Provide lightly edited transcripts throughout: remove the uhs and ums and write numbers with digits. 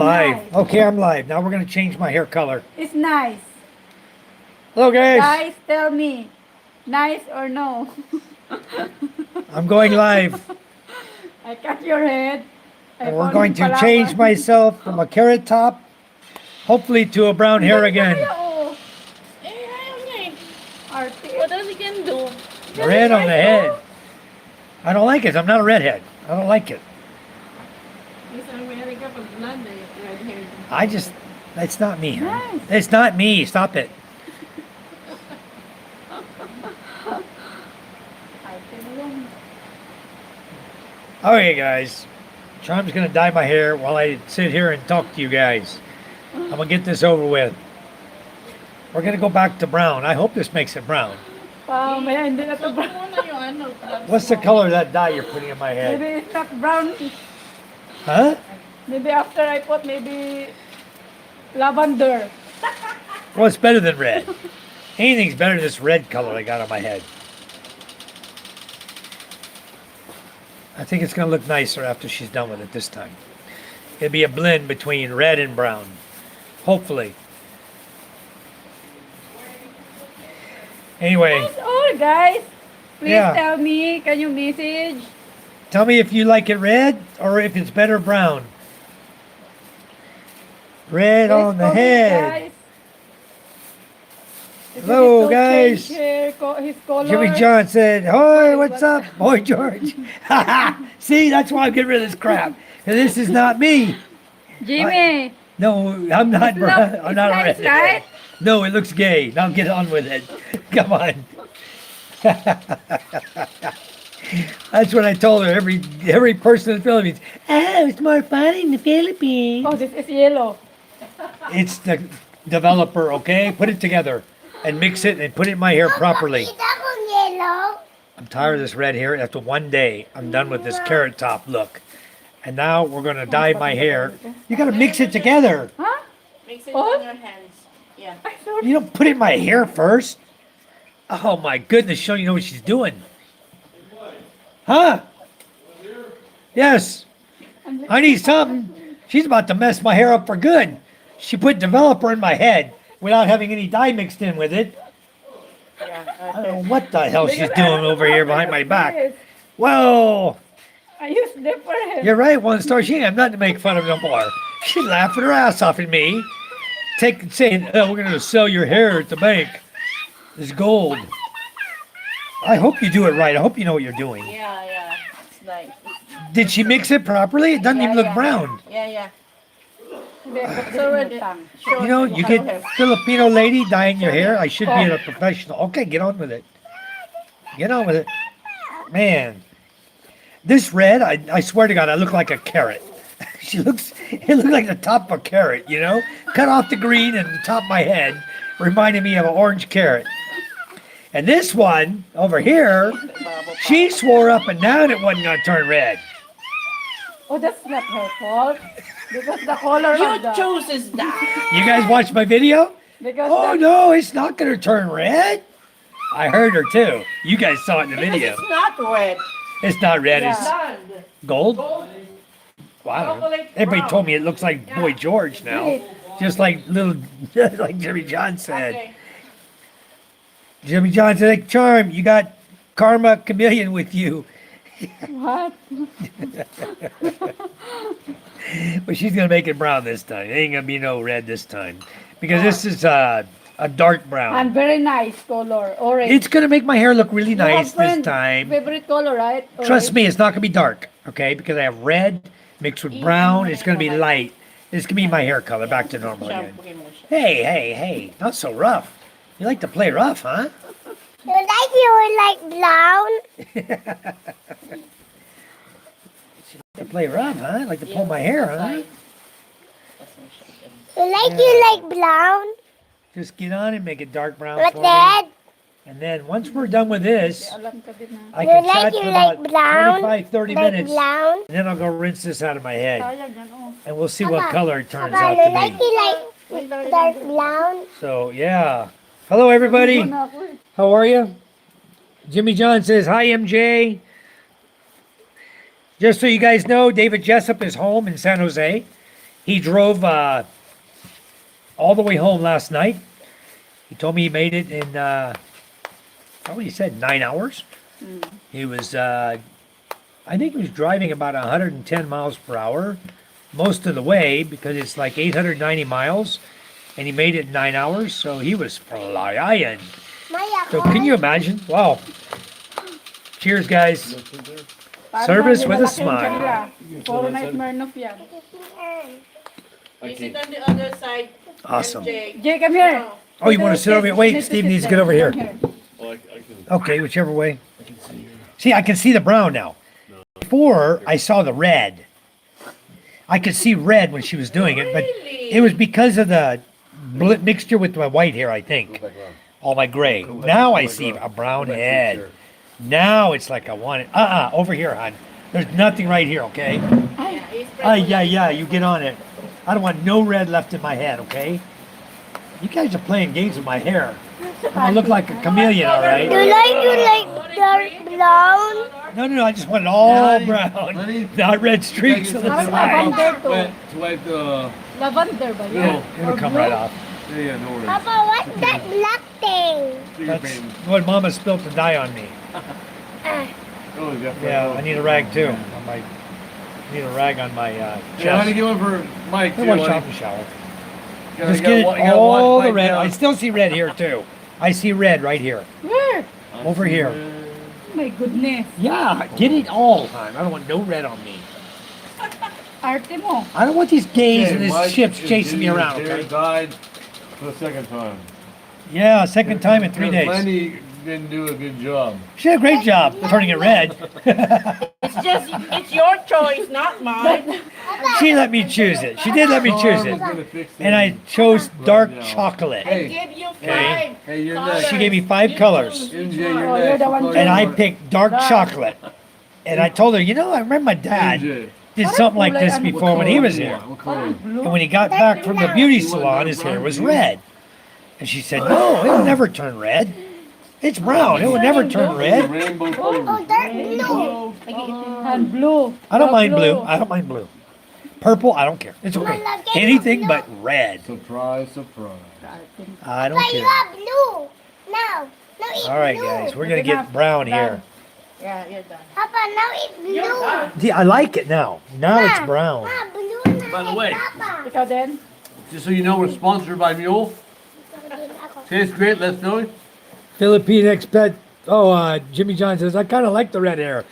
Live. Nice. Okay, I'm live. Now we're going to change my hair color. It's nice. Hello, guys. Guys, tell me, nice or no? I'm going live. I cut your head. And we're going to change myself from a carrot top, hopefully to a brown hair again. Oh, Eh, ayaw niya eh. artist. What else he can do? Red on the head. I don't like it. I'm not a redhead. I don't like it. Isa America pag blonde eh, red hair. I just, that's not me. Nice. It's not me. Stop it. Artist mo yun. Okay, guys. Charm's going to dye my hair while I sit here and talk to you guys. I'm going to get this over with. We're going to go back to brown. I hope this makes it brown. Wow, may hindi na to So, brown. muna yung ano. What's the color of that dye you're putting in my head? Maybe it's not brown. Huh? Maybe after I put maybe lavender. Well, it's better than red. Anything's better than this red color I got on my head. I think it's going to look nicer after she's done with it this time. It'll be a blend between red and brown. Hopefully. Anyway, That's all, guys. Please Yeah. tell me, can you message? tell me if you like it red or if it's better brown. Red Please on the comment, head. guys. If you Hello, need to guys. change his color. Jimmy John said, "Hi, what's up, boy George?" See, that's why I'm getting rid of this crap. And this is not me. Jimmy. No, I'm not. It's not- I'm it's not nice, red. right? No, it looks gay. Now get on with it. Come on. That's what I told her. Every person in the Philippines. Oh, it's more fun in the Philippines. Oh, this is yellow. It's the developer. Okay, put it together and mix it and put it in my hair properly. I'm tired of this red hair. After one day, I'm done with this carrot top look. And now we're going to dye my hair. You got to mix it together. Huh? Mix it What? on your hands. Yeah. I thought You don't put it in my hair first. Oh my goodness, show you know what she's doing. Huh? Yes. I need something. She's about to mess my hair up for good. She put developer in my head without having any dye mixed in with it. Yeah. I don't know what the hell she's doing over here behind my back. Yes. Whoa. I use different. You're right, one star. She ain't nothing to make fun of no more. She's laughing her ass off at me. Saying, oh, we're going to sell your hair at the bank. It's gold. I hope you do it right. I hope you know what you're doing. Yeah, yeah. It's nice. Did she mix it properly? It doesn't even look brown. Yeah, yeah. So You know, you get Filipino lady dyeing your hair. I should be a professional. Okay, get on with it. Get on with it. Man, this red, I swear to God, I look like a carrot. It looks like the top of a carrot, you know? Cut off the green and the top of my head reminded me of an orange carrot. And this one over here, she swore up and down it wasn't going to turn red. Oh, that's not her fault. Because the color You of the... chooses that. You guys watched my video? Because Oh, no, it's not going to turn red. I heard her too. You guys saw it in the Because video. it's not red. It's not red, Yeah. it's Blonde. gold. Gold. Well, I don't know. Chocolate Everybody brown. told me it looks like Boy George now. Wait. Just like little, like Jimmy John said. Okay. Jimmy John said, "Hey, Charm, you got Karma Chameleon with you." What? But she's going to make it brown this time. It ain't going to be no red this time. Because this is a dark brown. And very nice color, orange. It's going to make my hair look really You have nice this friend time. Favorite color, right? Trust me, it's not going to be dark, okay? Because I have red mixed with brown. It's going to be light. It's going to be my hair color back to normal again. Shampoo mo siya. Hey, not so rough. You like to play rough, huh? You like brown? To play rough, huh? Like to pull my hair, huh? You like brown? Just get on and make it dark brown What, for me. Dad? And then once we're done with this, Alam ka din na. I can chat You for like about brown? 25, 30 Like minutes. brown? And then I'll go rinse this out of my head. Sayang yan, oh. And we'll see what Papa, color it turns Papa, out you to like be. you like dark brown? So, yeah. Hello, everybody. Ano ako eh. How are you? Jimmy John says, "Hi, MJ." Just so you guys know, David Jessup is home in San Jose. He drove all the way home last night. He told me he made it in, he said 9 hours. He was, I think he was driving about 110 miles per hour most of the way because it's like 890 miles. And he made it in 9 hours, so he was flying. So can you imagine? Wow. Cheers, guys. Service with a smile. Puro na Smirnoff yan. You sit on the other side. Awesome. MJ. Jay, come here. Oh, you want to sit over here? Wait, Steve needs to get over here. Oh, I can. Okay, whichever way. See, I can see the brown now. Before, I saw the red. I could see red when she was doing it, but it was because of the mixture with my white hair, I think. All my gray. Now I see a brown head. Now it's like I want it. Over here, hon. There's nothing right here, okay? Yeah, he's Yeah, you get on it. I don't want no red left in my head, okay? You guys are playing games with my hair. I look like a chameleon, all right? You like dark brown? No, I just want it all brown. Not red streaks on the Parang side. lavender to. To wipe the. Lavender ba yan? It'll come right off. Yeah, no worries. Papa, what's that black thing? Finger That's painting. what Mama spilled to dye on me. Oh, you got Yeah, I need a rag too. I need a rag on my Yeah, I had to chest. get one for Mike. I too, wash buddy. off the shower. Gotta- Just you gotta get wa- you gotta all wash the Mike red. down. I still see red here too. I see red right here. Where? Over here. Oh my goodness. Yeah, get it all, hon. I don't want no red on me. Arte mo. I don't want these gays Okay, and these Mike ships is chasing me getting around, his hair okay? dyed for the second time. Yeah, second time in 3 days. Lenny didn't do a good job. She did a great job turning it red. It's your choice, not mine. She let me choose it. She did let me choose it. And I chose dark chocolate. I give you Okay. 5. Hey, you're colors. next. She gave me 5 You colors. choose. MJ, you're Oh, you're next. the one Call And I your- picked dark chocolate. And I told her, you know, I remember my dad MJ. did something like this What before when he color was do you here. want? What color? And when he got back from the beauty salon, his hair was red. And she said, no, it'll never turn red. It's brown. It will never turn red. Rainbow color. Oh, dark blue. And blue. I don't Dark mind blue. I don't mind blue. Purple, I don't care. It's okay. Anything but red. Surprise, surprise. I don't But you care. have blue. No, eat All right, blue. guys, we're gonna get brown here. Yeah, you're done. Papa, now eat You're blue. done. See, I like it now. Now it's brown. Ma, blue na. By the way. Papa. Ikaw din? Just so you know, we're sponsored by Mule. Tastes great, let's know it. Philippine expat. Oh, Jimmy John says, I kind of like the red hair.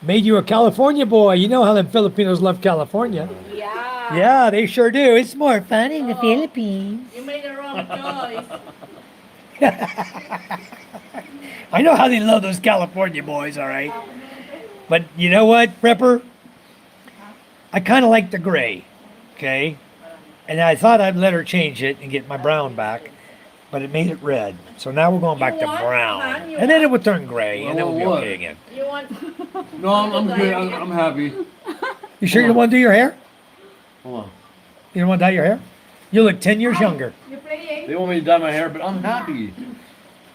Made you a California boy. You know how them Filipinos love California. Yeah. Yeah, they sure do. It's more fun in the Philippines. You made the wrong choice. I know how they love those California boys, all right? But you know what, Prepper? I kind of like the gray, okay? And I thought I'd let her change it and get my brown back, but it made it red. So now we're going back to brown. And then it would turn gray, and then we'll be Well, okay again. You want... No, I'm good. I'm happy. You sure you don't want to do your hair? Hold on. You don't want to dye your hair? You look 10 years younger. You playing? They want me to dye my hair, but I'm happy.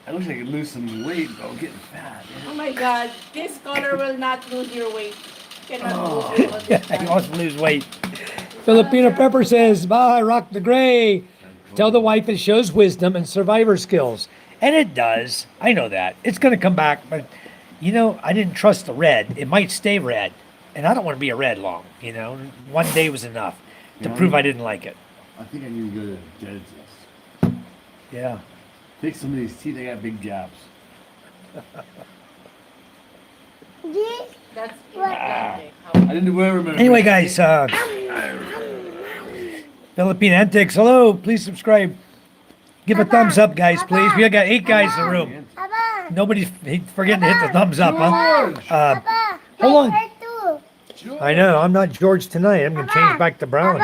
I wish I could lose some weight, though. I'm getting fat. Oh my God. This color will not lose your weight. Cannot lose it all this He time. wants to lose weight. Filipino Prepper says, bye, rock the gray. Tell the wife it shows wisdom and survivor skills. And it does. I know that. It's going to come back, but you know, I didn't trust the red. It might stay red. And I don't want to be a red long, you know. One day was enough to prove I didn't like it. I think I need to go to the dentist. Yeah. Take some of these teeth. I got big gaps. This, That's I didn't remember. Anyway, guys, Philippine Antics, hello. Please subscribe. Give a thumbs up, guys, please. We got 8 guys in the room. Papa. Nobody's forgetting to hit the thumbs up, huh? Papa. Hold on. My hair too. I know. I'm not George tonight. I'm going to change back to brown.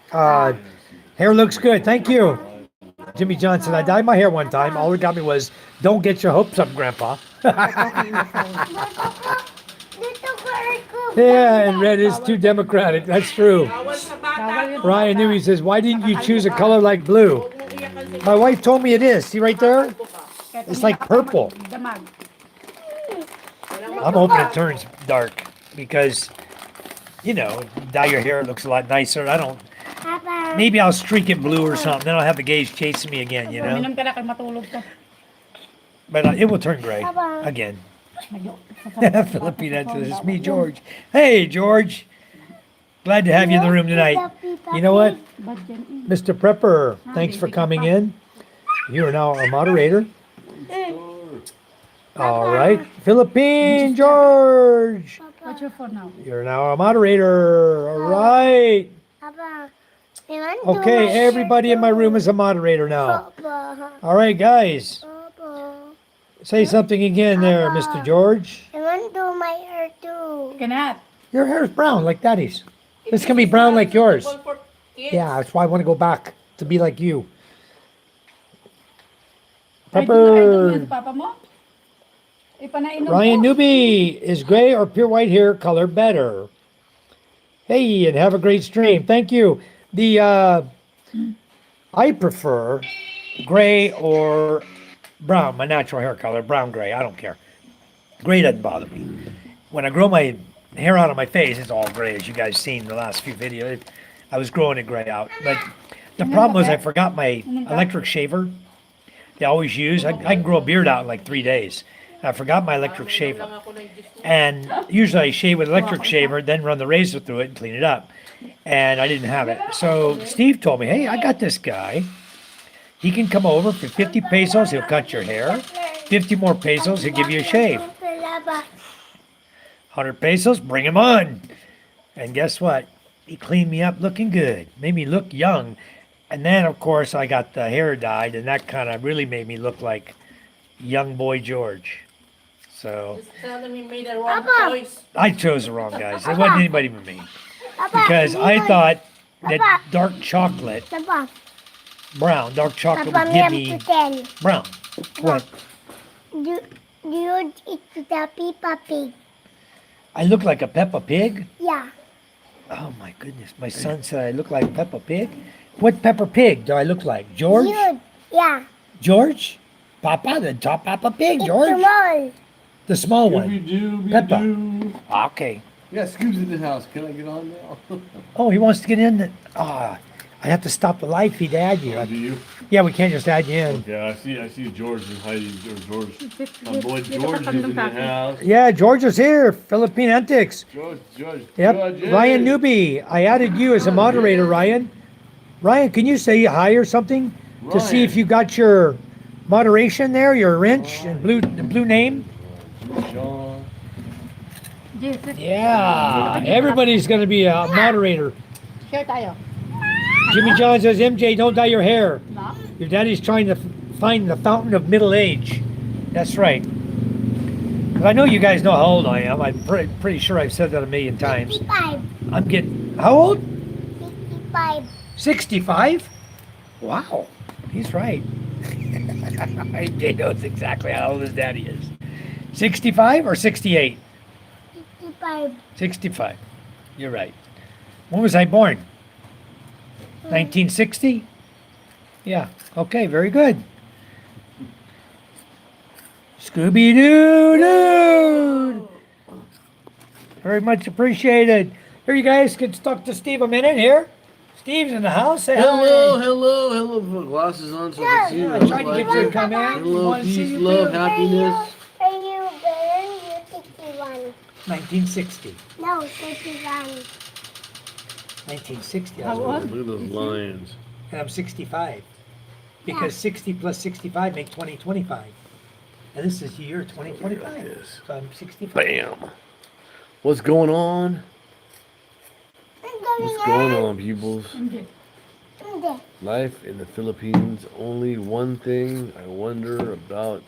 Papa. Hair looks good. Thank you. Jimmy Johnson, I dyed my hair one time. All it got me was, don't get your hopes up, Grandpa. Dito ko hair ko. Yeah, and red is too democratic. That's true. Bawal sa bata. Ryan Newey says, why didn't you choose a color like blue? Huwag mong iyakan si My wife told me it is. See right there? buka. It's like purple. Damag. I'm hoping it turns dark because, you know, dye your hair, it looks a lot nicer. I don't Papa. Maybe I'll streak it blue or something. Then I'll have the gays chasing me again, you know. Minum ka na kay matulog ka. But it will turn gray again. Filipina, this is me, George. Hey, George. Glad to have you in the room tonight. You know what, Mr. Prepper, thanks for coming in. You are now our moderator. All right, Philippine George. What's your phone now? You're now our moderator. All right. Papa. I want to Okay, my everybody in my room is a moderator now. All right, guys. Papa. Say something again there, Mr. George. I want to my hair too. Cannot. Your hair is brown like Daddy's. This can be brown like yours. For kids. Yeah, that's why I want to go back to be like you. Idol yan Pepper. sa papa mo? Ipanainom Ryan ko. Newby, is gray or pure white hair color better? Hey, and have a great stream. Thank you. I prefer gray or brown, my natural hair color, brown gray. I don't care. Gray doesn't bother me. When I grow my hair out of my face, it's all gray, as you guys seen in the last few videos. I was growing it gray out, but the problem was I forgot my electric shaver. They always use. I can grow a beard out in like 3 days. I forgot my electric shaver. Lang ako nag-disco. And usually I shave with electric shaver, then run the razor through it and clean it up. And I didn't have it. So Steve told me, hey, I got this guy. He can come over for 50 pesos, he'll cut your hair. 50 more pesos, he'll give you a shave. 100 pesos, bring him on. And guess what? He cleaned me up looking good, made me look young. And then, of course, I got the hair dyed, and that kind of really made me look like young boy George. So Just tell them you made the wrong choice. I chose the wrong guys. It wasn't anybody but me. Because I thought that dark chocolate, Papa. brown, dark chocolate Papa, would me give have me to tell. brown. What? Do you eat the Peppa Pig? I look like a Peppa Pig? Yeah. Oh my goodness. My son said I look like Peppa Pig. What Peppa Pig do I look like? George? You. Yeah. George? Papa, the top Peppa Pig, It's George? small. The small Scooby-Doo, one. Peppa. Scooby-Doo. Okay. Yeah, Scoob's in the house. Can I get on now? Oh, he wants to get in. I have to stop the live feed to add you. Do you? Yeah, we can't just add you in. Yeah, I see George and Heidi. George. My boy George is in the house. Yeah, George is here. Philippine Antics. George. Yep. George, Ryan hey. Newby. I added you as a moderator, Ryan. Ryan, can you say hi or something to see if Ryan. you got your moderation there, your wrench and blue name? Sean. Jesus. Yeah, everybody's going to be a moderator. Share tayo. Jimmy John says, MJ, don't dye your hair. No? Your daddy's trying to find the fountain of middle age. That's right. 'Cause I know you guys know how old I am. I'm pretty sure I've said that a million times. 55. I'm getting, how old? 55. 65? Wow, he's right. He knows exactly how old his daddy is. 65 or 68? 55. 65. You're right. When was I born? 1960? Yeah. Okay, very good. Scooby-Doo dude. Very much appreciated. Here, you guys can talk to Steve a minute here. Steve's in the house. Say Hello, hi. hello. Put glasses on so I can see Yeah, I what tried to I get look you to like. come in. Hello, Wanted to see peace, you love, too. happiness. Are you born? You're 61. 1960. No, 61. 1960. I was How born. old? Look at those lions. And I'm 65. Because 60 plus 65 make 2025. And this is year 2025. Yes. So I'm 65. Bam. What's going on? I'm going What's going on, peoples? Hindi. on. Life in the Philippines. Only one thing I wonder about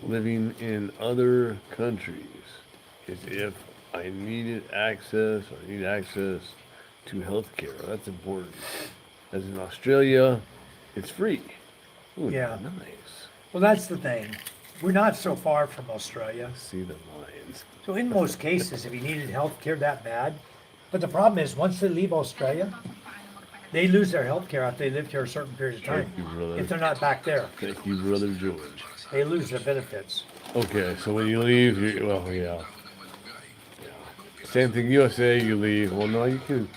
living in other countries is if I need access to healthcare. That's important. As in Australia, it's free. Ooh, Yeah. nice. Well, that's the thing. We're not so far from Australia. See the lions. So in most cases, if you needed health care that bad, but the problem is once they leave Australia, they lose their health care after they lived here a certain period of time. Thank you, brother. If they're not back there, Thank you, Brother George. they lose their benefits. Okay, so when you leave, well, yeah. Same thing. USA, you leave. Well, no, you can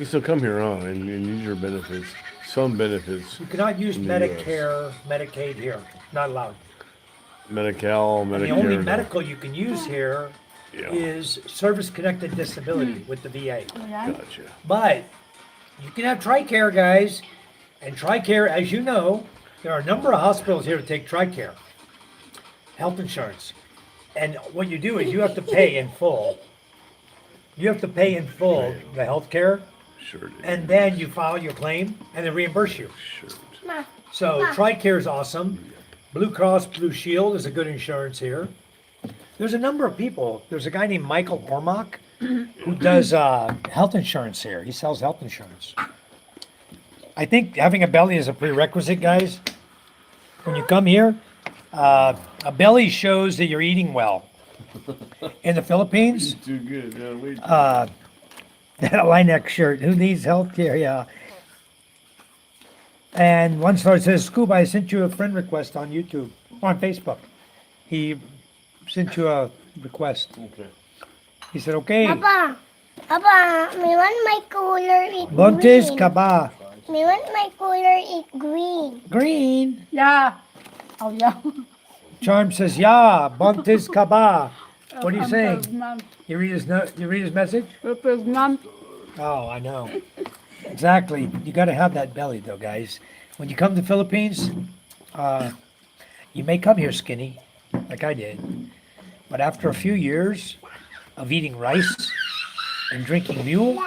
still come here, huh? And use your benefits. Some benefits. You cannot use In the US. Medicare, Medicaid here. Not allowed. Medi-Cal, And Medicare. the only no. medical you can use here Yeah. is service-connected disability with the VA. Ayan. Gotcha. But you can have TRICARE, guys. And TRICARE, as you know, there are a number of hospitals here to take TRICARE, health insurance. And what you do is you have to pay in full. You have to pay in full the health care, Sure did. and then you file your claim, and they reimburse you. Sure did. Ma, So TRICARE is awesome. Blue Cross Blue Shield is a good insurance here. There's a number of people. There's a guy named Michael Ormock who does health insurance here. He sells health insurance. I think having a belly is a prerequisite, guys. When you come here, a belly shows that you're eating well. In the Philippines, Too good. Yeah, wait. that line-neck shirt. Who needs health care? Yeah. And one star says, Scuba, I sent you a friend request on YouTube or on Facebook. He sent you a request. Okay. He said, okay, Papa, Papa, may want my color is buntis green. ka ba? May want my color is green. Green. Yeah. Oh, yeah. Charm says, yeah, buntis ka ba? What are you saying? Improvement. You read his note, you read his message? Improvement. Oh, I know. Exactly. You got to have that belly, though, guys. When you come to Philippines, you may come here skinny, like I did, but after a few years of eating rice and drinking mule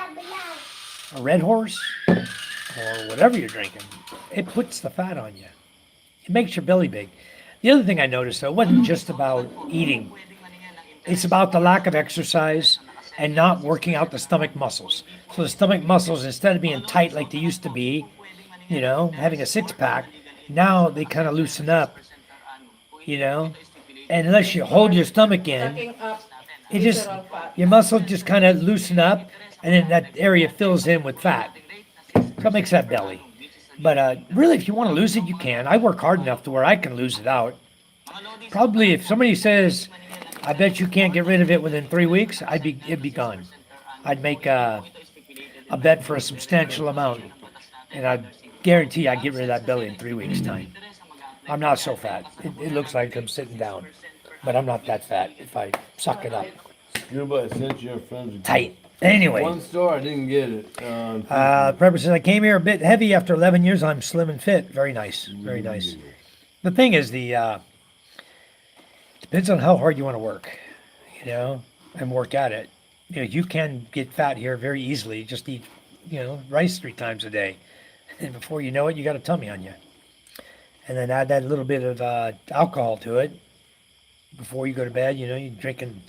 or red horse or whatever you're drinking, it puts the fat on you. It makes your belly big. The other thing I noticed, though, wasn't just about eating. It's about the lack of exercise and not working out the stomach muscles. So the stomach muscles, instead of being tight like they used to be, you know, having a six-pack, now they kind of loosen up, you know. And unless you hold your stomach in, Sucking up it just, literal fat. your muscles just kind of loosen up, and then that area fills in with fat. So it makes that belly. But really, if you want to lose it, you can. I work hard enough to where I can lose it out. Probably if somebody says, I bet you can't get rid of it within 3 weeks, it'd be gone. I'd make a bet for a substantial amount, and I'd guarantee I'd get rid of that belly in 3 weeks' time. I'm not so fat. It looks like I'm sitting down, but I'm not that fat if I suck it up. Scuba, I sent you a friend's Tight. Anyway, One star, I didn't get it. Prepper says, I came here a bit heavy after 11 years. I'm slim and fit. Very nice. Very nice. The thing is, depends on how hard you want to work, you know, and work at it. You know, you can get fat here very easily. Just eat, you know, rice 3 times a day. And before you know it, you got a tummy on you. And then add that little bit of alcohol to it before you go to bed. You know, you're drinking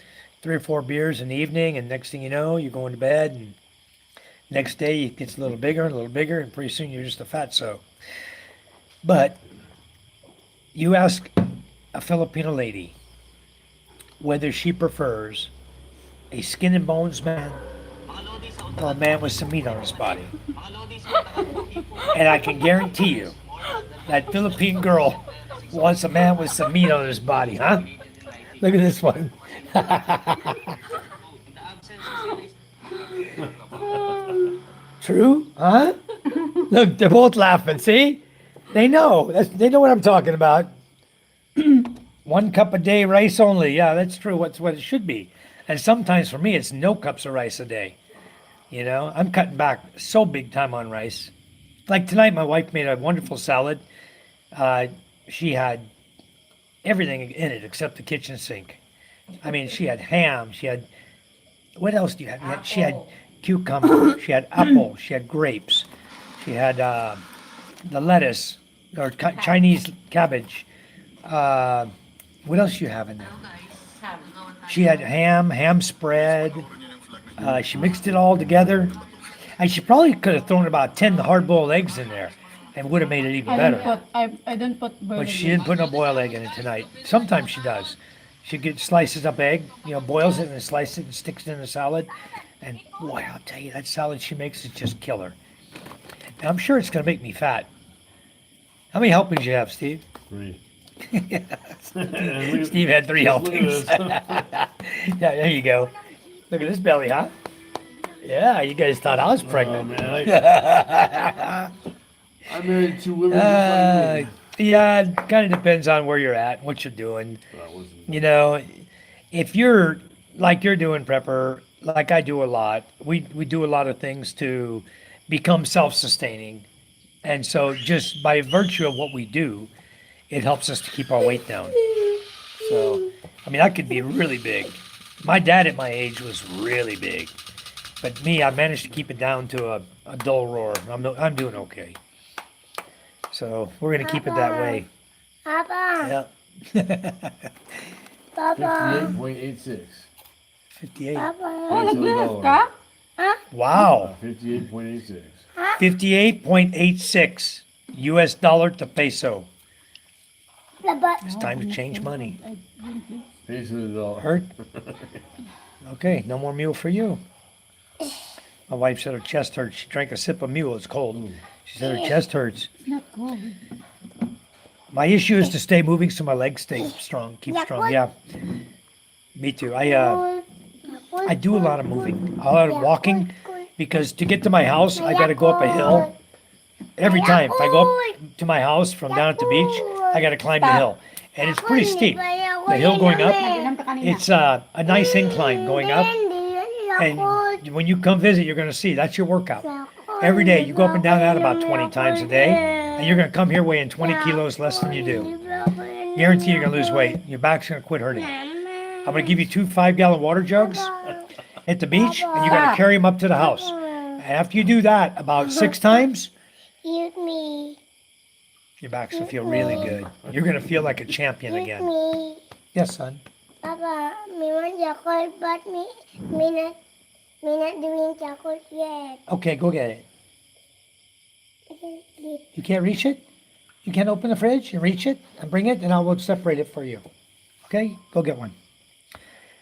3 or 4 beers in the evening, and next thing you know, you're going to bed, and next day it gets a little bigger, and pretty soon you're just a fatso. But you ask a Filipino lady whether she prefers a skin and bones man or a man with some meat on his body. And I can guarantee you that Philippine girl wants a man with some meat on his body, huh? Look at this one. True? Huh? Look, they're both laughing. See? They know. They know what I'm talking about. 1 cup a day, rice only. Yeah, that's true. What's what it should be. And sometimes for me, it's no cups of rice a day. You know, I'm cutting back so big time on rice. Like tonight, my wife made a wonderful salad. She had everything in it except the kitchen sink. I mean, she had ham. She had, what else do you have? She had cucumber. She had apple. She had grapes. She had the lettuce or Chinese cabbage. What else do you have in there? Ham. She had ham spread. She mixed it all together. And she probably could have thrown about 10 hard-boiled eggs in there and would have made it even better. I didn't put But she didn't put no boiled egg in it tonight. Sometimes she does. She slices up egg, you know, boils it and slices it and sticks it in the salad. And boy, I'll tell you, that salad she makes is just killer. And I'm sure it's going to make me fat. How many helpings you have, Steve? 3. Steve had 3 helpings. Yeah, there you go. Look at this belly, huh? Yeah, you guys thought I was Oh, pregnant. man, I married two women just like me. Yeah, it kind of depends on where you're at, what you're doing. That wasn't. You know, if you're like you're doing, Prepper, like I do a lot, we do a lot of things to become self-sustaining. And so just by virtue of what we do, it helps us to keep our weight down. So, I mean, I could be really big. My dad at my age was really big. But me, I managed to keep it down to a dull roar. I'm doing okay. So we're going to keep it that way. Papa. Yeah. Papa. 58.86. 58. Papa. Oh, nag-lift ka? Wow. 58.86. 58.86 US dollar to peso. Papa. It's time to change money. Peso to the dollar. Hurt? Okay, no more mule for you. My wife said her chest hurts. She drank a sip of mule. It's cold. She said her chest hurts. It's not cold. My issue is to stay moving so my legs stay strong, keep strong. Yeah, me too. I do a lot of moving, a lot of walking, because to get to my house, I got to go up a hill. Every time, if I go up to my house from down at the beach, I got to climb the hill, and it's pretty steep. The hill going up, Inom ka kanina. it's a nice incline going up, and when you come visit, you're going to see that's your workout. Every day, you go up and down that about 20 times a day, and you're going to come here weighing 20 kilos less than you do. Guarantee you're going to lose weight. Your back's going to quit hurting. I'm going to give you 2 5-gallon water jugs at the beach, and you got to carry them up to the house. And after you do that about 6 times, Eat me. your back's going to feel really good. You're going to feel like a champion Eat again. me. Yes, son. Papa, me want chocolate, but me not doing chocolate yet. Okay, go get it. I can sleep. You can't reach it? You can't open the fridge and reach it and bring it, and I will separate it for you. Okay? Go get one.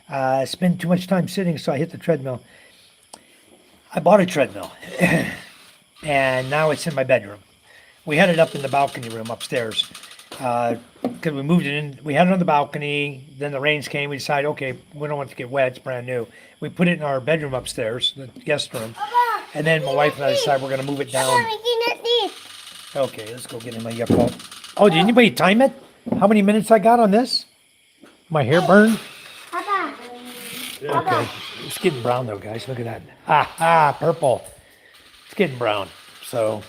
I spend too much time sitting, so I hit the treadmill. I bought a treadmill, and now it's in my bedroom. We had it up in the balcony room upstairs because we moved it in. We had it on the balcony. Then the rains came. We decided, okay, we don't want it to get wet. It's brand new. We put it in our bedroom upstairs, the guest room. And then my wife and I decided we're going to move it down. Papa, we cannot eat. Okay, let's go get in my yakult. Oh, did anybody time it? How many minutes I got on this? My hair burned? Papa. Okay. It's getting brown though, guys. Look at that. Ah, purple. It's getting brown. So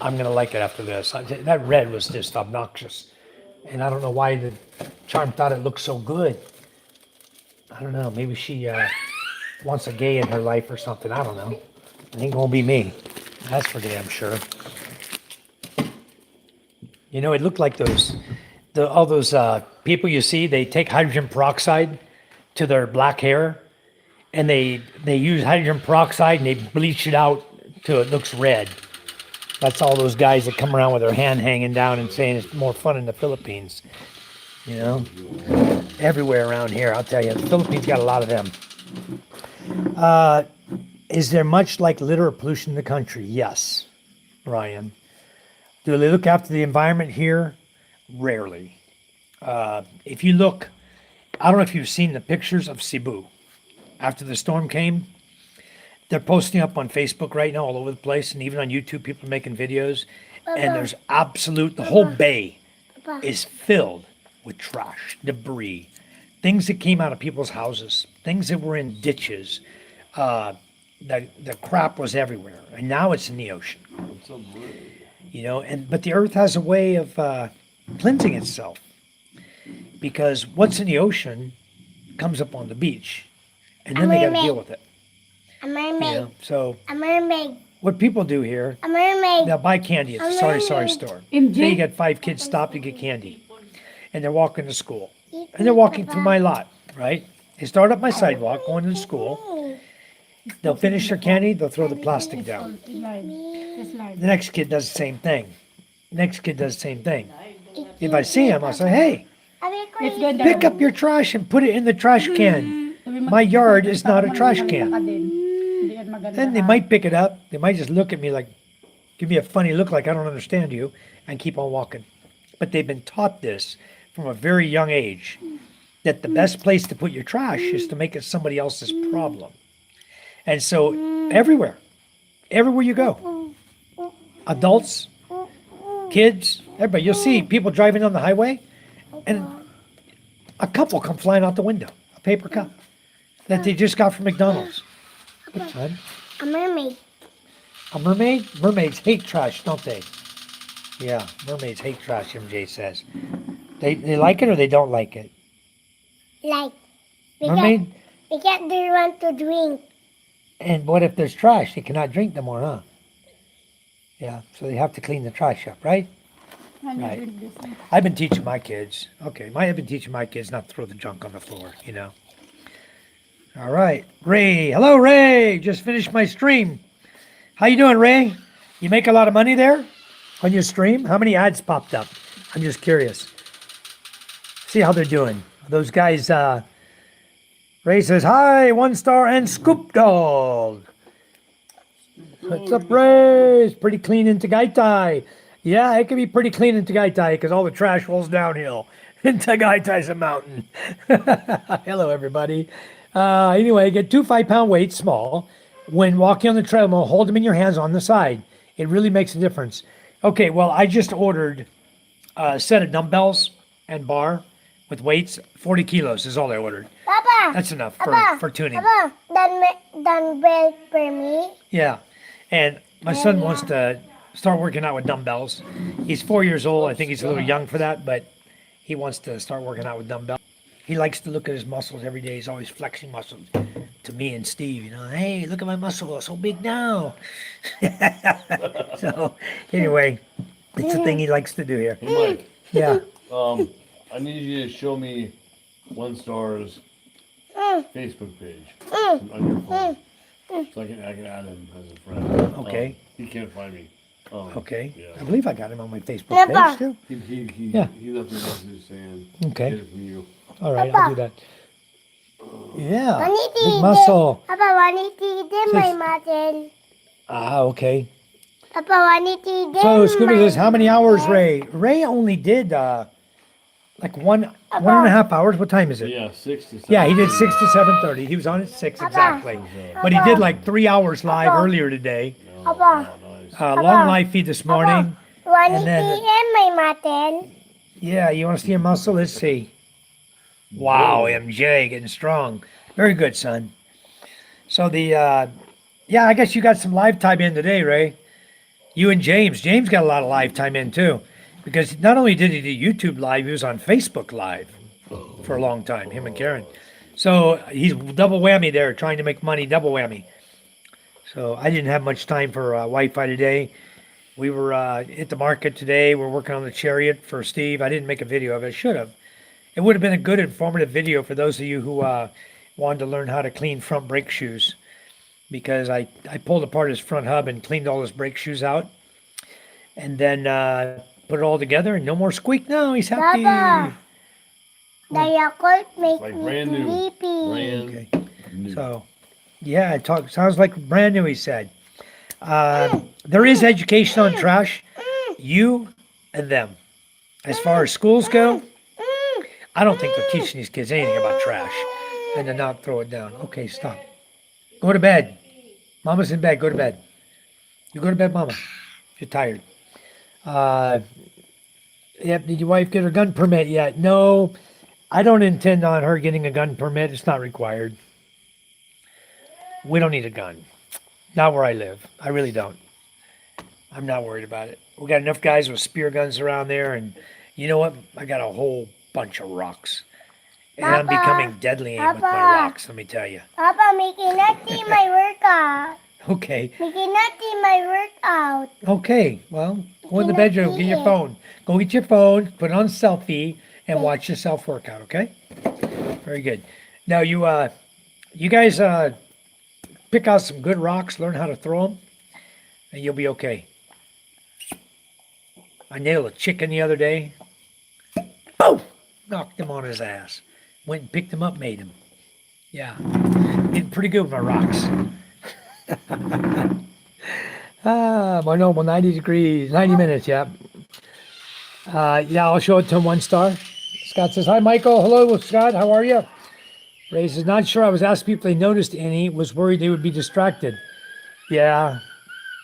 I'm going to like it after this. That red was just obnoxious. And I don't know why the charm thought it looked so good. I don't know. Maybe she wants a gay in her life or something. I don't know. It ain't going to be me. That's for damn sure. You know, it looked like all those people you see, they take hydrogen peroxide to their black hair, and they use hydrogen peroxide and they bleach it out till it looks red. That's all those guys that come around with their hand hanging down and saying it's more fun in the Philippines. You know, everywhere around here, I'll tell you, the Philippines got a lot of them. Is there much like litter or pollution in the country? Yes, Ryan. Do they look after the environment here? Rarely. If you look, I don't know if you've seen the pictures of Cebu after the storm came. They're posting up on Facebook right now all over the place, and even on YouTube, people are making videos. And there's the whole bay is filled with trash, debris, things that came out of people's houses, things that were in ditches. The crap was everywhere, and now it's in the ocean. You know, but the earth has a way of cleansing itself, because what's in the ocean comes up on the beach, and then they got to mermaid. deal with it. A You mermaid. know? So A mermaid. what people do here, A mermaid. they'll buy candy at the sorry store. MJ? Say you got 5 kids stop to get candy, and they're walking to school, and they're walking through my lot, right? They start up my sidewalk going to school. They'll finish their candy, they'll throw the plastic down. The next kid does the same thing. Next kid does the same thing. If I see him, I'll say, hey, It's good. pick up your trash and put it in the trash can. My yard is not a trash can. Then they might pick it up. They might just look at me like, give me a funny look like I don't understand you, and keep on walking. But they've been taught this from a very young age, that the best place to put your trash is to make it somebody else's problem. And so everywhere you go, adults, kids, everybody, you'll see people driving on the highway, and a couple come flying out the window, a paper cup that they just got from McDonald's. Good son. A mermaid. A mermaid? Mermaids hate trash, don't they? Yeah, mermaids hate trash, MJ says. They like it or they don't like it? Like, Mermaid? because they want to drink. And what if there's trash? They cannot drink no more, huh? Yeah, so they have to clean the trash up, right? Right. I've been teaching my kids. Okay, I've been teaching my kids not to throw the junk on the floor, you know. All right, Ray. Hello, Ray. Just finished my stream. How you doing, Ray? You make a lot of money there on your stream? How many ads popped up? I'm just curious. See how they're doing. Those guys, Ray says, hi, 1 star and Scoop Dog. What's up, Ray? It's pretty clean in Tagaytay. Yeah, it can be pretty clean in Tagaytay because all the trash rolls downhill. And Tagaytay's a mountain. Hello, everybody. Anyway, get 2 5-pound weights, small. When walking on the treadmill, hold them in your hands on the side. It really makes a difference. Okay, well, I just ordered a set of dumbbells and bar with weights. 40 kilos is all I ordered. Papa. That's enough for tuning. Papa, dumbbell for me. Yeah, and my son wants to start working out with dumbbells. He's 4 years old. I think he's a little young for that, but he wants to start working out with dumbbells. He likes to look at his muscles every day. He's always flexing muscles to me and Steve. You know, hey, look at my muscle. It's so big now. So anyway, it's a thing he likes to do here. Hey, Mike. Yeah. I need you to show me 1 star's Facebook page on your phone, so I can add him as a friend. Okay. He can't find me. Okay. Yeah. I believe I got him on my Facebook page too. He Yeah. left me a message saying, Okay. get it from you. All right, I'll do that. Yeah. Waniti, Big muscle. Papa, waniti din my muscle. Ah, okay. Papa, waniti din So Scooby my says, how many hours, Ray? Ray only did like one and a half hours. What time is it? Yeah, 6 to 7. Yeah, he did 6 to 7:30. He was on at 6 exactly. But he did like 3 hours live earlier today. Papa, Long live feed this morning. waniti And then- din my muscle. Yeah, you want to see your muscle? Let's see. Wow, MJ getting strong. Very good, son. So yeah, I guess you got some live time in today, Ray. You and James. James got a lot of live time in too. Because not only did he do YouTube live, he was on Facebook live for a long time, him and Karen. So he's double whammy there, trying to make money, double whammy. So I didn't have much time for Wi-Fi today. We were at the market today. We're working on the Chariot for Steve. I didn't make a video of it. I should have. It would have been a good informative video for those of you who wanted to learn how to clean front brake shoes. Because I pulled apart his front hub and cleaned all his brake shoes out. And then put it all together and no more squeak now. He's happy. Papa. The Yakult makes Like me brand new. sleepy. Brand Okay. new. So, yeah, sounds like brand new, he said. There is education on trash, you and them. As far as schools go, I don't think they're teaching these kids anything about trash and to not throw it down. Okay, stop. Go to bed. Mama's in bed. Go to bed. You go to bed, Mama. You're tired. Yep, did your wife get her gun permit yet? No, I don't intend on her getting a gun permit. It's not required. We don't need a gun. Not where I live. I really don't. I'm not worried about it. We got enough guys with spear guns around there, and you know what? I got a whole bunch of rocks. And I'm Papa, becoming deadly aim with my Papa. rocks, let me tell you. Papa, make not see my workout. Okay, Make not see my workout. okay. Well, go in the bedroom, get your phone. Go get your phone, put it on selfie, and watch yourself work out, okay? Very good. Now, you guys pick out some good rocks, learn how to throw them, and you'll be okay. I nailed a chicken the other day. Boom! Knocked him on his ass. Went and picked him up, made him. Yeah. Did pretty good with my rocks. My normal 90 degrees, 90 minutes, yeah. Yeah, I'll show it to him 1 star. Scott says, hi, Michael. Hello, Scott. How are you? Ray says, not sure. I was asking people if they noticed any. Was worried they would be distracted. Yeah.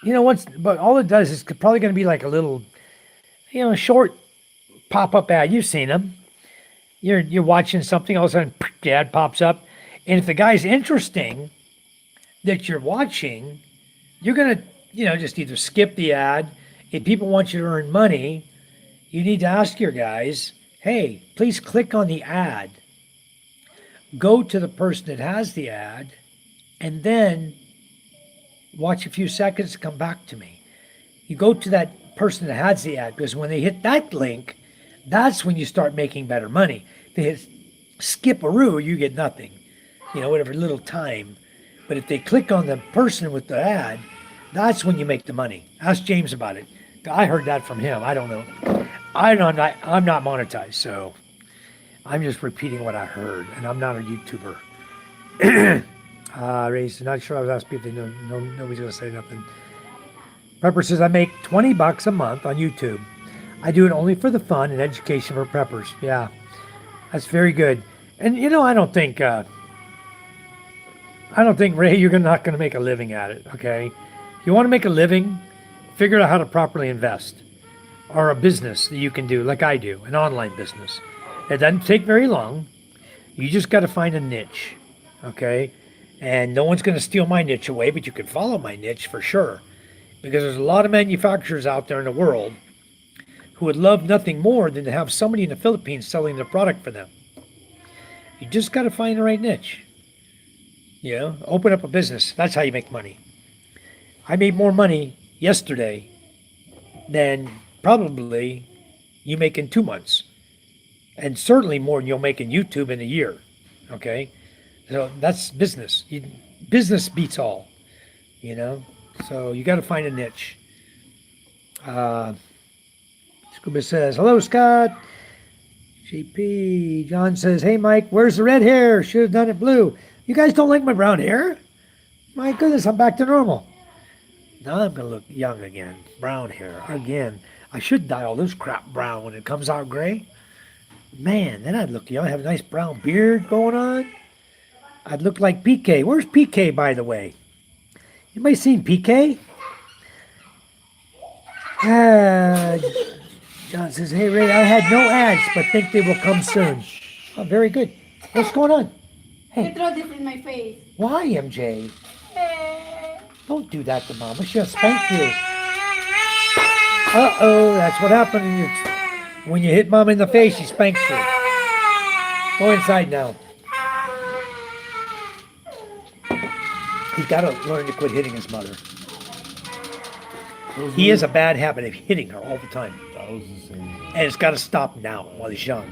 You know, but all it does is probably going to be like a little, short pop-up ad. You've seen them. You're watching something, all of a sudden the ad pops up. And if the guy's interesting that you're watching, you're going to, just either skip the ad. If people want you to earn money, you need to ask your guys, hey, please click on the ad. Go to the person that has the ad, and then watch a few seconds and come back to me. You go to that person that has the ad, because when they hit that link, that's when you start making better money. If they hit skip-a-roo, you get nothing, whatever little time. But if they click on the person with the ad, that's when you make the money. Ask James about it. I heard that from him. I don't know. I'm not monetized, so I'm just repeating what I heard, and I'm not a YouTuber. Ray's not sure. I was asking people. Nobody's gonna say nothing. Prepper says I make $20 a month on YouTube. I do it only for the fun and education for preppers. Yeah, that's very good. And I don't think Ray, you're not going to make a living at it. Okay, if you want to make a living, figure out how to properly invest, or a business that you can do like I do, an online business. It doesn't take very long. You just got to find a niche. Okay. And no one's going to steal my niche away, but you can follow my niche for sure. Because there's a lot of manufacturers out there in the world who would love nothing more than to have somebody in the Philippines selling their product for them. You just got to find the right niche. Open up a business. That's how you make money. I made more money yesterday than probably you make in 2 months. And certainly more than you'll make in YouTube in a year. Okay? So that's business. Business beats all, So you got to find a niche. Scuba says, hello, Scott. GP. John says, hey, Mike, where's the red hair? Should have done it blue. You guys don't like my brown hair? My goodness, I'm back to normal. Now I'm going to look young again. Brown hair again. I should dye all this crap brown when it comes out gray. Man, then I'd look young. Have a nice brown beard going on. I'd look like PK. Where's PK, by the way? Anybody seen PK? John says, hey, Ray, I had no ads, but think they will come soon. Oh, very good. What's going on? You throw this in my face. Why, MJ? Don't do that to Mama. She'll spank you. Uh-oh, that's what happened when you hit Mom in the face. She spanks you. Go inside now. He's got to learn to quit hitting his mother. He has a bad habit of hitting her all the time. That was the same. And it's got to stop now while he's young.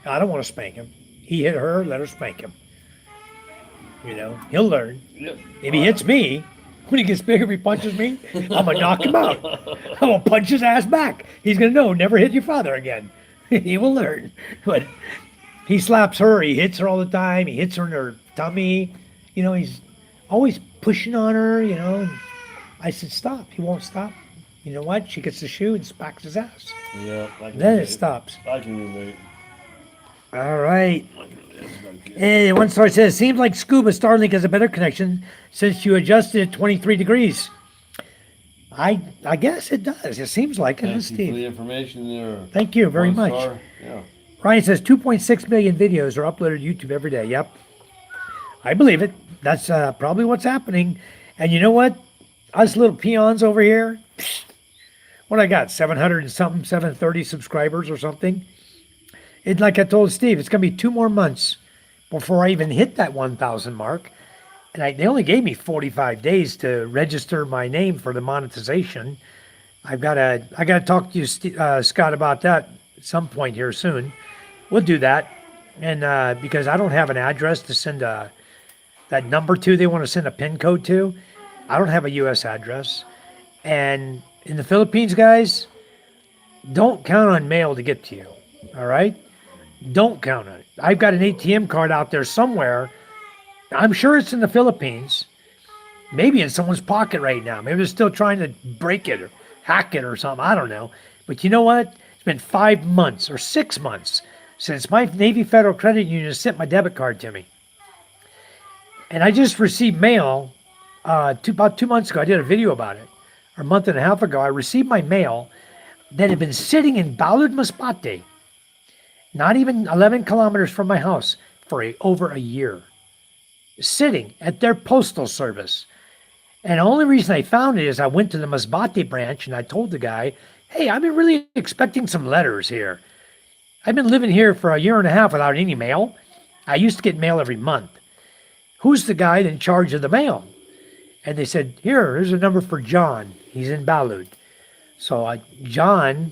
I don't want to spank him. He hit her, let her spank him. He'll learn. Yep. If he hits me, when he gets bigger, if he punches me, I'm going to knock him out. I'm going to punch his ass back. He's going to know, never hit your father again. He will learn. But he slaps her, he hits her all the time, he hits her in her tummy. He's always pushing on her, And I said, stop. He won't stop. You know what? She gets the shoe and smacks his ass. Yeah. Then it stops. I can relate. All right. Hey, one star says, seems like Scuba Starlink has a better connection since you adjusted it 23 degrees. I guess it does. It seems like it. Thank you Steve. for the information there. Thank you very One much. star. Yeah. Ryan says 2.6 million videos are uploaded to YouTube every day. Yep. I believe it. That's probably what's happening. And you know what? Us little peons over here, what I got, 700 and something, 730 subscribers or something. Like I told Steve, it's going to be 2 more months before I even hit that 1,000 mark. And they only gave me 45 days to register my name for the monetization. I got to talk to you, Scott, about that at some point here soon. We'll do that. And because I don't have an address to send that number to, they want to send a PIN code to. I don't have a U.S. address. And in the Philippines, guys, don't count on mail to get to you. All right? Don't count on it. I've got an ATM card out there somewhere. I'm sure it's in the Philippines. Maybe in someone's pocket right now. Maybe they're still trying to break it or hack it or something. I don't know. But you know what? It's been 5 months or 6 months since my Navy Federal Credit Union sent my debit card to me. And I just received mail about 2 months ago. I did a video about it. Or a month and a half ago, I received my mail that had been sitting in Balud Masbate, not even 11 kilometers from my house, for over a year. Sitting at their postal service. And the only reason I found it is I went to the Masbate branch and I told the guy, hey, I've been really expecting some letters here. I've been living here for a year and a half without any mail. I used to get mail every month. Who's the guy in charge of the mail? And they said, here's a number for John. He's in Balud. So John,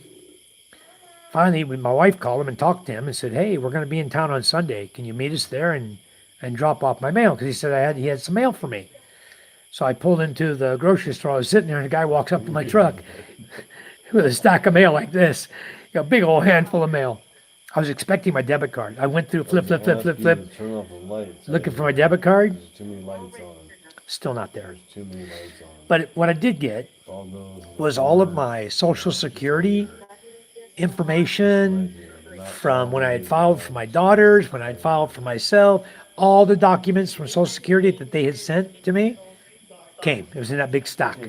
finally, when my wife called him and talked to him and said, hey, we're going to be in town on Sunday. Can you meet us there and drop off my mail? Because he said he had some mail for me. So I pulled into the grocery store. I was sitting there, and a guy walks up to my truck with a stack of mail like this, a big old handful of mail. I was expecting my debit card. I went through flip, Turn off the lights. looking for my debit card. There's too many lights on. Still not there. There's too many lights on. But what I did get All those was all of my Social Security information from when I had filed for my daughters, when I had filed for myself, all the documents from Social Security that they had sent to me came. It was in that big stack.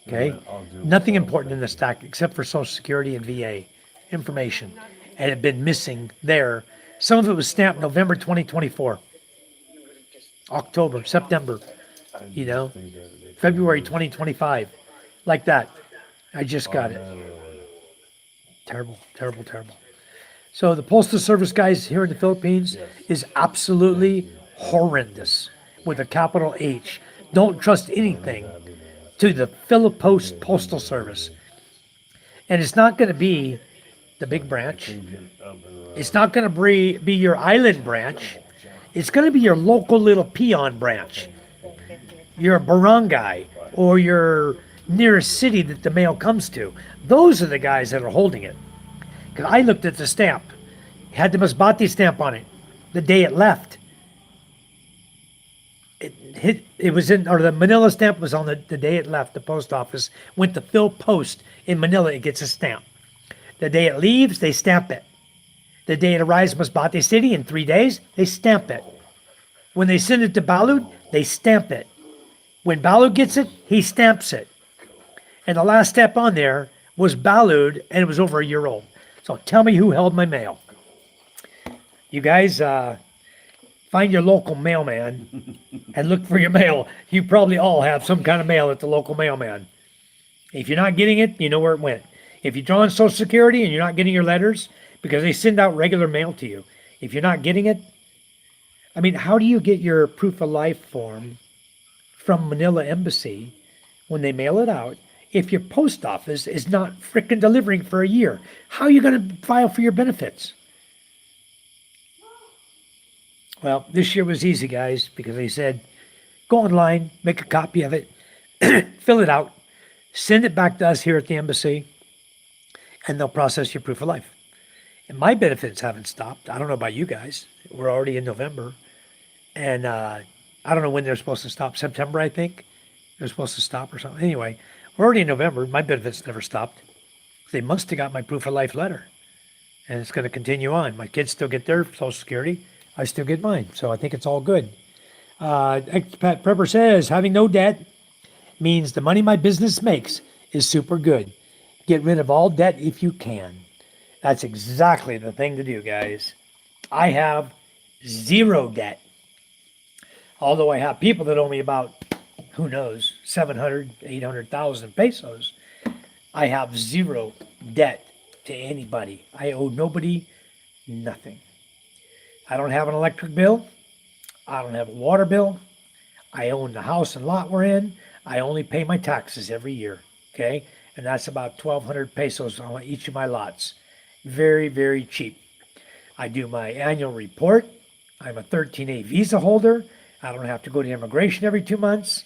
Okay? Nothing important in the stack except for Social Security and VA information. And it had been missing there. Some of it was stamped November 2024, October, September, February 2025, like that. I just got it. Terrible, terrible, terrible. So the Postal Service guys here in the Philippines is absolutely horrendous with a capital H. Don't trust anything to the Philipost Postal Service. And it's not going to be the big branch. It's not going to be your island branch. It's going to be your local little peon branch. Your barangay or your nearest city that the mail comes to. Those are the guys that are holding it. Because I looked at the stamp. It had the Masbate stamp on it the day it left. It was in, or the Manila stamp was on the day it left the post office. Went to Phil Post in Manila, it gets a stamp. The day it leaves, they stamp it. The day it arrives in Masbate City in 3 days, they stamp it. When they send it to Balud, they stamp it. When Balud gets it, he stamps it. And the last stamp on there was Balud, and it was over a year old. So tell me who held my mail. You guys, find your local mailman and look for your mail. You probably all have some kind of mail at the local mailman. If you're not getting it, you know where it went. If you're drawing Social Security and you're not getting your letters, because they send out regular mail to you. If you're not getting it, I mean, how do you get your proof of life form from Manila Embassy when they mail it out if your post office is not frickin' delivering for a year? How are you going to file for your benefits? Well, this year was easy, guys, because they said, go online, make a copy of it, fill it out, send it back to us here at the embassy, and they'll process your proof of life. And my benefits haven't stopped. I don't know about you guys. We're already in November. And I don't know when they're supposed to stop. September, I think. They're supposed to stop or something. Anyway, we're already in November. My benefits never stopped. They must have got my proof of life letter. And it's going to continue on. My kids still get their Social Security. I still get mine. So I think it's all good. Expat Prepper says, having no debt means the money my business makes is super good. Get rid of all debt if you can. That's exactly the thing to do, guys. I have zero debt. Although I have people that owe me about, who knows, 700, 800,000 pesos. I have zero debt to anybody. I owe nobody nothing. I don't have an electric bill. I don't have a water bill. I own the house and lot we're in. I only pay my taxes every year, okay? And that's about 1,200 pesos on each of my lots. Very, very cheap. I do my annual report. I'm a 13A visa holder. I don't have to go to immigration every 2 months.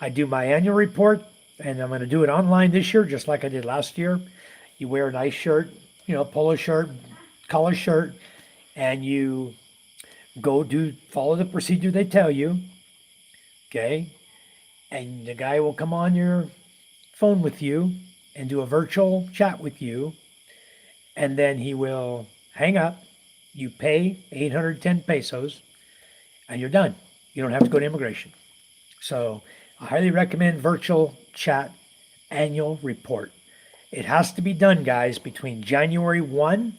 I do my annual report, and I'm going to do it online this year, just like I did last year. You wear a nice shirt, polo shirt, collar shirt, and you follow the procedure they tell you, okay? And the guy will come on your phone with you and do a virtual chat with you, and then he will hang up, you pay 810 pesos, and you're done. You don't have to go to immigration. So I highly recommend virtual chat annual report. It has to be done, guys, between January 1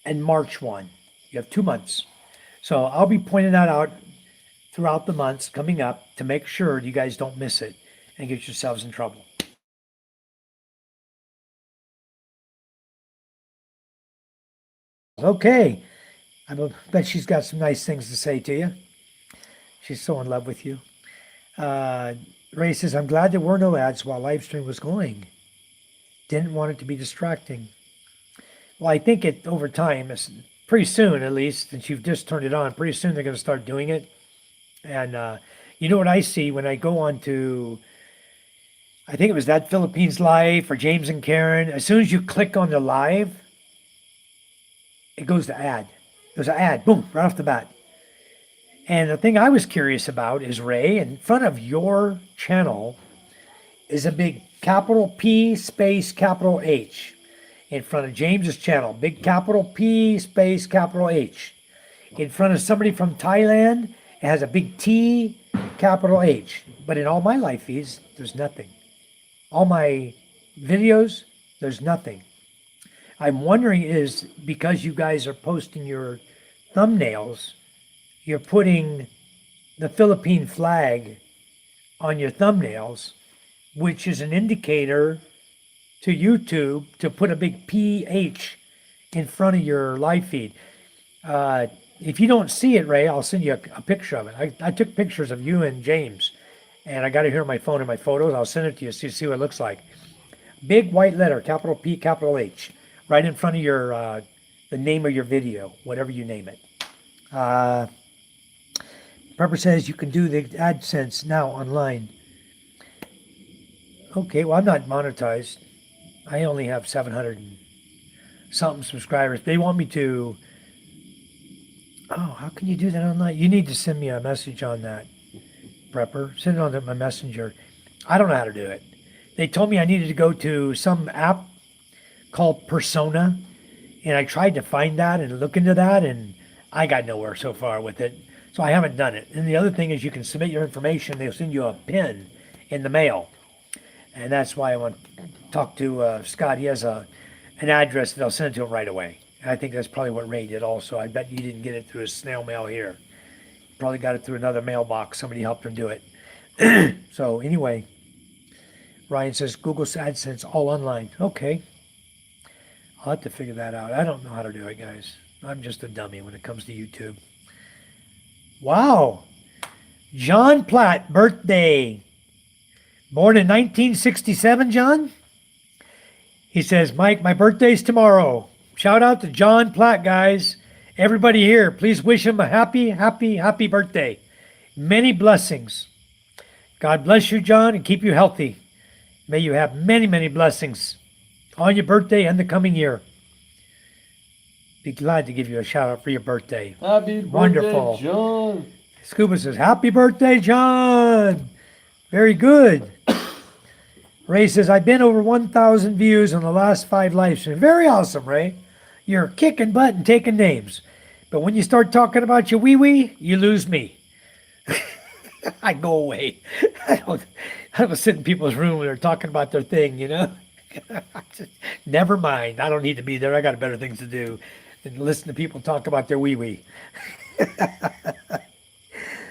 and March 1. You have 2 months. So I'll be pointing that out throughout the months coming up to make sure you guys don't miss it and get yourselves in trouble. Okay. Bet she's got some nice things to say to you. She's so in love with you. Ray says, I'm glad there were no ads while live stream was going. Didn't want it to be distracting. Well, I think it over time, pretty soon at least, since you've just turned it on, pretty soon they're going to start doing it. And you know what I see when I go on to, I think it was That Philippines Live or James and Karen, as soon as you click on the live, it goes to ad. There's an ad, boom, right off the bat. And the thing I was curious about is, Ray, in front of your channel is a big capital P space capital H. In front of James's channel, big capital P space capital H. In front of somebody from Thailand, it has a big T capital H. But in all my live feeds, there's nothing. All my videos, there's nothing. I'm wondering is because you guys are posting your thumbnails, you're putting the Philippine flag on your thumbnails, which is an indicator to YouTube to put a big PH in front of your live feed. If you don't see it, Ray, I'll send you a picture of it. I took pictures of you and James, and I got it here on my phone in my photos. I'll send it to you so you see what it looks like. Big white letter, capital P, capital H, right in front of your the name of your video, whatever you name it. Pepper says you can do the AdSense now online. Okay, well, I'm not monetized. I only have 700 and something subscribers. They want me to. Oh, how can you do that online? You need to send me a message on that, Prepper. Send it on to my messenger. I don't know how to do it. They told me I needed to go to some app called Persona, and I tried to find that and look into that, and I got nowhere so far with it. So I haven't done it. And the other thing is you can submit your information. They'll send you a pin in the mail. And that's why I want to talk to Scott. He has an address that I'll send it to him right away. And I think that's probably what Ray did also. I bet you didn't get it through a snail mail here. Probably got it through another mailbox. Somebody helped him do it. So anyway, Ryan says Google AdSense all online. Okay. I'll have to figure that out. I don't know how to do it, guys. I'm just a dummy when it comes to YouTube. Wow. John Platt, birthday. Born in 1967, John? He says, Mike, my birthday's tomorrow. Shout out to John Platt, guys. Everybody here, please wish him a happy, happy, happy birthday. Many blessings. God bless you, John, and keep you healthy. May you have many, many blessings on your birthday and the coming year. Be glad to give you a shout out for your birthday. Happy Wonderful. birthday, John. Scuba says, happy birthday, John. Very good. Ray says, I've been over 1,000 views on the last 5 live streams. Very awesome, Ray. You're kicking butt and taking names. But when you start talking about your wee-wee, you lose me. I go away. I don't sit in people's room when they're talking about their thing, you know? Never mind. I don't need to be there. I got better things to do than listen to people talk about their wee-wee.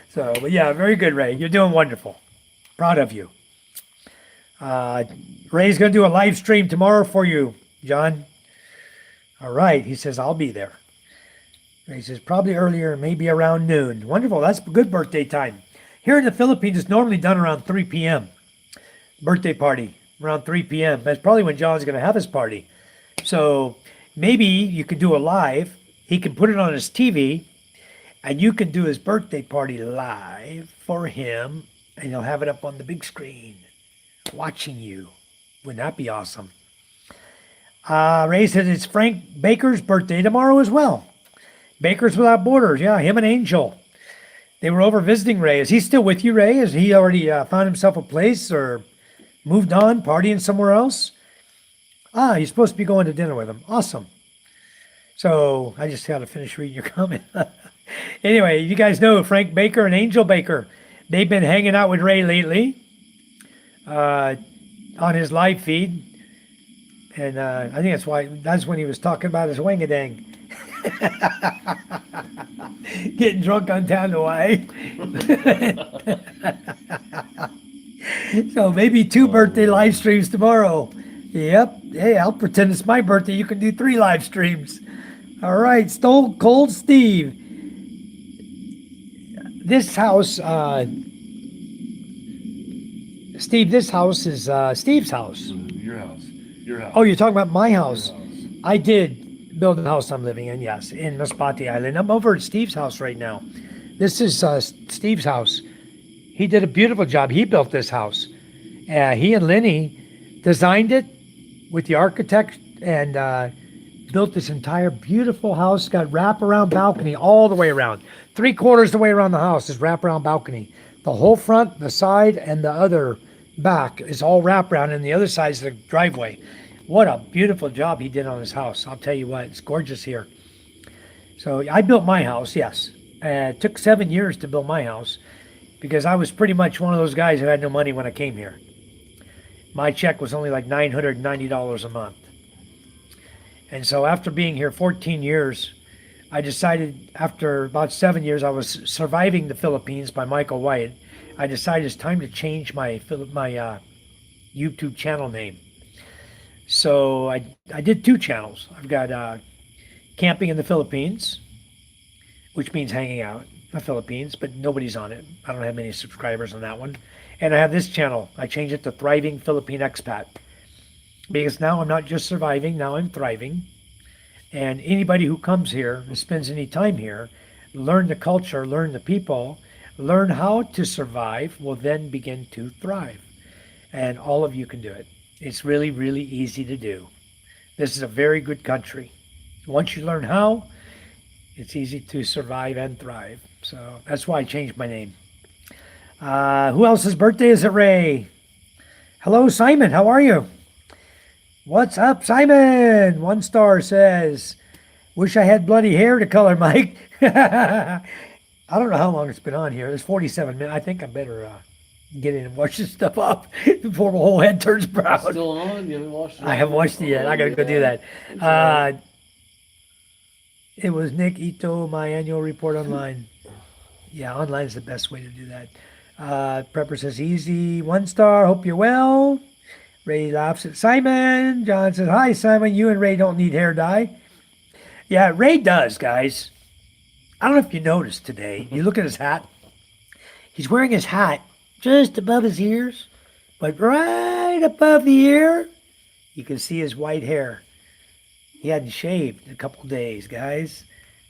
So, but yeah, very good, Ray. You're doing wonderful. Proud of you. Ray's going to do a live stream tomorrow for you, John. All right. He says, I'll be there. Ray says, probably earlier, maybe around noon. Wonderful. That's good birthday time. Here in the Philippines, it's normally done around 3 p.m. Birthday party, around 3 p.m. That's probably when John's going to have his party. So maybe you could do a live. He can put it on his TV, and you can do his birthday party live for him, and he'll have it up on the big screen, watching you. Wouldn't that be awesome? Ray said it's Frank Baker's birthday tomorrow as well. Bakers Without Borders, yeah, him and Angel. They were over visiting Ray. Is he still with you, Ray? Has he already found himself a place or moved on, partying somewhere else? You're supposed to be going to dinner with him. Awesome. So I just got to finish reading your comment. Anyway, you guys know Frank Baker and Angel Baker. They've been hanging out with Ray lately on his live feed. And I think that's when he was talking about his wangadang. Getting drunk on Tanawai. So maybe 2 birthday live streams tomorrow. Yep. Hey, I'll pretend it's my birthday. You can do 3 live streams. All right. Stone Cold Steve. This house, Steve, this house is Steve's house. Your house. Your house. Oh, you're talking about my house. Your house. I did build the house I'm living in, yes, in Masbate Island. I'm over at Steve's house right now. This is Steve's house. He did a beautiful job. He built this house. He and Lenny designed it with the architect and built this entire beautiful house. Got wraparound balcony all the way around. 3/4 the way around the house is wraparound balcony. The whole front, the side, and the other back is all wraparound, and the other side is the driveway. What a beautiful job he did on his house. I'll tell you what, it's gorgeous here. So I built my house, yes. It took 7 years to build my house because I was pretty much one of those guys who had no money when I came here. My check was only like $990 a month. And so after being here 14 years, I decided after about 7 years, I was surviving the Philippines by Michael White. I decided it's time to change my YouTube channel name. So I did 2 channels. I've got Camping in the Philippines, which means hanging out in the Philippines, but nobody's on it. I don't have many subscribers on that one. And I have this channel. I changed it to Thriving Philippine Expat because now I'm not just surviving, now I'm thriving. And anybody who comes here and spends any time here, learn the culture, learn the people, learn how to survive, will then begin to thrive. And all of you can do it. It's really, really easy to do. This is a very good country. Once you learn how, it's easy to survive and thrive. So that's why I changed my name. Who else's birthday is it, Ray? Hello, Simon. How are you? What's up, Simon? 1 star says, wish I had bloody hair to color, Mike. I don't know how long it's been on here. There's 47 minutes. I think I better get in and wash this stuff up before my whole head turns brown. Still on? You haven't washed it? I haven't washed it yet. I gotta go do that. It was Nick Ito, my annual report online. Yeah, online is the best way to do that. Prepper says, easy, 1 star, hope you're well. Ray laughs at Simon. John says, hi, Simon, you and Ray don't need hair dye. Yeah, Ray does, guys. I don't know if you noticed today. You look at his hat. He's wearing his hat just above his ears, but right above the ear, you can see his white hair. He hadn't shaved in a couple days, guys.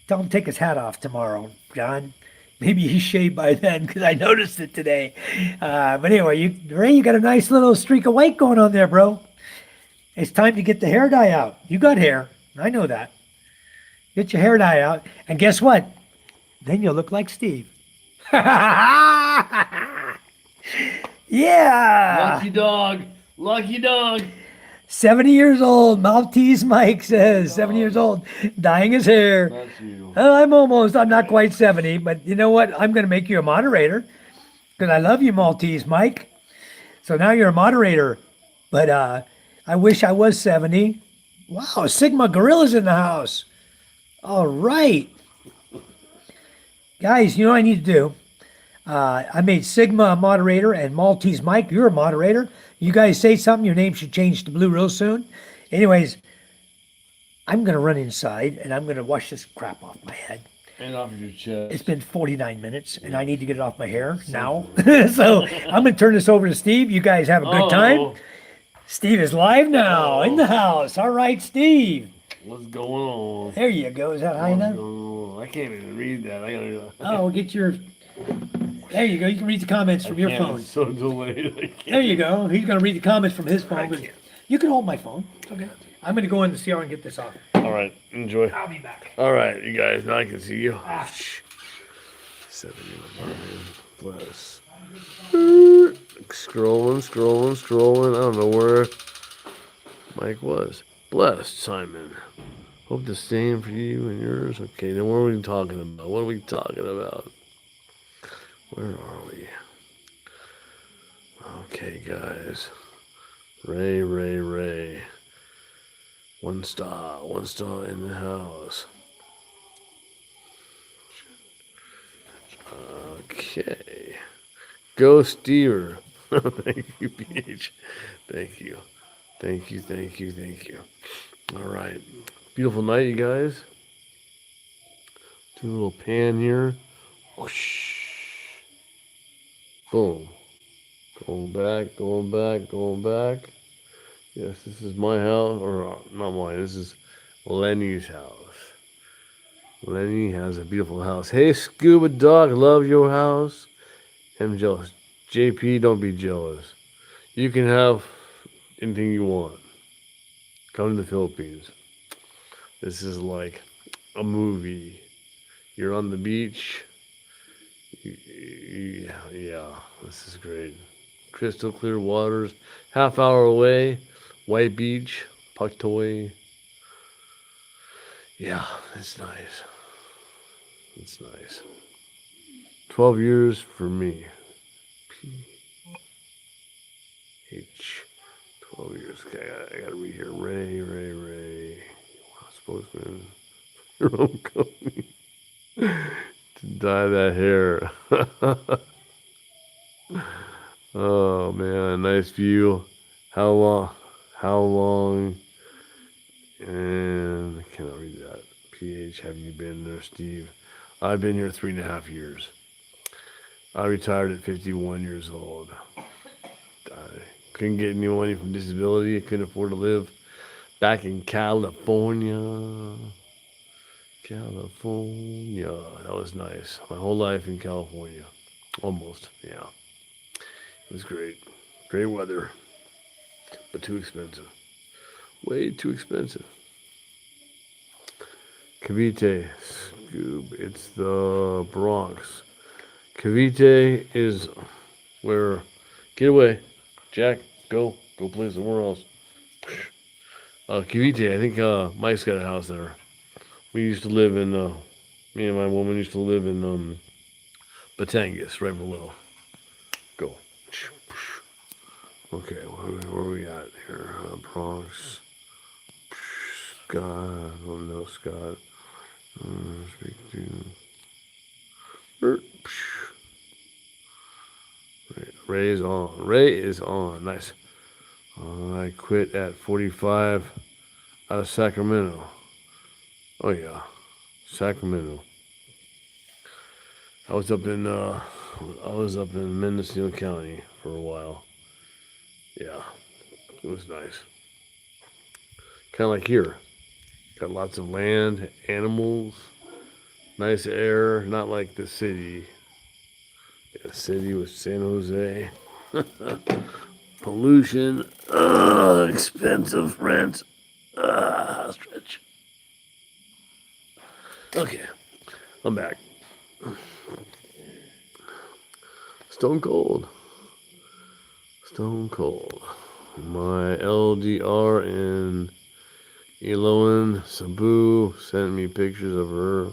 Tell him to take his hat off tomorrow, John. Maybe he's shaved by then because I noticed it today. But anyway, Ray, you got a nice little streak of white going on there, bro. It's time to get the hair dye out. You got hair. I know that. Get your hair dye out. And guess what? Then you'll look like Steve. Yeah. Lucky dog. Lucky dog. 70 years old. Maltese Mike says 70 years old. Dyeing his hair. That's you. I'm not quite 70, but you know what? I'm going to make you a moderator because I love you, Maltese Mike. So now you're a moderator, but I wish I was 70. Wow, Sigma Gorilla's in the house. All right. Guys, you know what I need to do? I made Sigma a moderator and Maltese Mike, you're a moderator. You guys say something, your name should change to blue real soon. Anyways, I'm going to run inside and I'm going to wash this crap off my head. And off your chest. It's been 49 minutes and I need to get it off my hair now. So I'm going to turn this over to Steve. You guys have a good time. Steve is live now in the house. All right, Steve. What's going on? There you go. Is that high enough? I can't even read that. I gotta. Oh, get your. There you go. You can read the comments from your phone. It's so delayed. There you go. He's going to read the comments from his phone. But you can hold my phone. Okay. I'm going to go in the CR and get this off. All right, enjoy. I'll be back. All right, you guys. Now I can see you. Ah. 79 plus. Scrolling. I don't know where Mike was. Blessed Simon. Hope the same for you and yours. Okay, then what are we talking about? What are we talking about? Where are we? Okay, guys. Ray. 1 star in the house. Okay. Go Steer. Thank you, PH. Thank you. All right. Beautiful night, you guys. Do a little pan here. Whoosh. Boom. Going back. Yes, this is my house, or not mine. This is Lenny's house. Lenny has a beautiful house. Hey, Scuba Dog, love your house. I'm jealous. JP, don't be jealous. You can have anything you want. Come to the Philippines. This is like a movie. You're on the beach. Yeah, this is great. Crystal clear waters. Half hour away. White Beach. Paktoy. Yeah, it's nice. It's nice. 12 years for me. PH. 12 years. Okay, I gotta read here. Ray. Spokesman. Your own company. To dye that hair. Oh man, nice view. How long? How long? And I cannot read that. PH, have you been there, Steve? I've been here 3.5 years. I retired at 51 years old. I couldn't get any money from disability. I couldn't afford to live back in California. That was nice. My whole life in California. Almost, yeah. It was great. Great weather. But too expensive. Way too expensive. Cavite, Scoob, it's the Bronx. Cavite is where, get away, Jack, go play somewhere else. Cavite, I think Mike's got a house there. We used to live in, me and my woman used to live in Batangas, right below. Go. Okay, where are we at here? Bronx. Scott, I don't know Scott. Speak to Ray is on. Ray is on. Nice. I quit at 45 out of Sacramento. Oh yeah, Sacramento. I was up in Mendocino County for a while. Yeah, it was nice. Kind of like here. Got lots of land, animals, nice air. Not like the city. Yeah, city was San Jose. Pollution, expensive rent, stretch. Okay, I'm back. Stone cold. My LDR in Eloan Sabu sent me pictures of her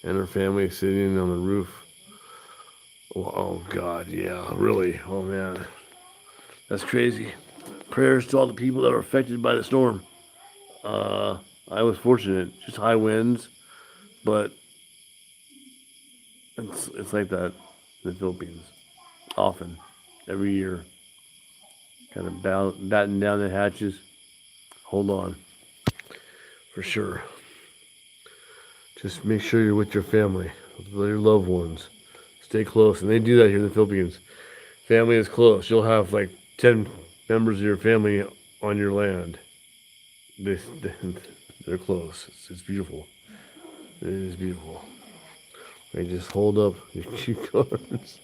and her family sitting on the roof. Oh God, yeah, really. Oh man, that's crazy. Prayers to all the people that were affected by the storm. I was fortunate, just high winds, but it's like that in the Philippines. Often, every year, kind of batten down the hatches. Hold on, for sure. Just make sure you're with your family, with your loved ones. Stay close, and they do that here in the Philippines. Family is close. You'll have like 10 members of your family on your land. They're close. It's beautiful. It is beautiful. They just hold up your cue cards.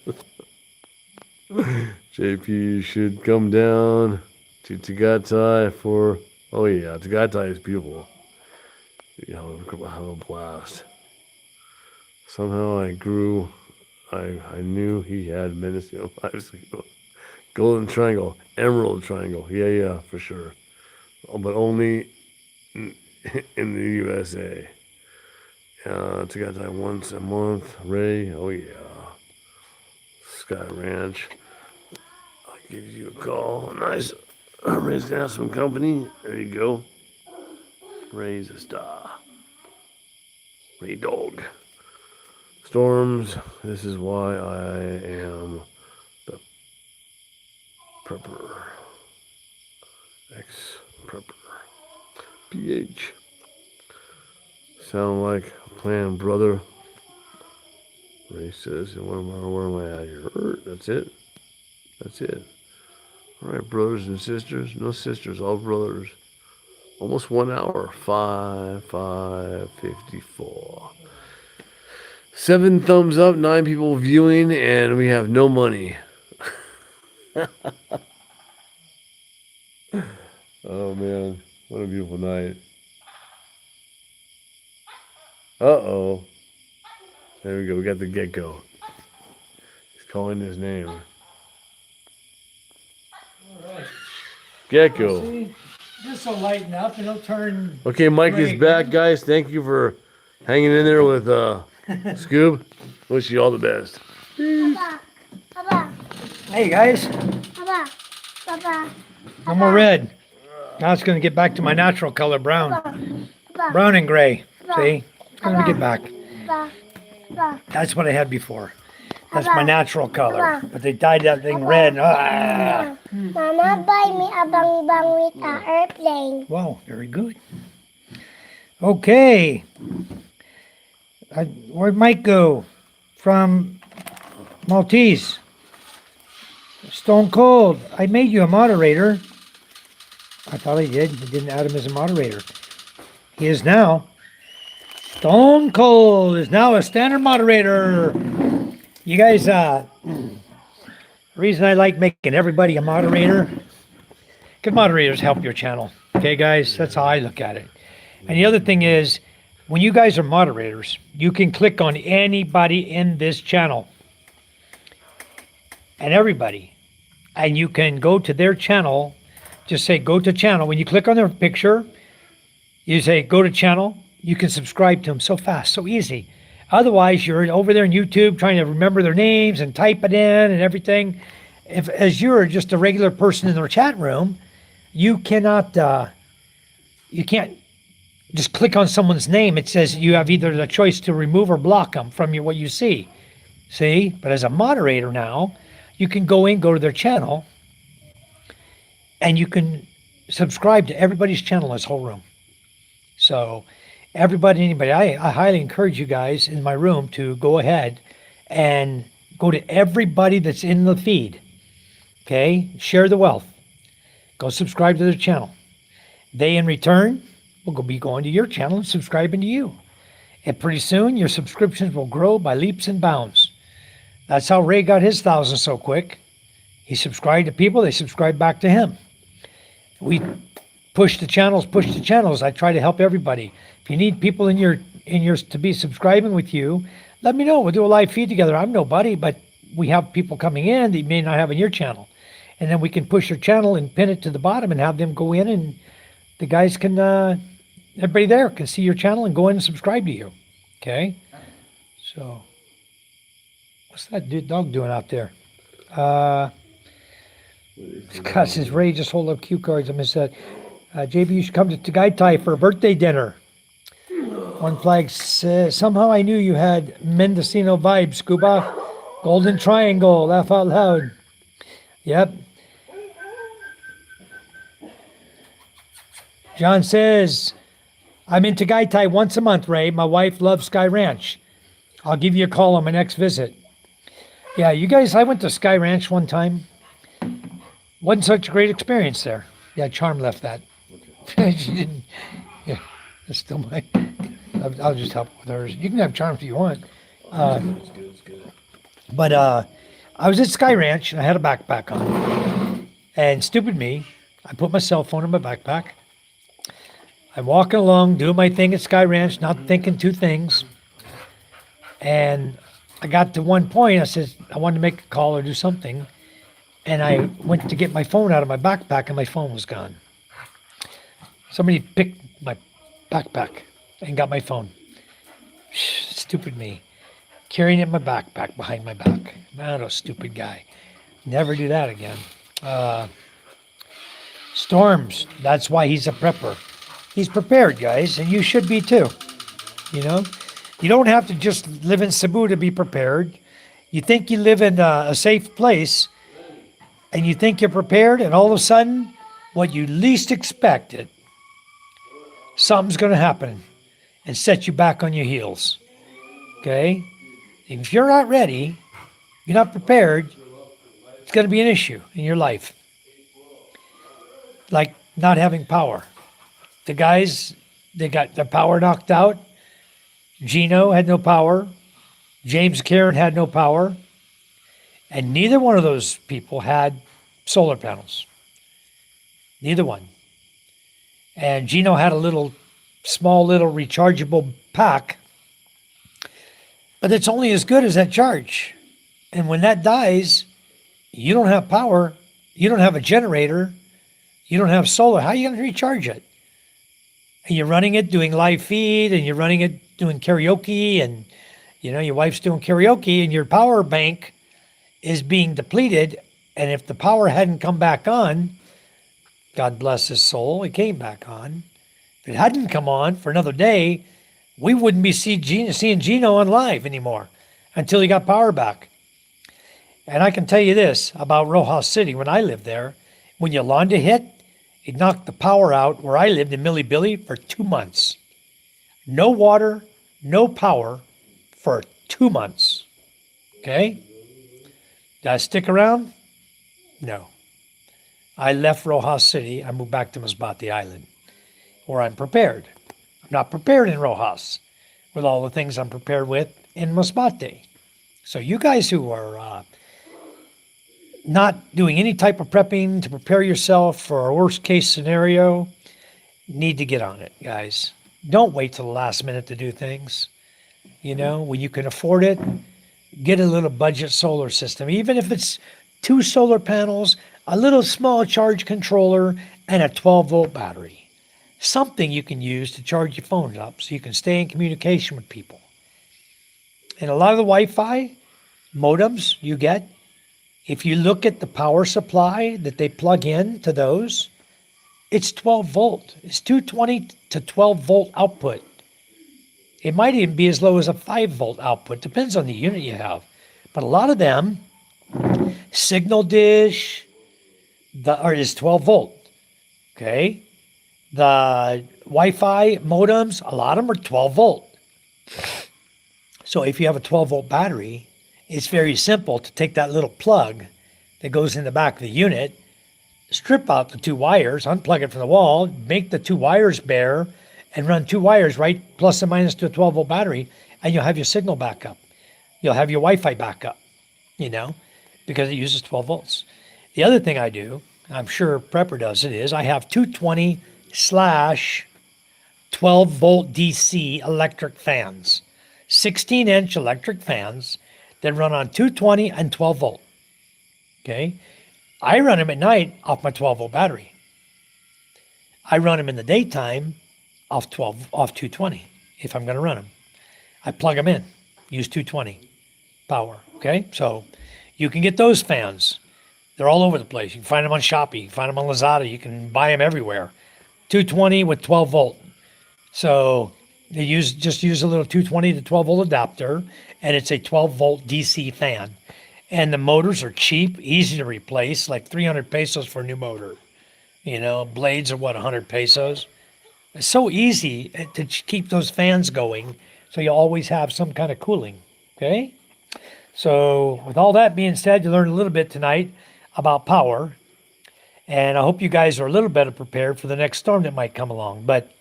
JP should come down to Tagaytay for. Oh yeah, Tagaytay is beautiful. You know, have a blast. Somehow I knew he had Mendocino vibes. Golden Triangle, Emerald Triangle. Yeah, for sure. But only in the USA. Together once a month. Ray, oh yeah. Sky Ranch. I'll give you a call. Nice. Ray's gonna have some company. There you go. Ray's a star. Ray Dog. Storms. This is why I am the prepper. Ex-prepper. PH. Sound like a plan, brother. Ray says, where am I at here? That's it. That's it. All right, brothers and sisters. No sisters, all brothers. Almost 1 hour. 5:54. 7 thumbs up, 9 people viewing, and we have no money. Oh man, what a beautiful night. Uh-oh. There we go, we got the gecko. He's calling his name. Gecko. See, this will lighten up and it'll turn. Okay, Mike is Great. back, guys. Thank you for hanging in there with Scoob. Wish you all the best. Papa, Papa, Hey guys, Papa, Papa, no more red. Now it's going to get back to my natural color, brown. Papa, Brown and gray. See? It's going to get back. Papa, Papa. That's what I had before. That's my natural color. But they dyed that thing red. Ah. Mama, buy me a bang bang with an airplane. Wow, very good. Okay. Where'd Mike go? From Maltese. Stone Cold. I made you a moderator. I thought I did. I didn't add him as a moderator. He is now. Stone Cold is now a standard moderator. You guys, the reason I like making everybody a moderator, because moderators help your channel. Okay, guys? That's how I look at it. And the other thing is, when you guys are moderators, you can click on anybody in this channel. And everybody. And you can go to their channel. Just say, go to channel. When you click on their picture, you say, go to channel. You can subscribe to them so fast, so easy. Otherwise, you're over there on YouTube trying to remember their names and type it in and everything. As you're just a regular person in their chat room, you cannot, you can't just click on someone's name. It says you have either the choice to remove or block them from what you see. See? But as a moderator now, you can go to their channel and you can subscribe to everybody's channel in this whole room. So anybody, I highly encourage you guys in my room to go ahead and go to everybody that's in the feed. Okay? Share the wealth. Go subscribe to their channel. They, in return, will be going to your channel and subscribing to you. And pretty soon, your subscriptions will grow by leaps and bounds. That's how Ray got his 1,000 so quick. He subscribed to people, they subscribed back to him. We push the channels. I try to help everybody. If you need people in yours to be subscribing with you, let me know. We'll do a live feed together. I'm nobody, but we have people coming in that you may not have in your channel. And then we can push your channel and pin it to the bottom and have them go in, and the guys can, everybody there can see your channel and go in and subscribe to you. Okay? So, what's that dog doing out there? Scott says, Ray, just hold up cue cards. I missed that. JB, you should come to Tagaytay for a birthday dinner. One Flag says, somehow I knew you had Mendocino vibes, Scuba. Golden Triangle, laugh out loud. Yep. John says, I'm in Tagaytay once a month, Ray. My wife loves Sky Ranch. I'll give you a call on my next visit. Yeah, you guys, I went to Sky Ranch one time. Wasn't such a great experience there. Yeah, Charm left that. She didn't. Yeah, that's still my. I'll just help with hers. You can have Charm if you want. But I was at Sky Ranch and I had a backpack on. And stupid me, I put my cell phone in my backpack. I'm walking along, doing my thing at Sky Ranch, not thinking two things. And I got to one point, I said, I wanted to make a call or do something. And I went to get my phone out of my backpack and my phone was gone. Somebody picked my backpack and got my phone. Stupid me. Carrying it in my backpack behind my back. Not a stupid guy. Never do that again. Storms. That's why he's a prepper. He's prepared, guys, and you should be too. You know, you don't have to just live in Cebu to be prepared. You think you live in a safe place, and you think you're prepared, and all of a sudden, what you least expected, something's going to happen and set you back on your heels. Okay? If you're not ready, you're not prepared, it's going to be an issue in your life. Like not having power. The guys, they got their power knocked out. Gino had no power. James Karen had no power. And neither one of those people had solar panels. Neither one. And Gino had a small little rechargeable pack, but it's only as good as that charge. And when that dies, you don't have power, you don't have a generator, you don't have solar. How are you going to recharge it? And you're running it doing live feed, and you're running it doing karaoke, and your wife's doing karaoke, and your power bank is being depleted. And if the power hadn't come back on, God bless his soul, it came back on. If it hadn't come on for another day, we wouldn't be seeing Gino on live anymore until he got power back. And I can tell you this about Rojas City, when I lived there, when Yolanda hit, it knocked the power out where I lived in Millie Billy for 2 months. No water, no power for 2 months. Okay? Did I stick around? No. I left Rojas City. I moved back to Masbate Island, where I'm prepared. I'm not prepared in Rojas with all the things I'm prepared with in Masbate. So you guys who are not doing any type of prepping to prepare yourself for a worst case scenario need to get on it, guys. Don't wait till the last minute to do things. When you can afford it, get a little budget solar system. Even if it's 2 solar panels, a little small charge controller, and a 12-volt battery. Something you can use to charge your phone up so you can stay in communication with people. And a lot of the Wi-Fi modems you get, if you look at the power supply that they plug in to those, it's 12 volt. It's 220 to 12 volt output. It might even be as low as a 5 volt output. Depends on the unit you have. But a lot of them, Signal Dish, is 12 volt. Okay? The Wi-Fi modems, a lot of them are 12 volt. So if you have a 12 volt battery, it's very simple to take that little plug that goes in the back of the unit, strip out the 2 wires, unplug it from the wall, make the 2 wires bare, and run 2 wires right plus and minus to a 12 volt battery, and you'll have your signal backup. You'll have your Wi-Fi backup, because it uses 12 volts. The other thing I do, I'm sure Prepper does it, is I have 220/12 volt DC electric fans, 16-inch electric fans that run on 220 and 12 volt. Okay? I run them at night off my 12 volt battery. I run them in the daytime off 220 if I'm going to run them. I plug them in, use 220 power. Okay? So you can get those fans. They're all over the place. You can find them on Shopee, you can find them on Lazada, you can buy them everywhere. 220 with 12 volt. So they just use a little 220 to 12 volt adapter, and it's a 12 volt DC fan. And the motors are cheap, easy to replace, like 300 pesos for a new motor. Blades are 100 pesos. It's so easy to keep those fans going, so you always have some kind of cooling. Okay? So with all that being said, you learned a little bit tonight about power, and I hope you guys are a little better prepared for the next storm that might come along. But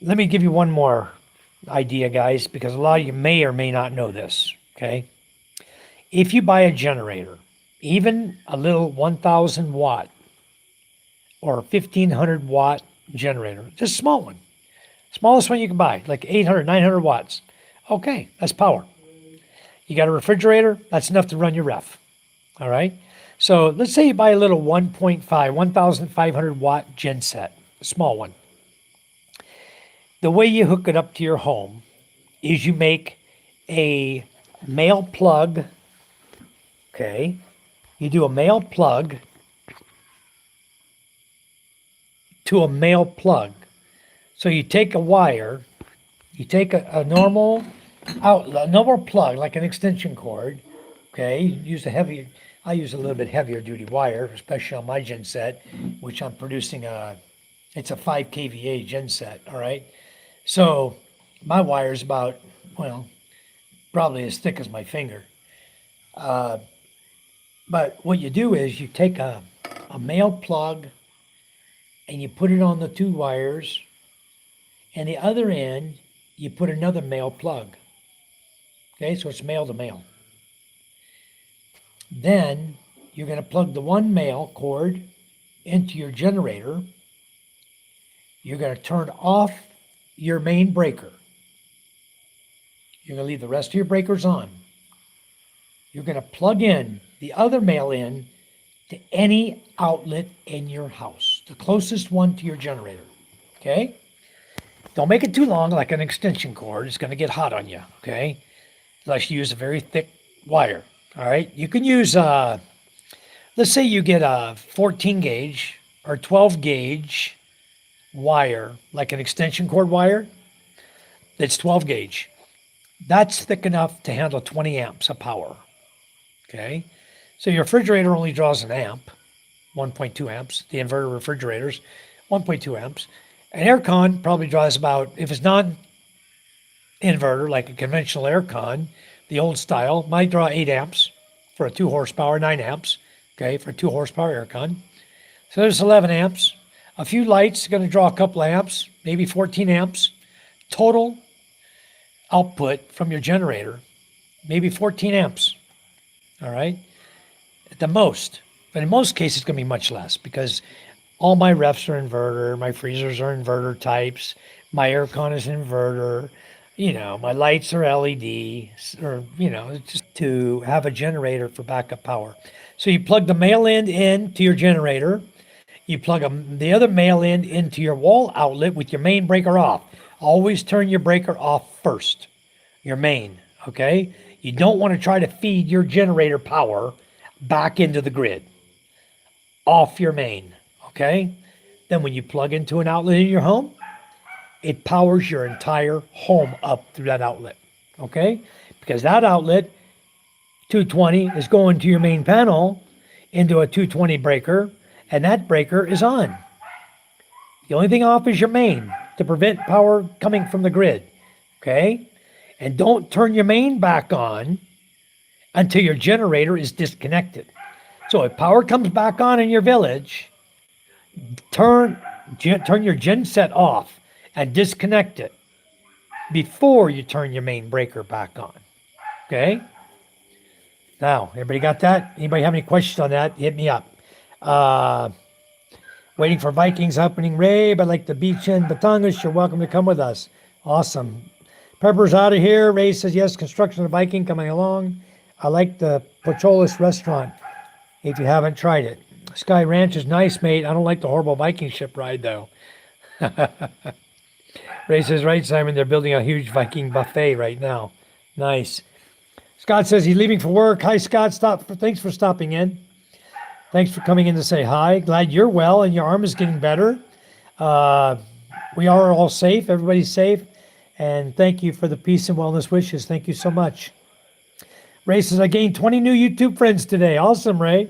let me give you one more idea, guys, because a lot of you may or may not know this. Okay? If you buy a generator, even a little 1,000 watt or 1,500 watt generator, just a small one, smallest one you can buy, like 800, 900 watts. Okay, that's power. You got a refrigerator, that's enough to run your ref. All right? So let's say you buy a little 1.5, 1,500 watt gen set, a small one. the way you hook it up to your home is you make a male plug. Okay. You do a male plug to a male plug. So you take a wire, you take a normal outlet, a normal plug, like an extension cord. Okay. You use I use a little bit heavier duty wire, especially on my gen set, which I'm producing it's a 5 kVA gen set. All right. So my wire is about, well, probably as thick as my finger. But what you do is you take a male plug and you put it on the 2 wires, and the other end you put another male plug. Okay, so it's male to male. Then you're going to plug the one male cord into your generator. You're going to turn off your main breaker. You're going to leave the rest of your breakers on. You're going to plug in the other male in to any outlet in your house, the closest one to your generator. Okay? Don't make it too long, like an extension cord. It's going to get hot on you. Okay? Unless you use a very thick wire. All right? You can use, let's say you get a 14 gauge or 12 gauge wire, like an extension cord wire. That's 12 gauge. That's thick enough to handle 20 amps of power. Okay? So your refrigerator only draws an amp, 1.2 amps. The inverter refrigerators, 1.2 amps. An aircon probably draws about, if it's non-inverter, like a conventional aircon, the old style, might draw 8 amps for a 2 horsepower, 9 amps, okay, for a 2 horsepower aircon. So there's 11 amps. A few lights are going to draw a couple amps, maybe 14 amps. Total output from your generator, maybe 14 amps. All right? At the most. But in most cases, it's going to be much less because all my refs are inverter, my freezers are inverter types, my aircon is inverter, my lights are LED, or, it's just to have a generator for backup power. So you plug the male end into your generator. You plug the other male end into your wall outlet with your main breaker off. Always turn your breaker off first, your main, okay? You don't want to try to feed your generator power back into the grid. Off your main, okay? Then when you plug into an outlet in your home, it powers your entire home up through that outlet, okay? Because that outlet, 220, is going to your main panel into a 220 breaker, and that breaker is on. The only thing off is your main to prevent power coming from the grid, okay? And don't turn your main back on until your generator is disconnected. So if power comes back on in your village, turn your gen set off and disconnect it before you turn your main breaker back on. Okay? Now, everybody got that? Anybody have any questions on that? Hit me up. Waiting for Vikings opening Ray, but like the beach in Batangas, you're welcome to come with us. Awesome. Pepper's out of here. Ray says, yes, construction of Viking coming along. I like the Pocholis restaurant if you haven't tried it. Sky Ranch is nice, mate. I don't like the horrible Viking ship ride, though. Ray says, right, Simon, they're building a huge Viking buffet right now. Nice. Scott says he's leaving for work. Hi, Scott. Thanks for stopping in. Thanks for coming in to say hi. Glad you're well and your arm is getting better. We are all safe. Everybody's safe. And thank you for the peace and wellness wishes. Thank you so much. Ray says, I gained 20 new YouTube friends today. Awesome, Ray.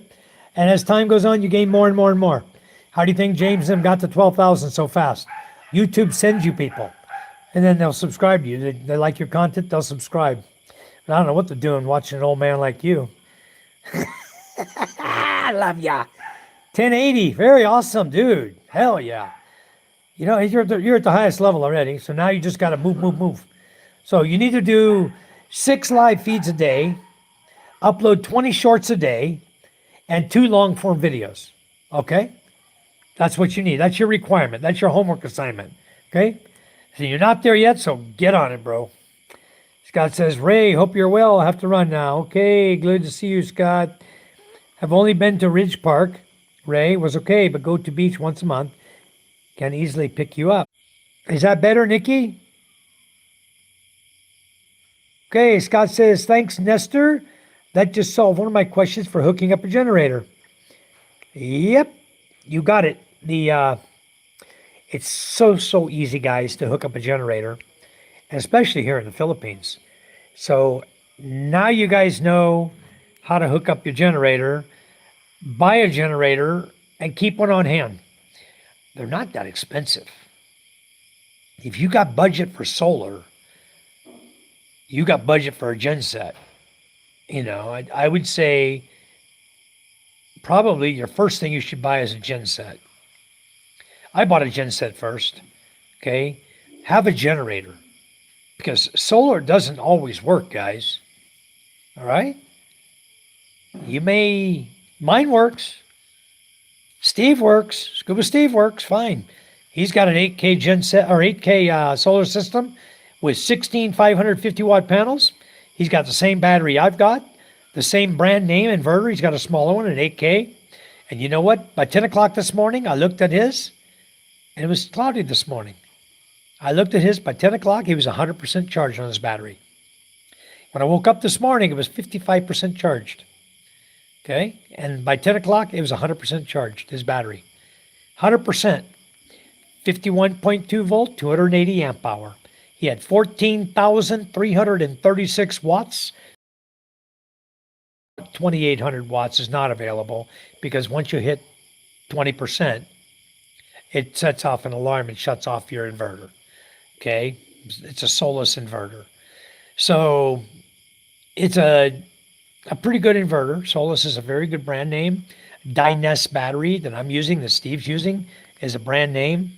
And as time goes on, you gain more and more and more. How do you think James and them got to 12,000 so fast? YouTube sends you people. And then they'll subscribe to you. They like your content, they'll subscribe. But I don't know what they're doing watching an old man like you. I love ya. 1080, very awesome, dude. Hell yeah. You're at the highest level already, so now you just got to move. So you need to do 6 live feeds a day, upload 20 shorts a day, and 2 long form videos. Okay? That's what you need. That's your requirement. That's your homework assignment. Okay? So you're not there yet, so get on it, bro. Scott says, Ray, hope you're well. I have to run now. Okay, good to see you, Scott. Have only been to Ridge Park. Ray was okay, but go to beach once a month. Can easily pick you up. Is that better, Nikki? Okay, Scott says, thanks, Nestor. That just solved one of my questions for hooking up a generator. Yep, you got it. It's so easy, guys, to hook up a generator, and especially here in the Philippines. So now you guys know how to hook up your generator, buy a generator, and keep one on hand. They're not that expensive. If you got budget for solar, you got budget for a gen set. I would say probably your first thing you should buy is a gen set. I bought a gen set first. Okay. Have a generator because solar doesn't always work, guys. All right. Mine works. Steve works. Scuba Steve works fine. He's got an 8K gen set or 8K solar system with 16 550-watt panels. He's got the same battery I've got, the same brand name inverter. He's got a smaller one, an 8K. And you know what? By 10 o'clock this morning, I looked at his, and it was cloudy this morning. I looked at his, by 10 o'clock, he was 100% charged on his battery. When I woke up this morning, it was 55% charged. Okay? And by 10 o'clock, it was 100% charged, his battery. 100%. 51.2 volt, 280 amp hour. He had 14,336 watts. 2,800 watts is not available because once you hit 20%, it sets off an alarm and shuts off your inverter. Okay? It's a Solus inverter. So it's a pretty good inverter. Solus is a very good brand name. Dyness battery that I'm using, that Steve's using, is a brand name.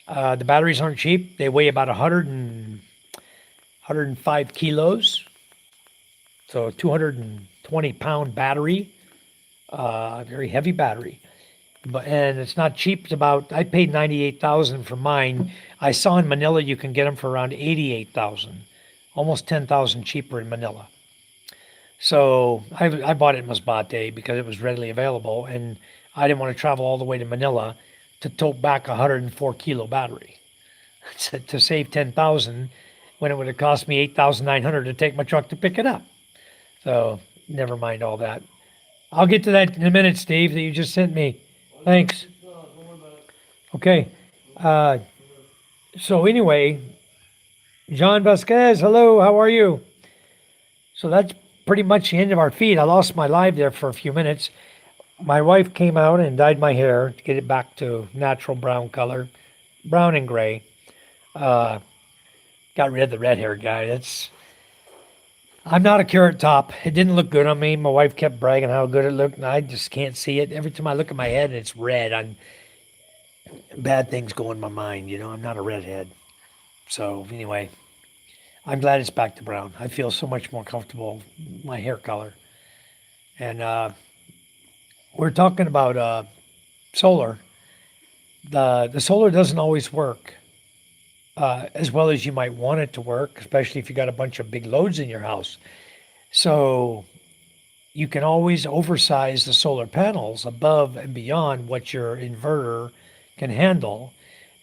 The batteries aren't cheap. They weigh about 105 kilos. So a 220-pound battery, very heavy battery. And it's not cheap. I paid $98,000 for mine. I saw in Manila you can get them for around $88,000, almost $10,000 cheaper in Manila. So I bought it in Masbate because it was readily available, and I didn't want to travel all the way to Manila to tote back a 104-kilo battery to save $10,000 when it would have cost me $8,900 to take my truck to pick it up. So never mind all that. I'll get to that in a minute, Steve, that you just sent me. Thanks. Okay. So anyway, John Vasquez, hello, how are you? So that's pretty much the end of our feed. I lost my live there for a few minutes. My wife came out and dyed my hair to get it back to natural brown color, brown and gray. Got rid of the red hair guy. I'm not a carrot top. It didn't look good on me. My wife kept bragging how good it looked, and I just can't see it. Every time I look at my head and it's red, bad things go in my mind. I'm not a redhead. So anyway, I'm glad it's back to brown. I feel so much more comfortable with my hair color. And we're talking about solar. The solar doesn't always work as well as you might want it to work, especially if you got a bunch of big loads in your house. So you can always oversize the solar panels above and beyond what your inverter can handle,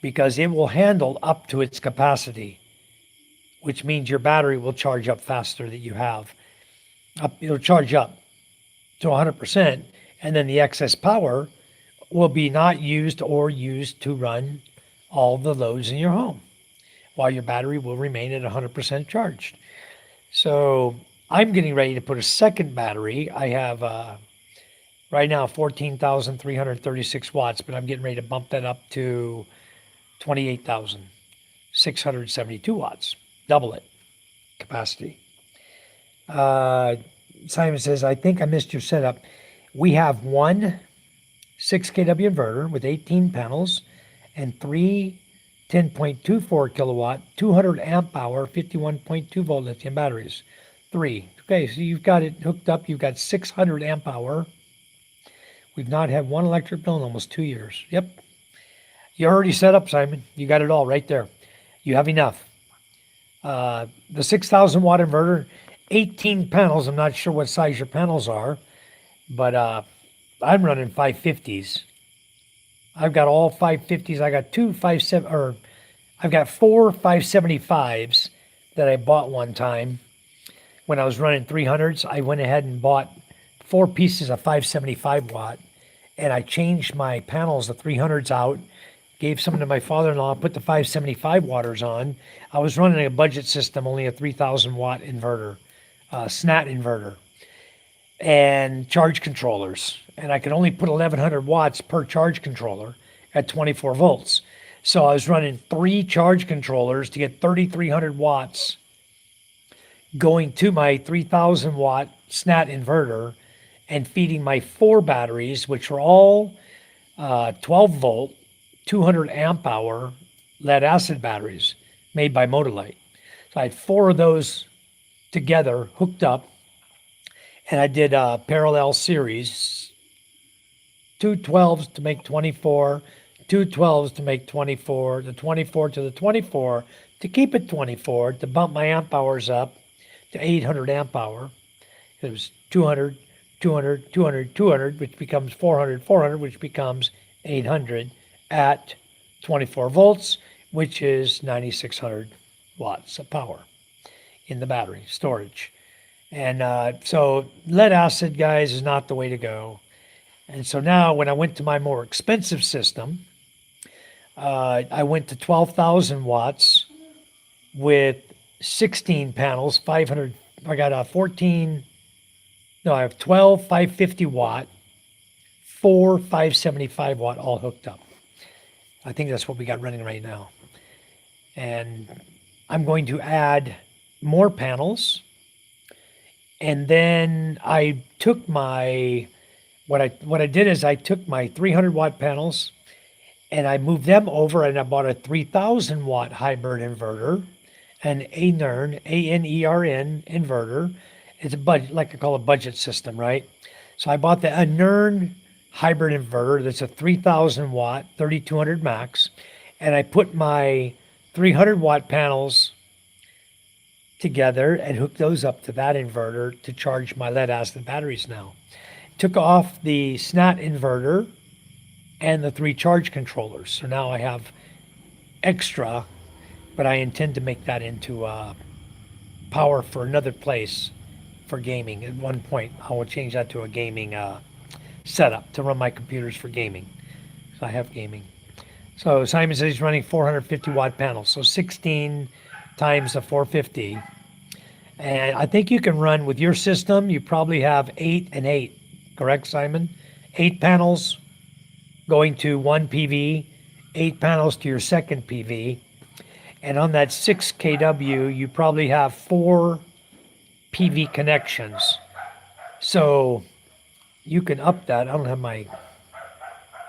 because it will handle up to its capacity, which means your battery will charge up faster that you have. It'll charge up to 100%, and then the excess power will be not used or used to run all the loads in your home, while your battery will remain at 100% charged. So I'm getting ready to put a second battery. I have right now 14,336 watts, but I'm getting ready to bump that up to 28,672 watts, double it capacity. Simon says, I think I missed your setup. We have one 6 kW inverter with 18 panels and three 10.24 kilowatt, 200 amp hour, 51.2 volt lithium batteries. Three. Okay, so you've got it hooked up. You've got 600 amp hour. We've not had one electric bill in almost 2 years. Yep. You're already set up, Simon. You got it all right there. You have enough. The 6,000 watt inverter, 18 panels. I'm not sure what size your panels are, but I'm running 550s. I've got all 550s. I got two 5.7, or I've got 4 575s that I bought one time when I was running 300s. I went ahead and bought 4 pieces of 575 watt, and I changed my panels, the 300s out, gave some to my father-in-law, put the 575 watters on. I was running a budget system, only a 3,000 watt inverter, SNAT inverter, and charge controllers. And I could only put 1,100 watts per charge controller at 24 volts. So I was running 3 charge controllers to get 3,300 watts going to my 3,000 watt SNAT inverter and feeding my 4 batteries, which were all 12 volt, 200 amp hour lead acid batteries made by Motolite. So I had 4 of those together hooked up, and I did a parallel series, 2 12s to make 24, 2 12s to make 24, the 24 to the 24 to keep it 24, to bump my amp hours up to 800 amp hour. It was 200, 200, 200, 200, which becomes 400, 400, which becomes 800 at 24 volts, which is 9,600 watts of power in the battery storage. And so lead acid, guys, is not the way to go. And so now when I went to my more expensive system, I went to 12,000 watts with 16 panels, 500. I got a 14, no, I have 12 550 watt, 4 575 watt all hooked up. I think that's what we got running right now. And I'm going to add more panels. And then I took my, what I did is I took my 300 watt panels and I moved them over, and I bought a 3,000 watt hybrid inverter, an ANERN, ANERN inverter. It's a budget, like I call a budget system, right? So I bought the ANERN hybrid inverter that's a 3,000 watt, 3,200 max, and I put my 300 watt panels together and hooked those up to that inverter to charge my lead acid batteries now. Took off the SNAT inverter and the 3 charge controllers. So now I have extra, but I intend to make that into power for another place for gaming. At one point, I will change that to a gaming setup to run my computers for gaming. So I have gaming. So Simon says he's running 450 watt panels. So 16 times the 450. And I think you can run with your system, you probably have 8 and 8, correct, Simon? 8 panels going to 1 PV, 8 panels to your second PV. And on that 6 kW, you probably have 4 PV connections. So you can up that. I don't have my...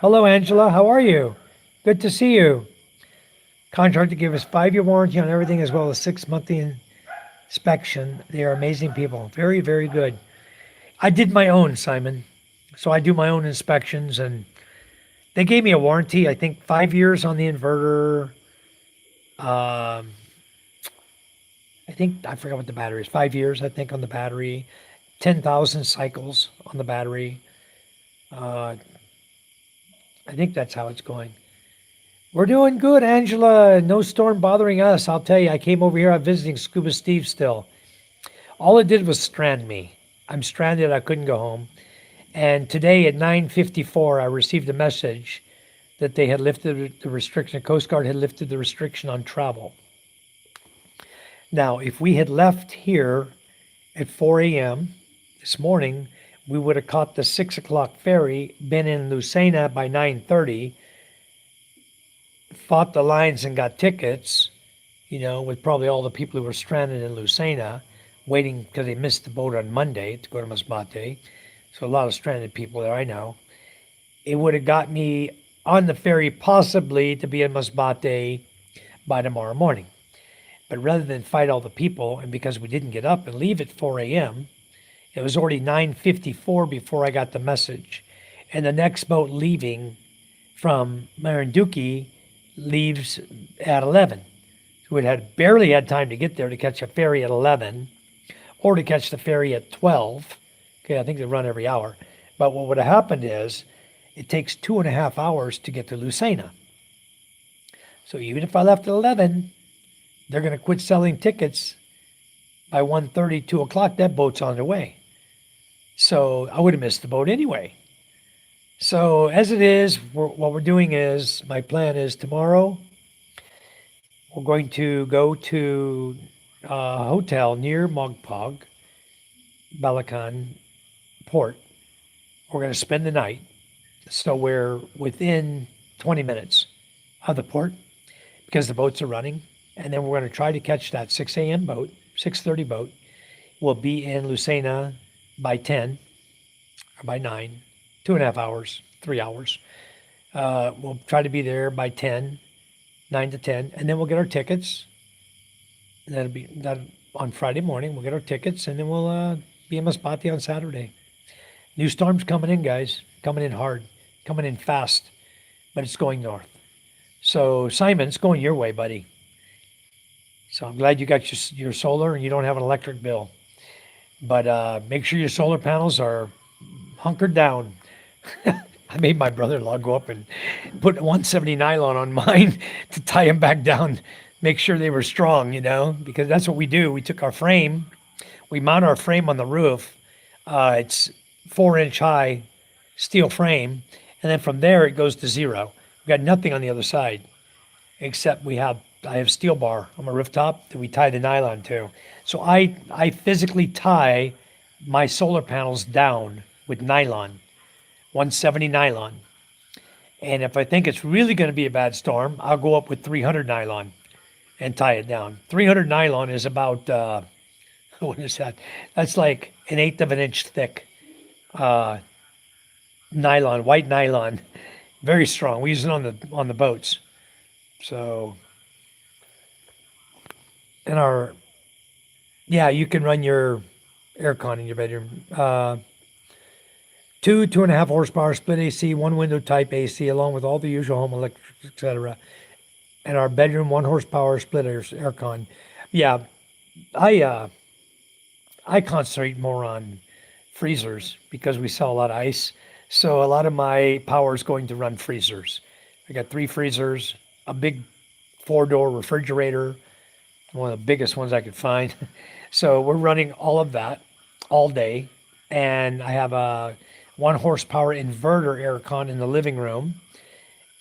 Hello, Angela. How are you? Good to see you. Contractor gave us 5-year warranty on everything as well as 6 monthly inspection. They are amazing people. Very, very good. I did my own, Simon. So I do my own inspections, and they gave me a warranty, I think 5 years on the inverter. I forgot what the battery is. 5 years, I think, on the battery. 10,000 cycles on the battery. I think that's how it's going. We're doing good, Angela. No storm bothering us. I'll tell you, I came over here. I'm visiting Scuba Steve still. All it did was strand me. I'm stranded. I couldn't go home. And today at 9:54, I received a message that they had lifted the restriction. The Coast Guard had lifted the restriction on travel. Now, if we had left here at 4 a.m. this morning, we would have caught the 6 o'clock ferry, been in Lucena by 9:30, fought the lines and got tickets, with probably all the people who were stranded in Lucena, waiting because they missed the boat on Monday to go to Masbate. So a lot of stranded people there, I know. It would have got me on the ferry possibly to be in Masbate by tomorrow morning. But rather than fight all the people, and because we didn't get up and leave at 4 a.m., it was already 9:54 before I got the message. And the next boat leaving from Marinduque leaves at 11. So we'd had barely had time to get there to catch a ferry at 11 or to catch the ferry at 12. Okay, I think they run every hour. But what would have happened is it takes 2.5 hours to get to Lucena. So even if I left at 11, they're going to quit selling tickets by 1:30, 2 o'clock. That boat's on their way. So I would have missed the boat anyway. So as it is, what we're doing is, my plan is tomorrow, we're going to go to a hotel near Mogpog, Balakan Port. We're going to spend the night. So we're within 20 minutes of the port because the boats are running. And then we're going to try to catch that 6 a.m. boat, 6:30 boat. We'll be in Lucena by 10 or by 9, 2.5 hours, 3 hours. We'll try to be there by 10, 9 to 10, and then we'll get our tickets. And that'll be that on Friday morning. We'll get our tickets, and then we'll be in Masbate on Saturday. New storm's coming in, guys. Coming in hard, coming in fast, but it's going north. So Simon, it's going your way, buddy. So I'm glad you got your solar and you don't have an electric bill. But make sure your solar panels are hunkered down. I made my brother-in-law go up and put 170 nylon on mine to tie them back down, make sure they were strong, because that's what we do. We took our frame, we mount our frame on the roof. It's 4-inch high steel frame, and then from there it goes to zero. We've got nothing on the other side, except I have steel bar on my rooftop that we tie the nylon to. So I physically tie my solar panels down with nylon, 170 nylon. And if I think it's really going to be a bad storm, I'll go up with 300 nylon and tie it down. 300 nylon is about, what is that? That's like 1/8 of an inch thick nylon, white nylon, very strong. We use it on the boats. So, and you can run your aircon in your bedroom. 2.5 horsepower split AC, 1 window type AC, along with all the usual home electrics, etc. And our bedroom 1 horsepower split aircon. Yeah, I concentrate more on freezers because we sell a lot of ice. So a lot of my power is going to run freezers. I got 3 freezers, a big 4-door refrigerator, one of the biggest ones I could find. So we're running all of that all day. And I have a 1 horsepower inverter aircon in the living room.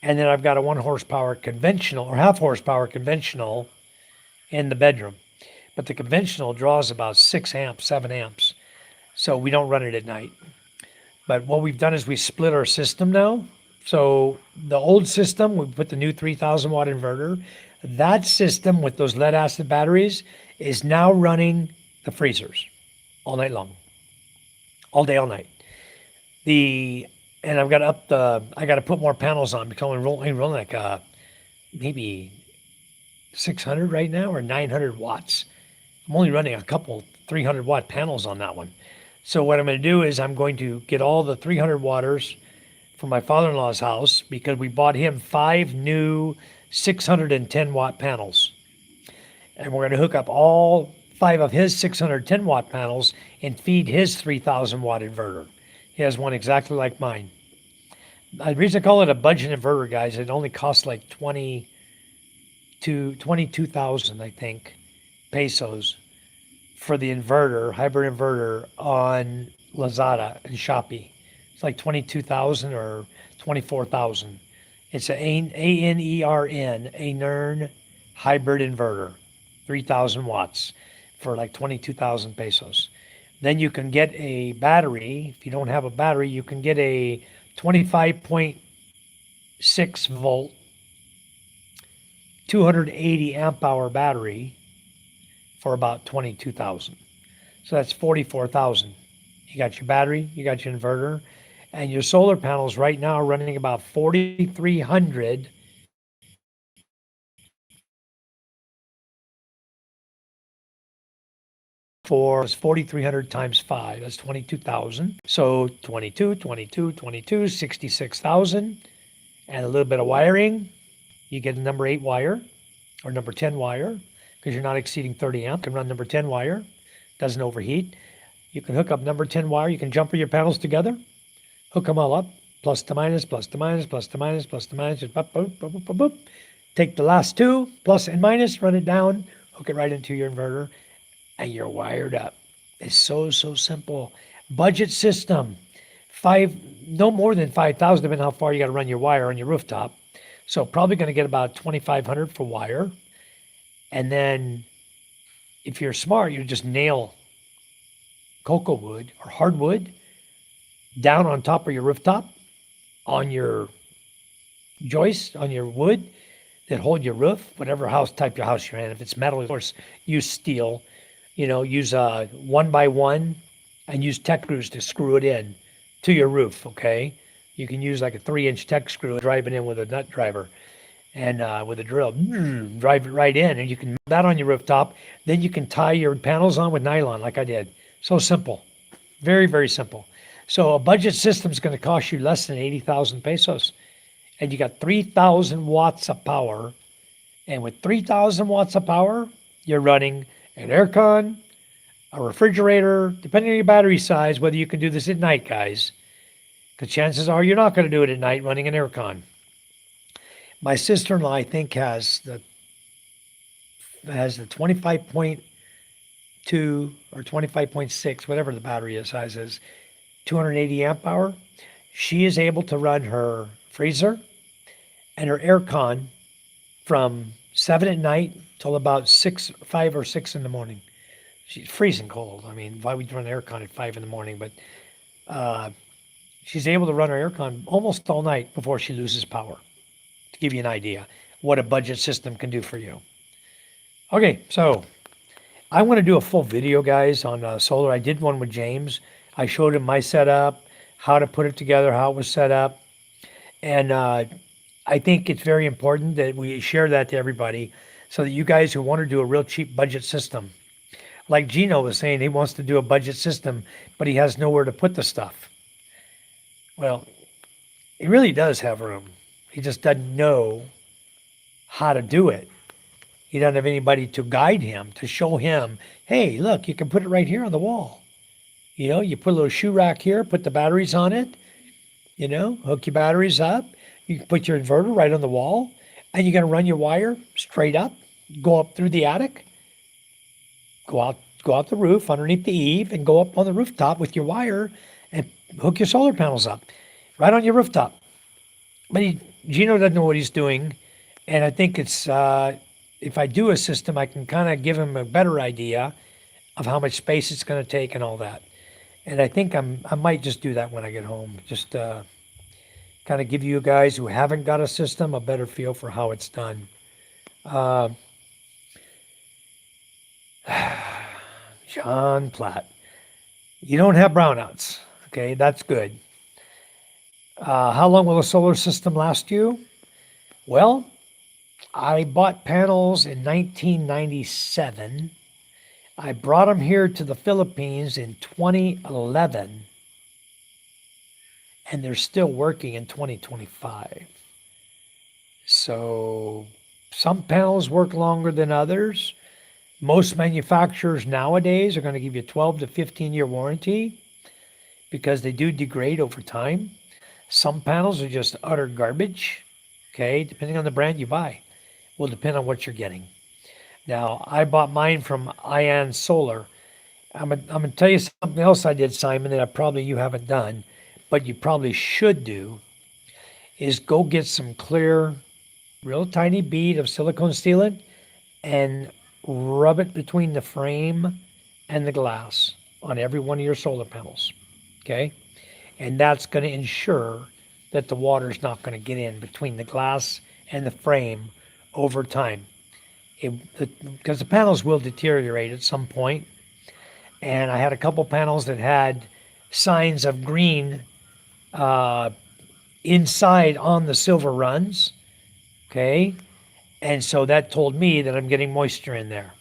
And then I've got a 1 horsepower conventional or 1/2 horsepower conventional in the bedroom. But the conventional draws about 6 amps, 7 amps. So we don't run it at night. But what we've done is we split our system now. So the old system, we put the new 3,000 watt inverter. That system with those lead acid batteries is now running the freezers all night long, all day, all night. And I've got I got to put more panels on because I'm rolling like maybe 600 right now or 900 watts. I'm only running a couple 300 watt panels on that one. So what I'm going to do is I'm going to get all the 300 watters from my father-in-law's house because we bought him 5 new 610 watt panels. And we're going to hook up all 5 of his 610 watt panels and feed his 3,000 watt inverter. He has one exactly like mine. The reason I call it a budget inverter, guys, it only costs like 22,000, I think, pesos for the inverter, hybrid inverter on Lazada and Shopee. It's like 22,000 or 24,000. It's an ANERN hybrid inverter, 3,000 watts for like 22,000 pesos. Then you can get a battery. If you don't have a battery, you can get a 25.6 volt, 280 amp hour battery for about 22,000. So that's 44,000. You got your battery, you got your inverter, and your solar panels right now are running about 4,300 for 4,300 times 5. That's 22,000. So 22, 66,000. And a little bit of wiring. You get a number 8 wire or number 10 wire because you're not exceeding 30 amp. You can run number 10 wire. Doesn't overheat. You can hook up number 10 wire. You can jumper your panels together. Hook them all up. Plus to minus, plus to minus, plus to minus, plus to minus. Just boop, boop, boop, boop, boop. Take the last two, plus and minus, run it down, hook it right into your inverter, and you're wired up. It's so simple. Budget system, no more than 5,000, depending on how far you got to run your wire on your rooftop. So probably going to get about 2,500 for wire. And then if you're smart, you just nail cocoa wood or hardwood down on top of your rooftop on your joists, on your wood that hold your roof, whatever type your house you're in. If it's metal, of course, use steel. Use a 1x1 and use tech screws to screw it in to your roof, okay? You can use like a 3-inch tech screw, drive it in with a nut driver and with a drill, drive it right in, and you can mount that on your rooftop. Then you can tie your panels on with nylon like I did. So simple. Very simple. So a budget system is going to cost you less than 80,000 pesos. And you got 3,000 watts of power. And with 3,000 watts of power, you're running an aircon, a refrigerator, depending on your battery size, whether you can do this at night, guys. Because chances are you're not going to do it at night running an aircon. My sister-in-law, I think, has the 25.2 or 25.6, whatever the battery size is, 280 amp hour. She is able to run her freezer and her aircon from 7 at night till about 5 or 6 in the morning. She's freezing cold. I mean, why would you run an aircon at 5 in the morning? But she's able to run her aircon almost all night before she loses power, to give you an idea what a budget system can do for you. Okay, so I want to do a full video, guys, on solar. I did one with James. I showed him my setup, how to put it together, how it was set up. And I think it's very important that we share that to everybody so that you guys who want to do a real cheap budget system, like Gino was saying, he wants to do a budget system, but he has nowhere to put the stuff. Well, he really does have room. He just doesn't know how to do it. He doesn't have anybody to guide him, to show him, hey, look, you can put it right here on the wall. You put a little shoe rack here, put the batteries on it, hook your batteries up. You can put your inverter right on the wall, and you're going to run your wire straight up, go up through the attic, go out the roof underneath the eave, and go up on the rooftop with your wire and hook your solar panels up right on your rooftop. But Gino doesn't know what he's doing, and I think it's if I do a system, I can kind of give him a better idea of how much space it's going to take and all that. And I think I might just do that when I get home. Just kind of give you guys who haven't got a system a better feel for how it's done. John Platt, you don't have brownouts. Okay, that's good. How long will a solar system last you? Well, I bought panels in 1997. I brought them here to the Philippines in 2011, and they're still working in 2025. So some panels work longer than others. Most manufacturers nowadays are going to give you 12 to 15-year warranty because they do degrade over time. Some panels are just utter garbage, okay, depending on the brand you buy. Will depend on what you're getting. Now, I bought mine from Ian Solar. I'm going to tell you something else I did, Simon, that you haven't done, but you probably should do, is go get some clear, real tiny bead of silicone sealant and rub it between the frame and the glass on every one of your solar panels, okay? And that's going to ensure that the water's not going to get in between the glass and the frame over time. Because the panels will deteriorate at some point. And I had a couple panels that had signs of green inside on the silver runs, okay? And so that told me that I'm getting moisture in there.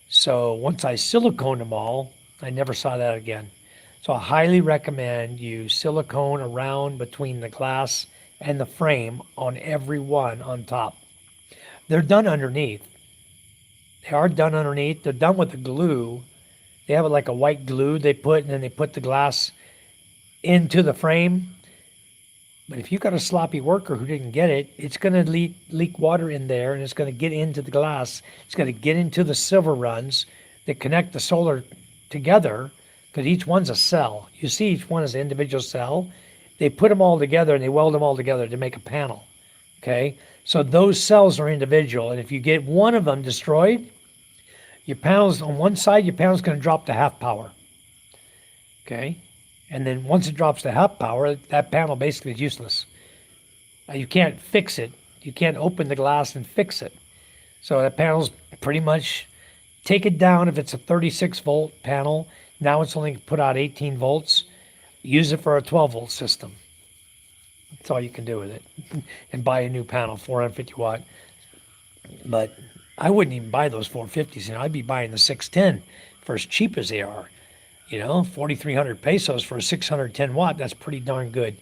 So once I siliconed them all, I never saw that again. So I highly recommend you silicone around between the glass and the frame on every one on top. They're done underneath. They are done underneath. They're done with the glue. They have it like a white glue they put, and then they put the glass into the frame. But if you've got a sloppy worker who didn't get it, it's going to leak water in there, and it's going to get into the glass. It's going to get into the silver runs that connect the solar together, because each one's a cell. You see each one is an individual cell. They put them all together and they weld them all together to make a panel. Okay? So those cells are individual, and if you get one of them destroyed, your panel's on one side, your panel's going to drop to half power. Okay? And then once it drops to half power, that panel basically is useless. You can't fix it. You can't open the glass and fix it. So that panel's pretty much, take it down if it's a 36 volt panel. Now it's only put out 18 volts. Use it for a 12 volt system. That's all you can do with it. And buy a new panel, 450 watt. But I wouldn't even buy those 450s. You know, I'd be buying the 610 for as cheap as they are. You know, 4,300 pesos for a 610 watt. That's pretty darn good.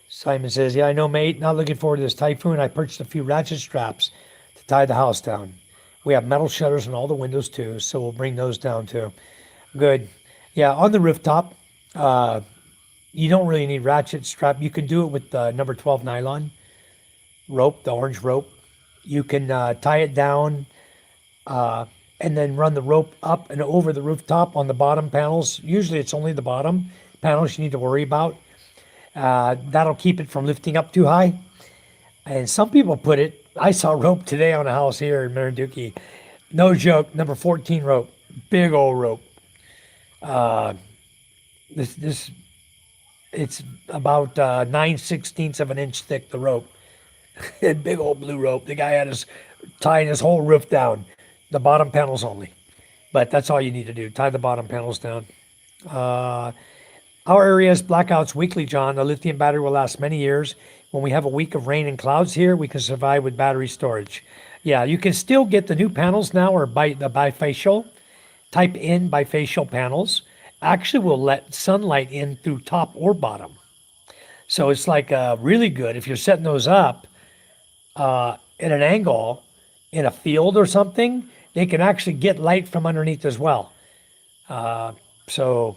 Simon says, yeah, I know, mate. Not looking forward to this typhoon. I purchased a few ratchet straps to tie the house down. We have metal shutters on all the windows too, so we'll bring those down too. Good. Yeah, on the rooftop, you don't really need ratchet strap. You can do it with the number 12 nylon rope, the orange rope. You can tie it down and then run the rope up and over the rooftop on the bottom panels. Usually it's only the bottom panels you need to worry about. That'll keep it from lifting up too high. And some people put it, I saw rope today on a house here in Marinduque. No joke, number 14 rope, big old rope. It's about 9/16 of an inch thick, the rope. Big old blue rope. The guy had us tying his whole roof down. The bottom panels only. But that's all you need to do, tie the bottom panels down. Our area is blackouts weekly, John. The lithium battery will last many years. When we have a week of rain and clouds here, we can survive with battery storage. Yeah, you can still get the new panels now, or the bifacial. Type in bifacial panels. Actually will let sunlight in through top or bottom. So it's like really good. If you're setting those up at an angle in a field or something, they can actually get light from underneath as well. So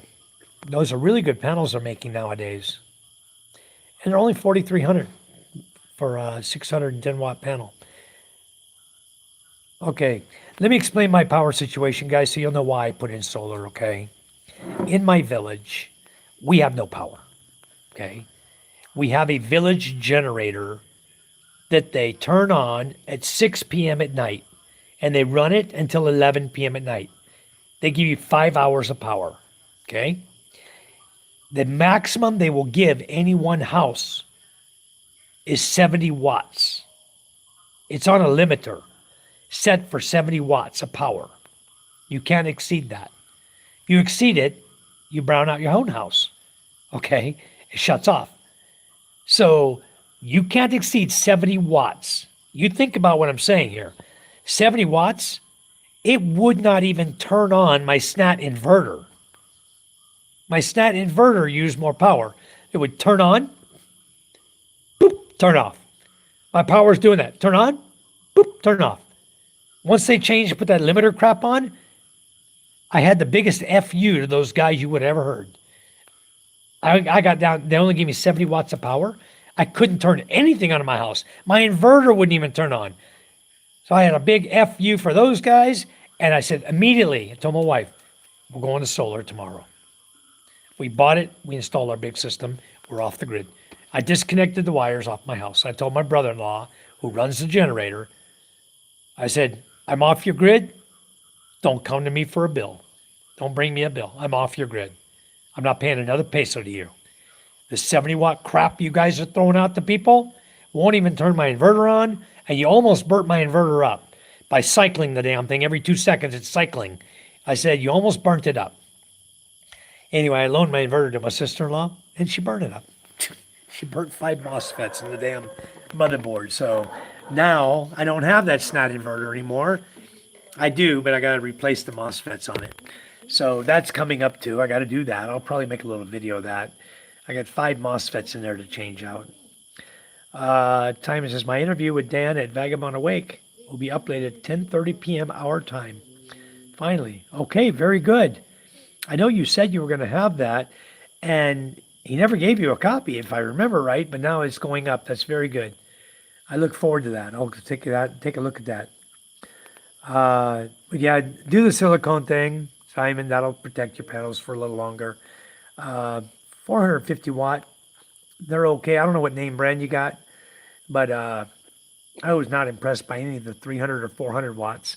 those are really good panels they're making nowadays. And they're only $4,300 for a 610 watt panel. Okay, let me explain my power situation, guys, so you'll know why I put in solar, okay? In my village, we have no power, okay? We have a village generator that they turn on at 6 p.m. at night, and they run it until 11 p.m. at night. They give you 5 hours of power, okay? The maximum they will give any one house is 70 watts. It's on a limiter set for 70 watts of power. You can't exceed that. If you exceed it, you brown out your own house, okay? It shuts off. So you can't exceed 70 watts. You think about what I'm saying here. 70 watts, it would not even turn on my SNAT inverter. My SNAT inverter used more power. It would turn on, boop, turn off. My power's doing that. Turn on, boop, turn off. Once they changed, put that limiter crap on, I had the biggest FU to those guys you would have ever heard. I got down, they only gave me 70 watts of power. I couldn't turn anything on in my house. My inverter wouldn't even turn on. So I had a big FU for those guys, and I said immediately, I told my wife, we're going to solar tomorrow. We bought it, we installed our big system, we're off the grid. I disconnected the wires off my house. I told my brother-in-law, who runs the generator, I said, I'm off your grid. Don't come to me for a bill. Don't bring me a bill. I'm off your grid. I'm not paying another peso to you. The 70 watt crap you guys are throwing out to people won't even turn my inverter on, and you almost burnt my inverter up by cycling the damn thing. Every 2 seconds it's cycling. I said, you almost burnt it up. Anyway, I loaned my inverter to my sister-in-law, and she burned it up. She burnt 5 MOSFETs in the damn motherboard. So now I don't have that SNAT inverter anymore. I do, but I got to replace the MOSFETs on it. So that's coming up too. I got to do that. I'll probably make a little video of that. I got 5 MOSFETs in there to change out. Time says, my interview with Dan at Vagabond Awake will be uploaded at 10:30 p.m. our time. Finally. Okay, very good. I know you said you were going to have that. And He never gave you a copy, if I remember right, but now it's going up. That's very good. I look forward to that. I'll take a look at that. But yeah, do the silicone thing, Simon. That'll protect your panels for a little longer. 450 watt, they're okay. I don't know what name brand you got, but I was not impressed by any of the 300 or 400 watts.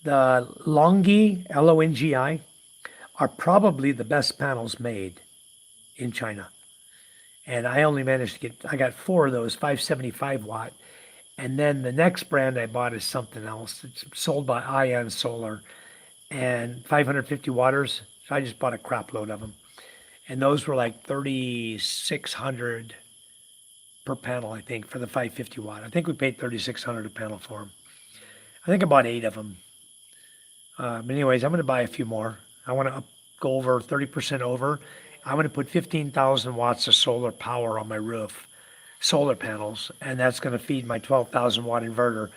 The Longi, Longi, are probably the best panels made in China. And I only managed to I got 4 of those, 575 watt. And then the next brand I bought is something else. It's sold by Ion Solar and 550 watters. So I just bought a crap load of them. And those were like 3,600 per panel, I think, for the 550 watt. I think we paid 3,600 a panel for them. I think I bought 8 of them. But anyways, I'm going to buy a few more. I want to go over 30% over. I'm going to put 15,000 watts of solar power on my roof, solar panels, and that's going to feed my 12,000 watt inverter.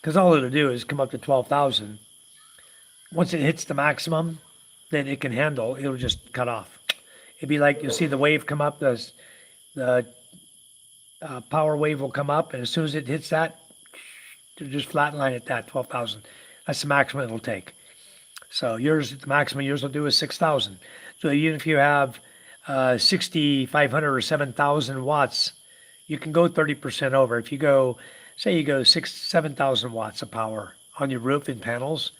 Because all it'll do is come up to 12,000. Once it hits the maximum that it can handle, it'll just cut off. It'd be like you'll see the wave come up, the power wave will come up, and as soon as it hits that, it'll just flatline at that 12,000. That's the maximum it'll take. So yours, the maximum yours will do is 6,000. So even if you have 6,500 or 7,000 watts, you can go 30% over. If you go, say you go 7,000 watts of power on your roof and panels,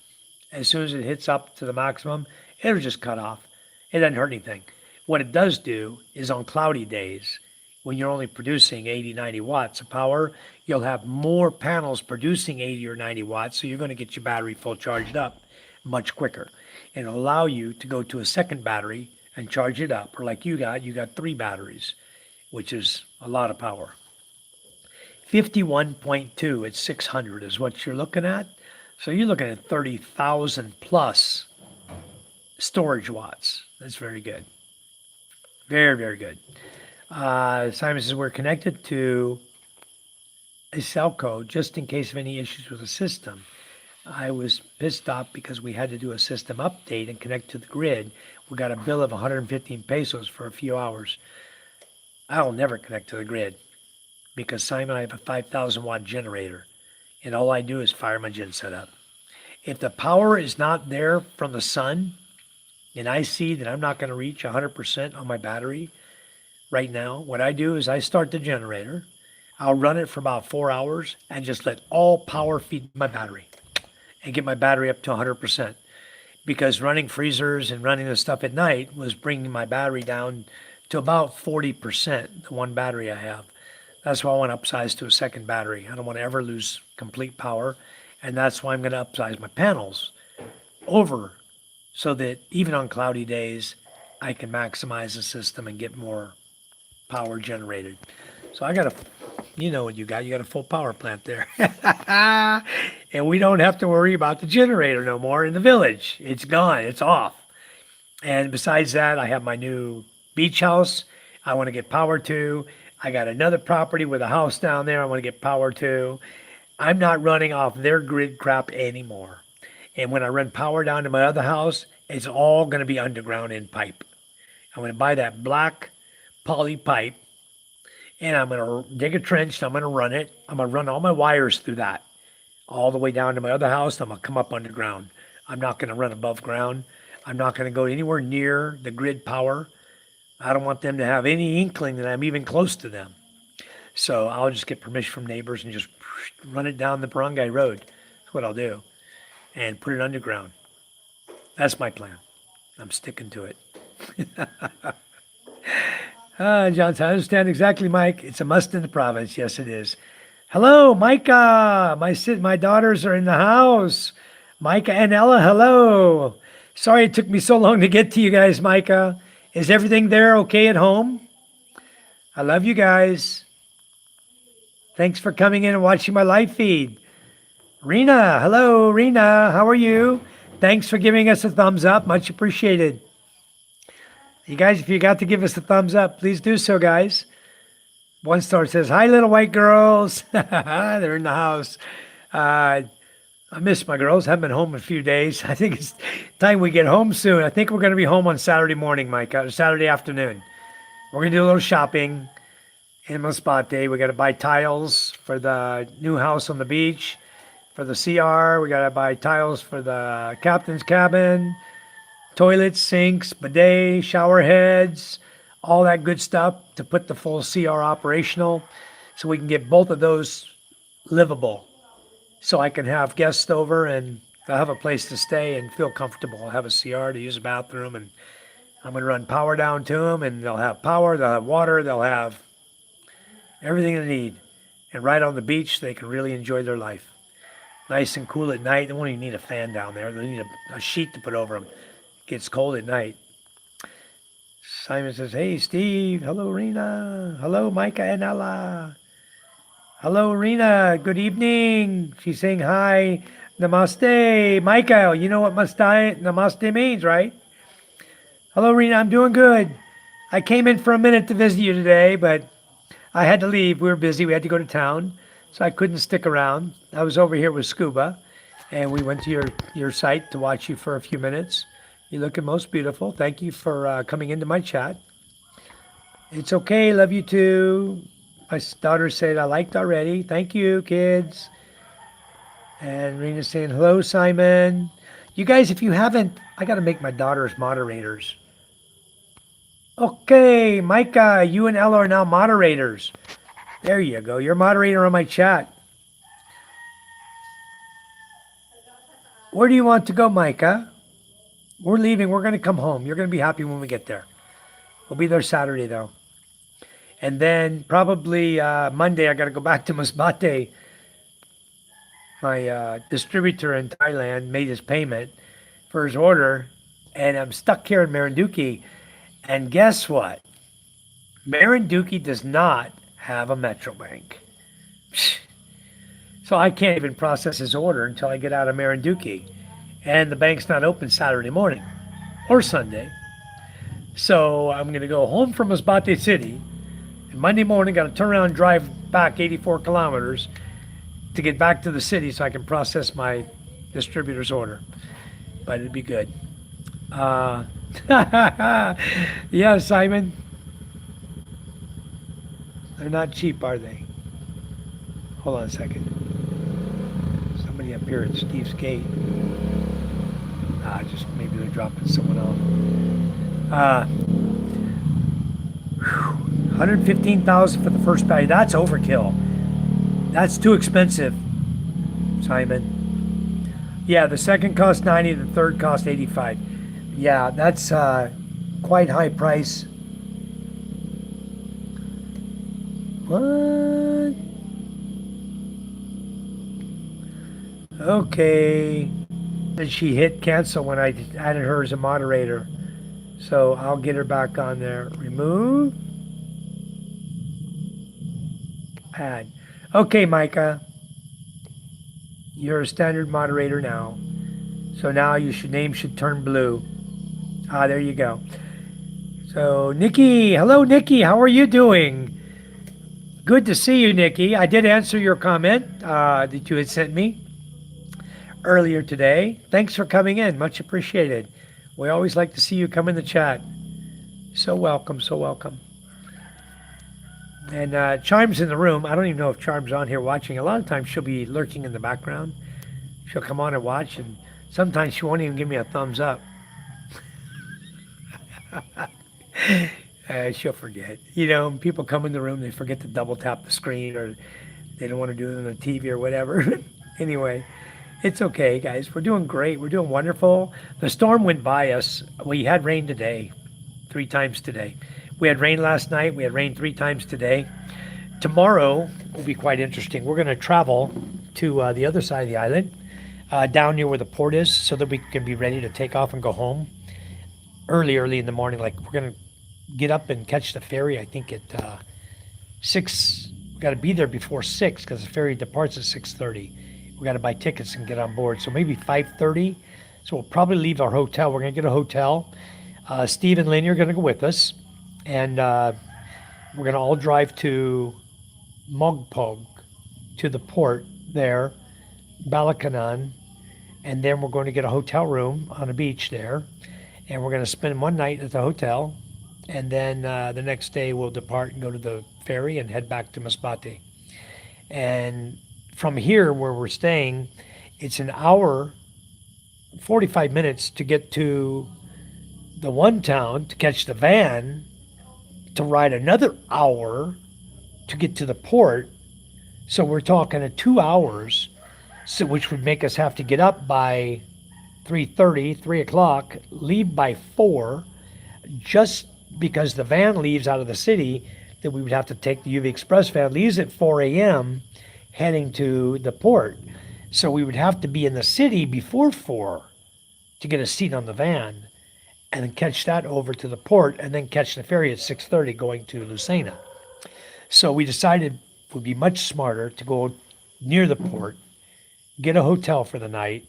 as soon as it hits up to the maximum, it'll just cut off. It doesn't hurt anything. What it does do is on cloudy days, when you're only producing 80, 90 watts of power, you'll have more panels producing 80 or 90 watts, so you're going to get your battery full charged up much quicker. And it'll allow you to go to a second battery and charge it up. Or like you got 3 batteries, which is a lot of power. 51.2 at 600 is what you're looking at. So you're looking at 30,000 plus storage watts. That's very good. Very, very good. Simon says we're connected to a cell code just in case of any issues with the system. I was pissed off because we had to do a system update and connect to the grid. We got a bill of 115 pesos for a few hours. I'll never connect to the grid because, Simon, I have a 5,000 watt generator and all I do is fire my gen set up. If the power is not there from the sun and I see that I'm not going to reach 100% on my battery right now, what I do is I start the generator. I'll run it for about 4 hours and just let all power feed my battery and get my battery up to 100%. Because running freezers and running the stuff at night was bringing my battery down to about 40%, the one battery I have. That's why I want to upsize to a second battery. I don't want to ever lose complete power. And that's why I'm going to upsize my panels over so that even on cloudy days, I can maximize the system and get more power generated. So I got you know what you got a full power plant there. And we don't have to worry about the generator no more in the village. It's gone, it's off. And besides that, I have my new beach house I want to get power to. I got another property with a house down there I want to get power to. I'm not running off their grid crap anymore. And when I run power down to my other house, it's all going to be underground in pipe. I'm going to buy that black poly pipe and I'm going to dig a trench. I'm going to run it. I'm going to run all my wires through that all the way down to my other house. I'm going to come up underground. I'm not going to run above ground. I'm not going to go anywhere near the grid power. I don't want them to have any inkling that I'm even close to them. So I'll just get permission from neighbors and just run it down the barangay road. That's what I'll do. And put it underground. That's my plan. I'm sticking to it. John said, I understand exactly, Mike. It's a must in the province. Yes, it is. Hello, Micah. My daughters are in the house. Micah and Ella, hello. Sorry it took me so long to get to you guys, Micah. Is everything there okay at home? I love you guys. Thanks for coming in and watching my live feed. Rena, hello, Rena. How are you? Thanks for giving us a thumbs up. Much appreciated. You guys, if you got to give us a thumbs up, please do so, guys. One star says, hi, little white girls. They're in the house. I miss my girls. Haven't been home in a few days. I think it's time we get home soon. I think we're going to be home on Saturday morning, Mike, Saturday afternoon. We're gonna do a little shopping in Masbate. We gotta buy tiles for the new house on the beach. For the CR, we gotta buy tiles for the captain's cabin, toilets, sinks, bidet, shower heads, all that good stuff to put the full CR operational so we can get both of those livable. So I can have guests over and they'll have a place to stay and feel comfortable. I'll have a CR to use a bathroom, and I'm going to run power down to them, and they'll have power, they'll have water, they'll have everything they need. And right on the beach, they can really enjoy their life. Nice and cool at night. They won't even need a fan down there. They need a sheet to put over them. It gets cold at night. Simon says, hey, Steve. Hello, Rena. Hello, Micah and Ella. Hello, Rena. Good evening. She's saying hi. Namaste. Micah, you know what namaste means, right? Hello, Rena. I'm doing good. I came in for a minute to visit you today, but I had to leave. We were busy. We had to go to town, so I couldn't stick around. I was over here with Scuba, and we went to your site to watch you for a few minutes. You're looking most beautiful. Thank you for coming into my chat. It's okay. Love you too. My daughter said I liked already. Thank you, kids. And Rena's saying, hello, Simon. You guys, if you haven't, I got to make my daughters moderators. Okay, Micah, you and Ella are now moderators. There you go. You're a moderator on my chat. Where do you want to go, Micah? We're leaving. We're going to come home. You're going to be happy when we get there. We'll be there Saturday, though. And then probably Monday, I got to go back to Masbate. My distributor in Thailand made his payment for his order, and I'm stuck here in Marinduque. And guess what? Marinduque does not have a Metro Bank. So I can't even process his order until I get out of Marinduque. And the bank's not open Saturday morning or Sunday. So I'm going to go home from Masbate City. And Monday morning, got to turn around and drive back 84 kilometers to get back to the city so I can process my distributor's order. But it'd be good. Yeah, Simon. They're not cheap, are they? Hold on a second. Somebody up here at Steve's gate. Just maybe they're dropping someone off. 115,000 for the first value. That's overkill. That's too expensive, Simon. Yeah, the second cost 90, the third cost 85. Yeah, that's quite high price. What? Okay. Did she hit cancel when I added her as a moderator? So I'll get her back on there. Remove. Add. Okay, Micah. You're a standard moderator now. So now your name should turn blue. There you go. So Nikki, hello Nikki, how are you doing? Good to see you, Nikki. I did answer your comment that you had sent me earlier today. Thanks for coming in, much appreciated. We always like to see you come in the chat. So welcome, so welcome. And Charm's in the room. I don't even know if Charm's on here watching. A lot of times she'll be lurking in the background. She'll come on and watch, and sometimes she won't even give me a thumbs up. She'll forget. You know, people come in the room, they forget to double tap the screen, or they don't want to do it on the TV or whatever. Anyway, it's okay, guys. We're doing great. We're doing wonderful. The storm went by us. We had rain today, 3 times today. We had rain last night. We had rain 3 times today. Tomorrow will be quite interesting. We're going to travel to the other side of the island, down near where the port is, so that we can be ready to take off and go home early in the morning. Like, we're going to get up and catch the ferry, I think at 6. We got to be there before 6 because the ferry departs at 6:30. We got to buy tickets and get on board. So maybe 5:30. So we'll probably leave our hotel. We're going to get a hotel. Steve and Lenny are going to go with us. And we're going to all drive to Mogpog, to the port there, Balacanan. And then we're going to get a hotel room on a beach there. And we're going to spend one night at the hotel. And then the next day we'll depart and go to the ferry and head back to Masbate. And from here, where we're staying, it's an hour, 45 minutes to get to the one town to catch the van, to ride another hour to get to the port. So we're talking at 2 hours, so which would make us have to get up by 3:30, 3 o'clock, leave by 4, just because the van leaves out of the city, that we would have to take the UV Express van, leaves at 4 a.m., heading to the port. So we would have to be in the city before 4 to get a seat on the van, and then catch that over to the port, and then catch the ferry at 6:30 going to Lucena. So we decided it would be much smarter to go near the port, get a hotel for the night,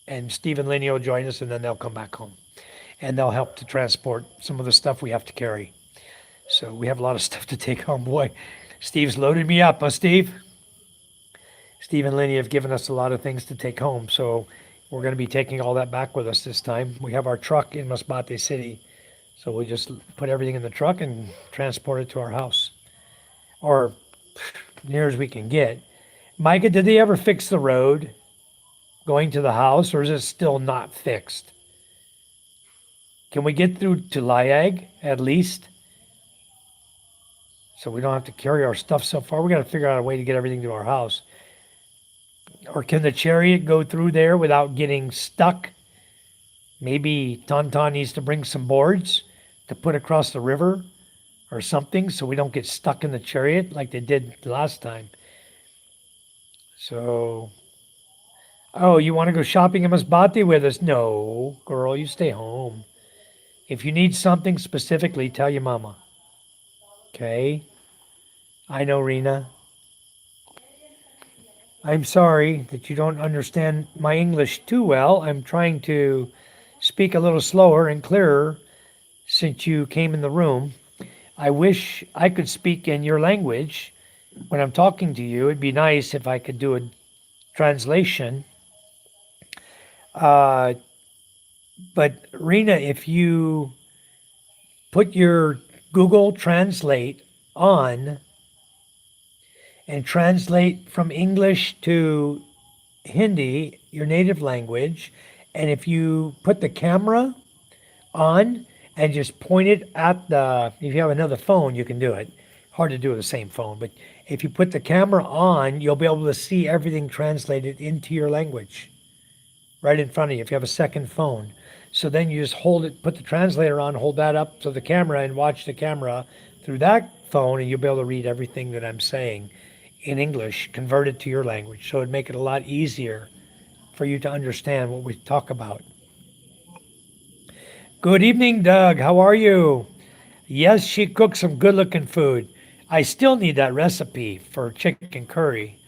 and Steve and Lenny will join us, and then they'll come back home. And they'll help to transport some of the stuff we have to carry. So we have a lot of stuff to take home. Boy, Steve's loaded me up, huh, Steve? Steve and Lenny have given us a lot of things to take home. So we're going to be taking all that back with us this time. We have our truck in Masbate City. So we just put everything in the truck and transport it to our house, or near as we can get. Micah, did they ever fix the road going to the house, or is it still not fixed? Can we get through to Liag at least, so we don't have to carry our stuff so far? We got to figure out a way to get everything to our house. Or can the chariot go through there without getting stuck? Maybe Tonton needs to bring some boards to put across the river or something, so we don't get stuck in the chariot like they did last time. So, oh, you want to go shopping in Masbate with us? No, girl, you stay home. If you need something specifically, tell your mama. Okay? I know, Rena. I'm sorry that you don't understand my English too well. I'm trying to speak a little slower and clearer since you came in the room. I wish I could speak in your language when I'm talking to you. It'd be nice if I could do a translation. But Rena, if you put your Google Translate on and translate from English to Hindi, your native language, and if you put the camera on and just point it at if you have another phone, you can do it. Hard to do with the same phone, but if you put the camera on, you'll be able to see everything translated into your language right in front of you if you have a second phone. So then you just hold it, put the translator on, hold that up to the camera, and watch the camera through that phone, and you'll be able to read everything that I'm saying in English, convert it to your language. So it'd make it a lot easier for you to understand what we talk about. Good evening, Doug. How are you? Yes, she cooks some good looking food. I still need that recipe for chicken curry.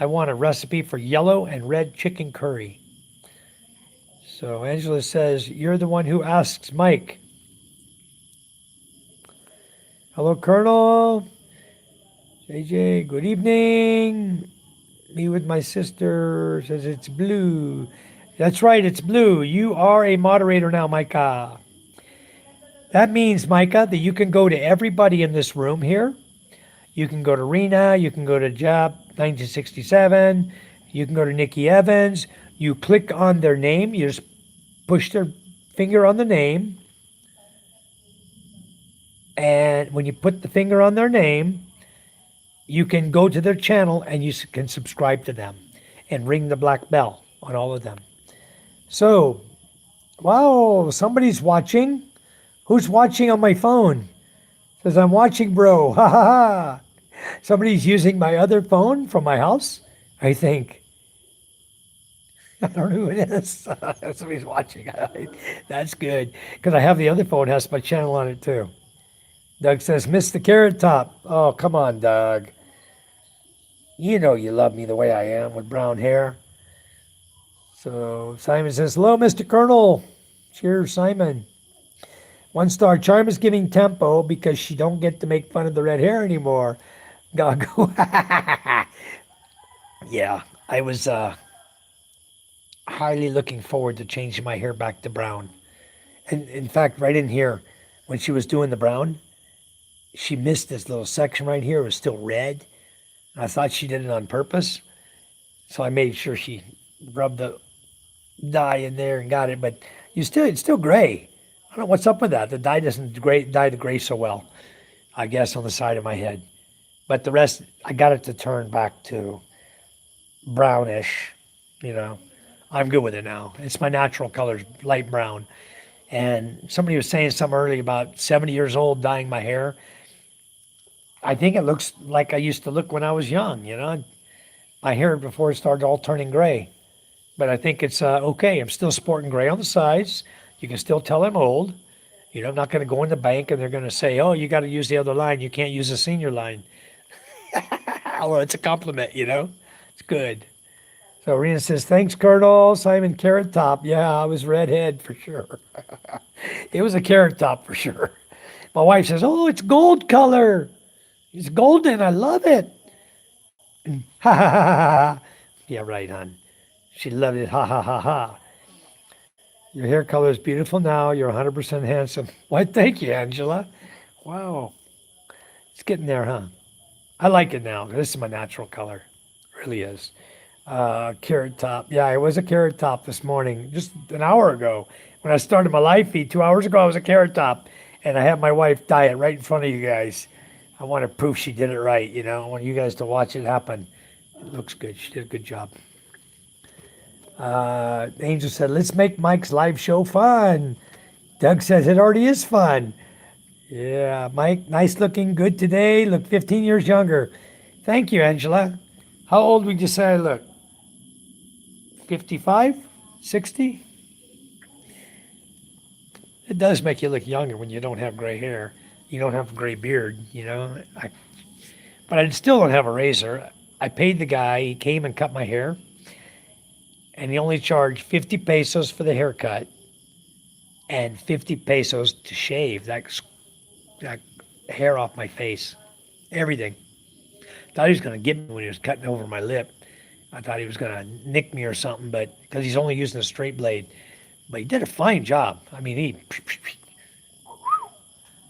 I want a recipe for yellow and red chicken curry. So Angela says, you're the one who asks Mike. Hello, Colonel. JJ, good evening. Me with my sister says it's blue. That's right, it's blue. You are a moderator now, Micah. That means, Micah, that you can go to everybody in this room here. You can go to Rena, you can go to Jap 1967, you can go to Nikki Evans. You click on their name, you just push their finger on the name. And when you put the finger on their name, you can go to their channel and you can subscribe to them and ring the black bell on all of them. So, wow, somebody's watching. Who's watching on my phone? Says, I'm watching, bro. Ha ha ha. Somebody's using my other phone from my house, I think. I don't know who it is. Somebody's watching. That's good. Because I have the other phone, has my channel on it too. Doug says, miss the carrot top. Oh, come on, Doug. You know you love me the way I am with brown hair. So Simon says, hello, Mr. Colonel. Cheers, Simon. 1 star. Charm is giving tempo because she don't get to make fun of the red hair anymore. Gago. Yeah, I was highly looking forward to changing my hair back to brown. And in fact, right in here, when she was doing the brown, she missed this little section right here. It was still red. I thought she did it on purpose. So I made sure she rubbed the dye in there and got it. But it's still gray. I don't know what's up with that. The dye doesn't dye the gray so well, I guess, on the side of my head. But the rest, I got it to turn back to brownish, you know. I'm good with it now. It's my natural colors, light brown. And somebody was saying something earlier about 70 years old dyeing my hair. I think it looks like I used to look when I was young, you know. My hair before it started all turning gray. But I think it's okay. I'm still sporting gray on the sides. You can still tell I'm old. You know, I'm not going to go in the bank and they're going to say, oh, you got to use the other line. You can't use the senior line. Well, it's a compliment, you know. It's good. So Rena says, thanks, Colonel. Simon, Carrot Top. Yeah, I was redhead for sure. It was a carrot top for sure. My wife says, oh, it's gold color. It's golden. I love it. Ha ha ha ha. Yeah, right, hon. She loved it. Ha ha ha ha. Your hair color is beautiful now. You're 100% handsome. Why, thank you, Angela. Wow. It's getting there, huh? I like it now. This is my natural color. It really is. Carrot top. Yeah, it was a carrot top this morning, just an hour ago. When I started my live feed 2 hours ago, I was a carrot top. And I had my wife dye it right in front of you guys. I want to prove she did it right, you know. I want you guys to watch it happen. It looks good. She did a good job. Angel said, let's make Mike's live show fun. Doug says it already is fun. Yeah, Mike, nice looking, good today. Look 15 years younger. Thank you, Angela. How old would you say I look? 55? 60? It does make you look younger when you don't have gray hair. You don't have a gray beard, you know. But I still don't have a razor. I paid the guy. He came and cut my hair. And he only charged 50 pesos for the haircut and 50 pesos to shave that hair off my face. Everything. Thought he was going to get me when he was cutting over my lip. I thought he was going to nick me or something, but because he's only using a straight blade. But he did a fine job. I mean, he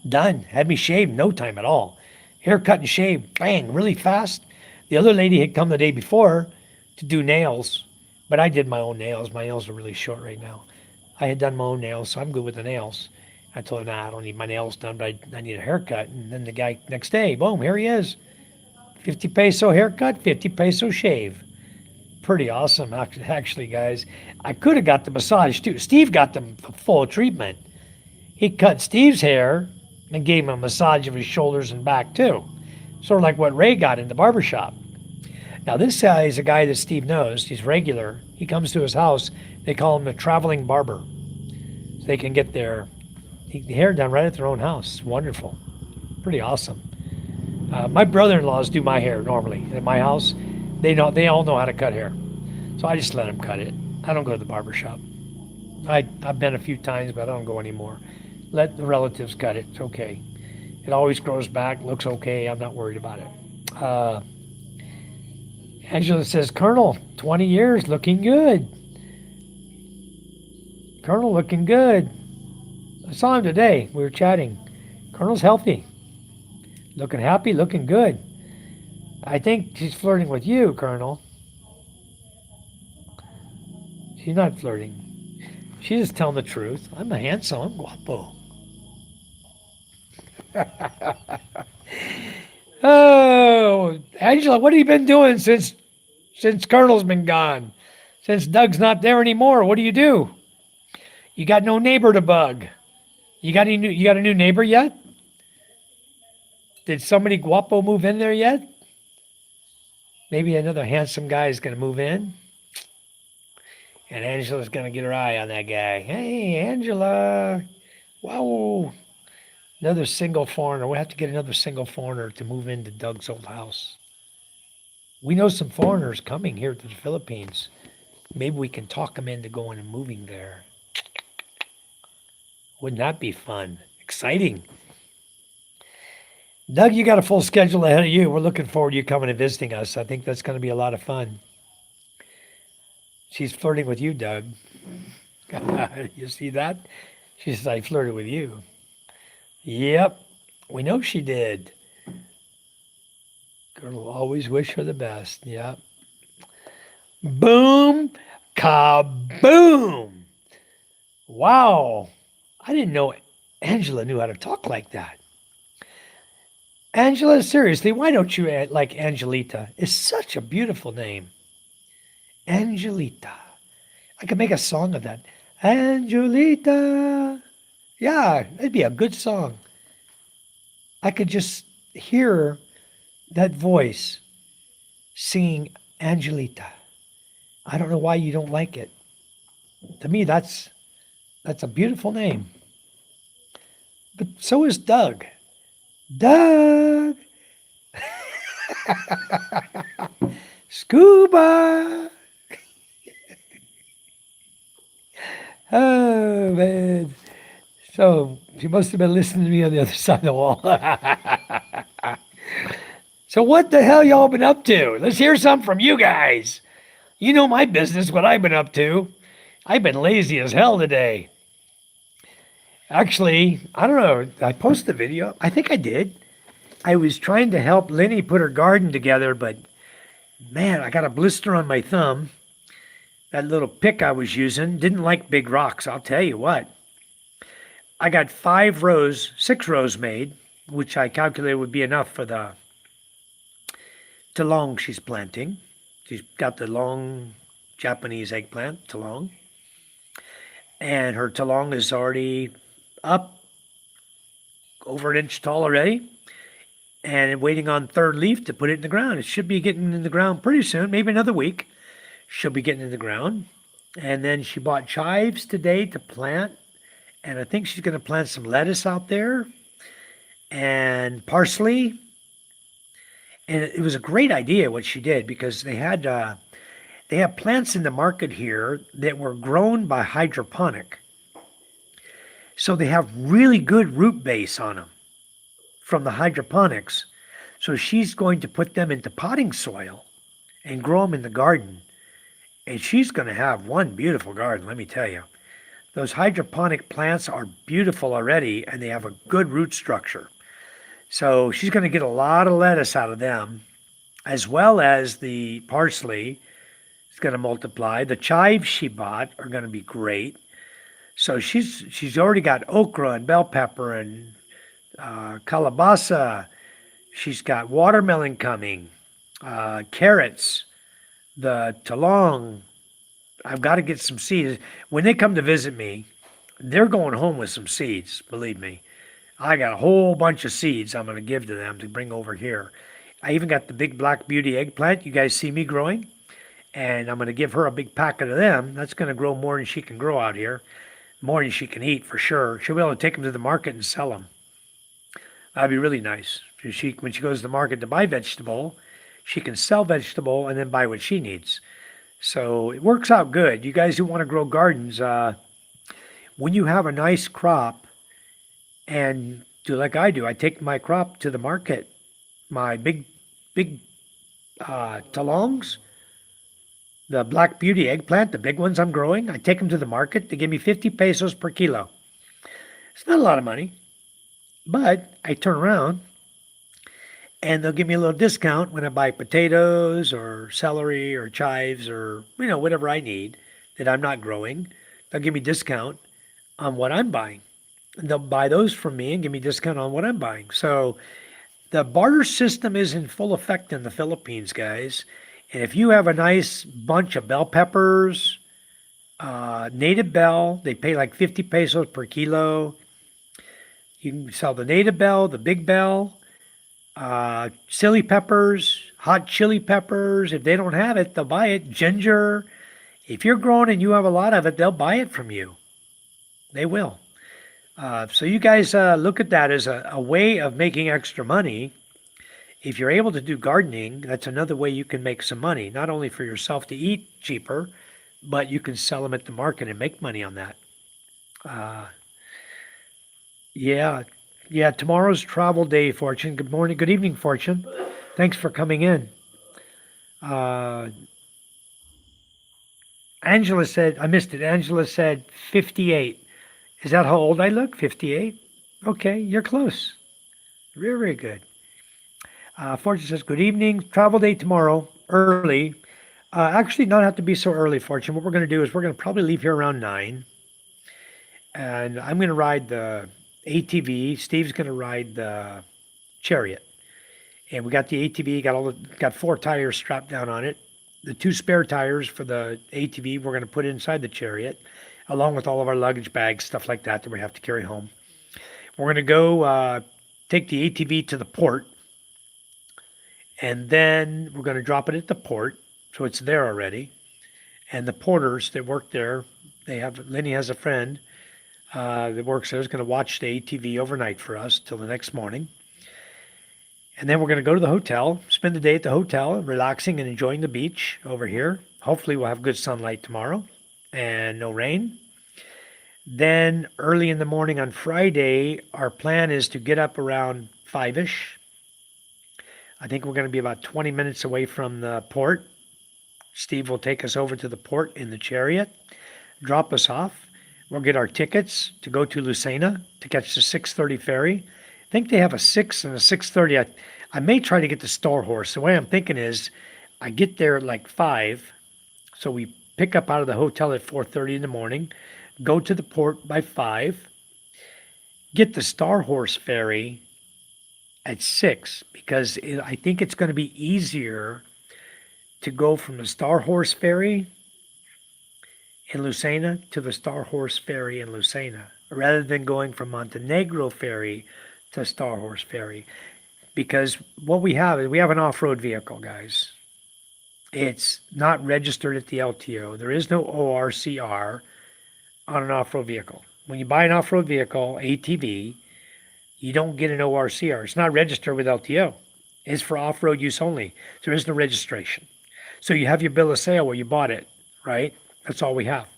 done. Had me shaved no time at all. Haircut and shave, bang, really fast. The other lady had come the day before to do nails, but I did my own nails. My nails are really short right now. I had done my own nails, so I'm good with the nails. I told her, nah, I don't need my nails done, but I need a haircut. And then the guy next day, boom, here he is. 50 peso haircut, 50 peso shave. Pretty awesome, actually, guys. I could have got the massage, too. Steve got the full treatment. He cut Steve's hair and gave him a massage of his shoulders and back, too. Sort of like what Ray got in the barbershop. Now, this guy is a guy that Steve knows. He's regular. He comes to his house. They call him a traveling barber. So they can get their hair done right at their own house. It's wonderful. Pretty awesome. My brother-in-laws do my hair normally at my house. They all know how to cut hair. So I just let them cut it. I don't go to the barber shop. I've been a few times, but I don't go anymore. Let the relatives cut it. It's okay. It always grows back, looks okay. I'm not worried about it. Angela says, Colonel, 20 years, looking good. Colonel, looking good. I saw him today. We were chatting. Colonel's healthy. Looking happy, looking good. I think she's flirting with you, Colonel. She's not flirting. She's just telling the truth. I'm handsome. I'm guapo. Oh, Angela, what have you been doing since Colonel's been gone? Since Doug's not there anymore, what do? You got no neighbor to bug. You got a new neighbor yet? Did somebody guapo move in there yet? Maybe another handsome guy is going to move in. And Angela's going to get her eye on that guy. Hey, Angela. Wow. Another single foreigner. We'll have to get another single foreigner to move into Doug's old house. We know some foreigners coming here to the Philippines. Maybe we can talk them into going and moving there. Wouldn't that be fun? Exciting. Doug, you got a full schedule ahead of you. We're looking forward to you coming and visiting us. I think that's going to be a lot of fun. She's flirting with you, Doug. You see that? She says, I flirted with you. Yep, we know she did. Girl will always wish her the best. Yep. Boom, kaboom. Wow. I didn't know Angela knew how to talk like that. Angela, seriously, why don't you like Angelita? It's such a beautiful name. Angelita. I could make a song of that. Angelita. Yeah, it'd be a good song. I could just hear that voice singing Angelita. I don't know why you don't like it. To me, that's a beautiful name. But so is Doug. Doug. Scuba. Oh man. So she must have been listening to me on the other side of the wall. So what the hell y'all been up to? Let's hear some from you guys. You know my business, what I've been up to. I've been lazy as hell today. Actually, I don't know. I posted a video. I think I did. I was trying to help Lenny put her garden together, but man, I got a blister on my thumb. That little pick I was using didn't like big rocks, I'll tell you what. I got 6 rows made, which I calculated would be enough for the talong she's planting. She's got the long Japanese eggplant, talong. And her talong is already up over an inch tall already and waiting on third leaf to put it in the ground. It should be getting in the ground pretty soon, maybe another week. She'll be getting in the ground. And then she bought chives today to plant. And I think she's going to plant some lettuce out there and parsley. And it was a great idea what she did because they have plants in the market here that were grown by hydroponic. So they have really good root base on them from the hydroponics. So she's going to put them into potting soil and grow them in the garden. And she's going to have one beautiful garden, let me tell you. Those hydroponic plants are beautiful already and they have a good root structure. So she's going to get a lot of lettuce out of them, as well as the parsley. It's going to multiply. The chives she bought are going to be great. So she's already got okra and bell pepper and calabasa. She's got watermelon coming, carrots, the talong. I've got to get some seeds. When they come to visit me, they're going home with some seeds, believe me. I got a whole bunch of seeds I'm going to give to them to bring over here. I even got the big black beauty eggplant you guys see me growing. And I'm going to give her a big packet of them. That's going to grow more than she can grow out here. More than she can eat for sure. She'll be able to take them to the market and sell them. That'd be really nice. When she goes to the market to buy vegetable, she can sell vegetable and then buy what she needs. So it works out good. You guys who want to grow gardens, when you have a nice crop and do like I do, I take my crop to the market. My big talongs, the black beauty eggplant, the big ones I'm growing, I take them to the market. They give me 50 pesos per kilo. It's not a lot of money, but I turn around and they'll give me a little discount when I buy potatoes or celery or chives or, whatever I need that I'm not growing. They'll give me discount on what I'm buying. And they'll buy those from me and give me discount on what I'm buying. So the barter system is in full effect in the Philippines, guys. And if you have a nice bunch of bell peppers, native bell, they pay like 50 pesos per kilo. You can sell the native bell, the big bell, chili peppers, hot chili peppers. If they don't have it, they'll buy it. Ginger. If you're growing and you have a lot of it, they'll buy it from you. They will. So you guys look at that as a way of making extra money. If you're able to do gardening, that's another way you can make some money, not only for yourself to eat cheaper, but you can sell them at the market and make money on that. Yeah, tomorrow's travel day, Fortune. Good morning, good evening, Fortune. Thanks for coming in. Angela said, I missed it. Angela said 58. Is that how old I look? 58? Okay, you're close. Very, very good. Fortune says, good evening. Travel day tomorrow, early. Actually, not have to be so early, Fortune. What we're going to do is we're going to probably leave here around 9. And I'm going to ride the ATV. Steve's going to ride the Chariot. And we got the ATV, got 4 tires strapped down on it. The 2 spare tires for the ATV we're going to put inside the Chariot, along with all of our luggage bags, stuff like that we have to carry home. We're going to go take the ATV to the port, and then we're going to drop it at the port, so it's there already. And the porters that work there, Lenny has a friend that works there, is going to watch the ATV overnight for us till the next morning. And then we're going to go to the hotel, spend the day at the hotel, relaxing and enjoying the beach over here. Hopefully we'll have good sunlight tomorrow and no rain. Then early in the morning on Friday, our plan is to get up around 5-ish. I think we're going to be about 20 minutes away from the port. Steve will take us over to the port in the Chariot, drop us off. We'll get our tickets to go to Lucena to catch the 6:30 ferry. I think they have a 6 and a 6:30. I may try to get the Star Horse. The way I'm thinking is I get there at like 5. So we pick up out of the hotel at 4:30 in the morning, go to the port by 5, get the Star Horse ferry at 6, because I think it's going to be easier to go from the Star Horse ferry in Lucena to the Star Horse ferry in Lucena, rather than going from Montenegro ferry to Star Horse ferry. Because what we have is we have an off-road vehicle, guys. It's not registered at the LTO. There is no ORCR on an off-road vehicle. When you buy an off-road vehicle, ATV, you don't get an ORCR. It's not registered with LTO. It's for off-road use only. There is no registration. So you have your bill of sale where you bought it, right? That's all we have.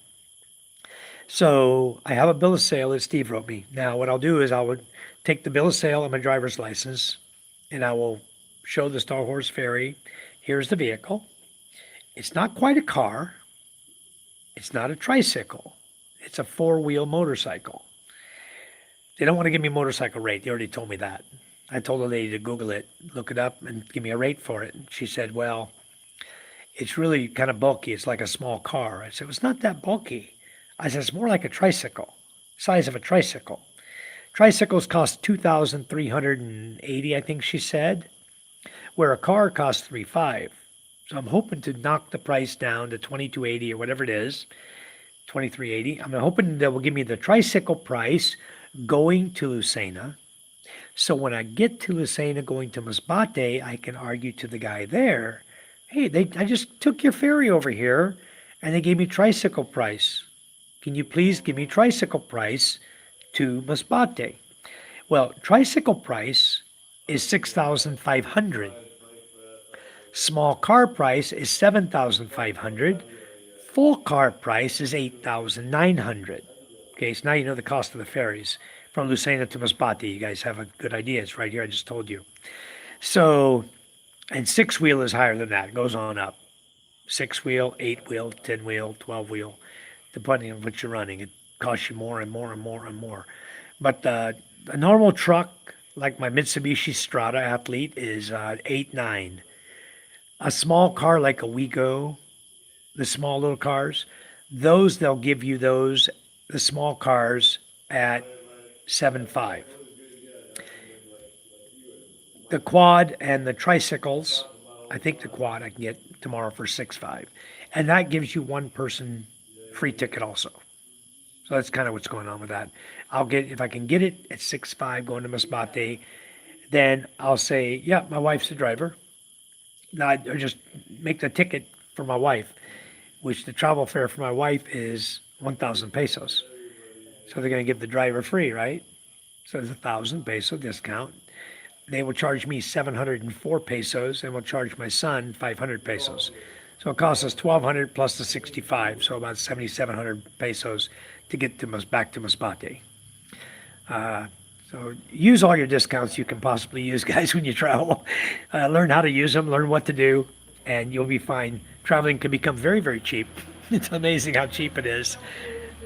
So I have a bill of sale that Steve wrote me. Now what I'll do is I would take the bill of sale and my driver's license, and I will show the Star Horse ferry. Here's the vehicle. It's not quite a car. It's not a tricycle. It's a 4-wheel motorcycle. They don't want to give me a motorcycle rate. They already told me that. I told the lady to Google it, look it up, and give me a rate for it. And she said, well, it's really kind of bulky. It's like a small car. I said, it's not that bulky. I said, it's more like a tricycle, size of a tricycle. Tricycles cost $2,380, I think she said, where a car costs $3,500. So I'm hoping to knock the price down to $2,280 or whatever it is, $2,380. I'm hoping that will give me the tricycle price going to Lucena. So when I get to Lucena going to Masbate, I can argue to the guy there, hey, I just took your ferry over here and they gave me tricycle price. Can you please give me tricycle price to Masbate? Well, tricycle price is $6,500. Small car price is $7,500. Full car price is $8,900. Okay, so now you know the cost of the ferries from Lucena to Masbate. You guys have a good idea. It's right here. I just told you. So, and 6-wheel is higher than that. It goes on up. 6-wheel, 8-wheel, 10-wheel, 12-wheel, depending on what you're running. It costs you more and more and more and more. But a normal truck, like my Mitsubishi Strada Athlete, is $8,900. A small car like a Wego, the small little cars, they'll give you the small cars at $7,500. The quad and the tricycles, I think the quad I can get tomorrow for $6,500. And that gives you one person free ticket also. So that's kind of what's going on with that. If I can get it at $6,500 going to Masbate, then I'll say, yeah, my wife's the driver. Or just make the ticket for my wife, which the travel fare for my wife is 1,000 pesos. So they're going to give the driver free, right? So there's 1,000 peso discount. They will charge me 704 pesos and will charge my son 500 pesos. So it costs us 1,200 plus the 65, so about 7,700 pesos to get back to Masbate. So use all your discounts you can possibly use, guys, when you travel. Learn how to use them, learn what to do, and you'll be fine. Traveling can become very, very cheap. It's amazing how cheap it is.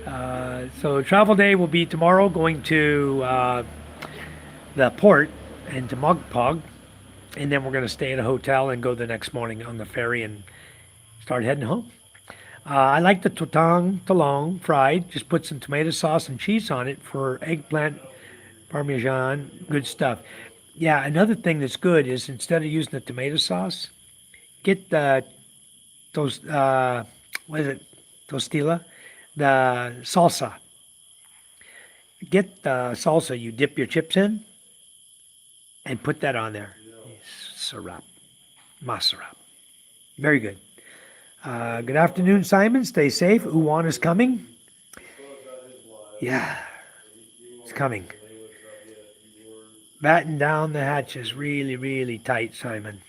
So travel day will be tomorrow, going to the port into Mogpog, and then we're going to stay at a hotel and go the next morning on the ferry and start heading home. I like the tutong talong fried. Just put some tomato sauce and cheese on it for eggplant parmesan. Good stuff. Yeah, another thing that's good is instead of using the tomato sauce, get those what is it, tostila, the salsa. Get the salsa you dip your chips in and put that on there. Syrup, masarap. Very good. Good afternoon, Simon. Stay safe. Uwan is coming. Yeah, it's coming. Batten down the hatches really, really tight, Simon.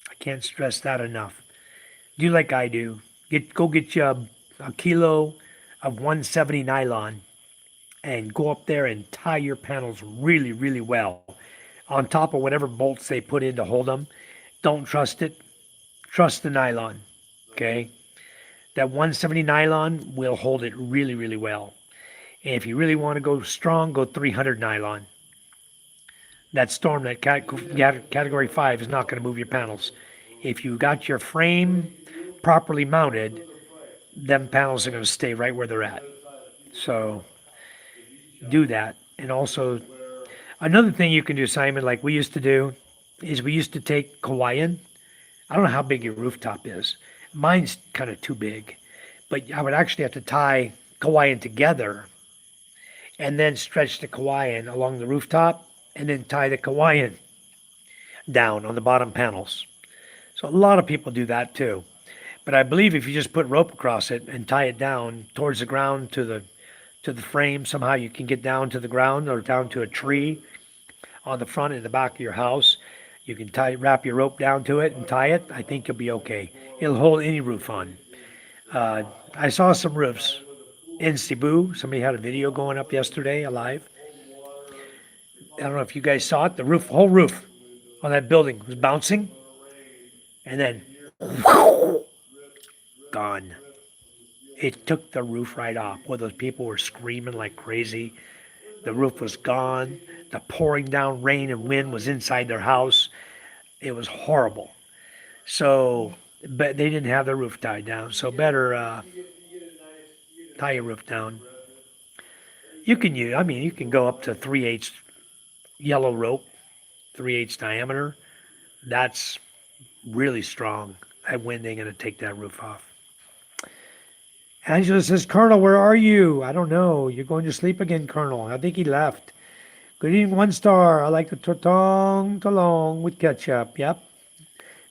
I can't stress that enough. Do like I do. Go get you a kilo of 170 nylon and go up there and tie your panels really, really well on top of whatever bolts they put in to hold them. Don't trust it. Trust the nylon. Okay? That 170 nylon will hold it really, really well. And if you really want to go strong, go 300 nylon. That storm, that category 5 is not going to move your panels. If you got your frame properly mounted, them panels are going to stay right where they're at. So do that. And also, another thing you can do, Simon, like we used to do, is we used to take Kauaian. I don't know how big your rooftop is. Mine's kind of too big. But I would actually have to tie Kauaian together and then stretch the Kauaian along the rooftop and then tie the Kauaian down on the bottom panels. So a lot of people do that too. But I believe if you just put rope across it and tie it down towards the ground to the frame, somehow you can get down to the ground or down to a tree on the front and the back of your house. You can wrap your rope down to it and tie it. I think you'll be okay. It'll hold any roof on. I saw some roofs in Cebu. Somebody had a video going up yesterday, alive. I don't know if you guys saw it. The whole roof on that building was bouncing, and then gone. It took the roof right off. Where those people were screaming like crazy. The roof was gone. The pouring down rain and wind was inside their house. It was horrible. So, but they didn't have their roof tied down. So better tie your roof down. You can go up to 3/8 yellow rope, 3/8 diameter. That's really strong. That wind ain't gonna take that roof off. Angela says, Colonel, where are you? I don't know. You're going to sleep again, Colonel. I think he left. Good evening, 1 star. I like the tutong talong with ketchup. Yep.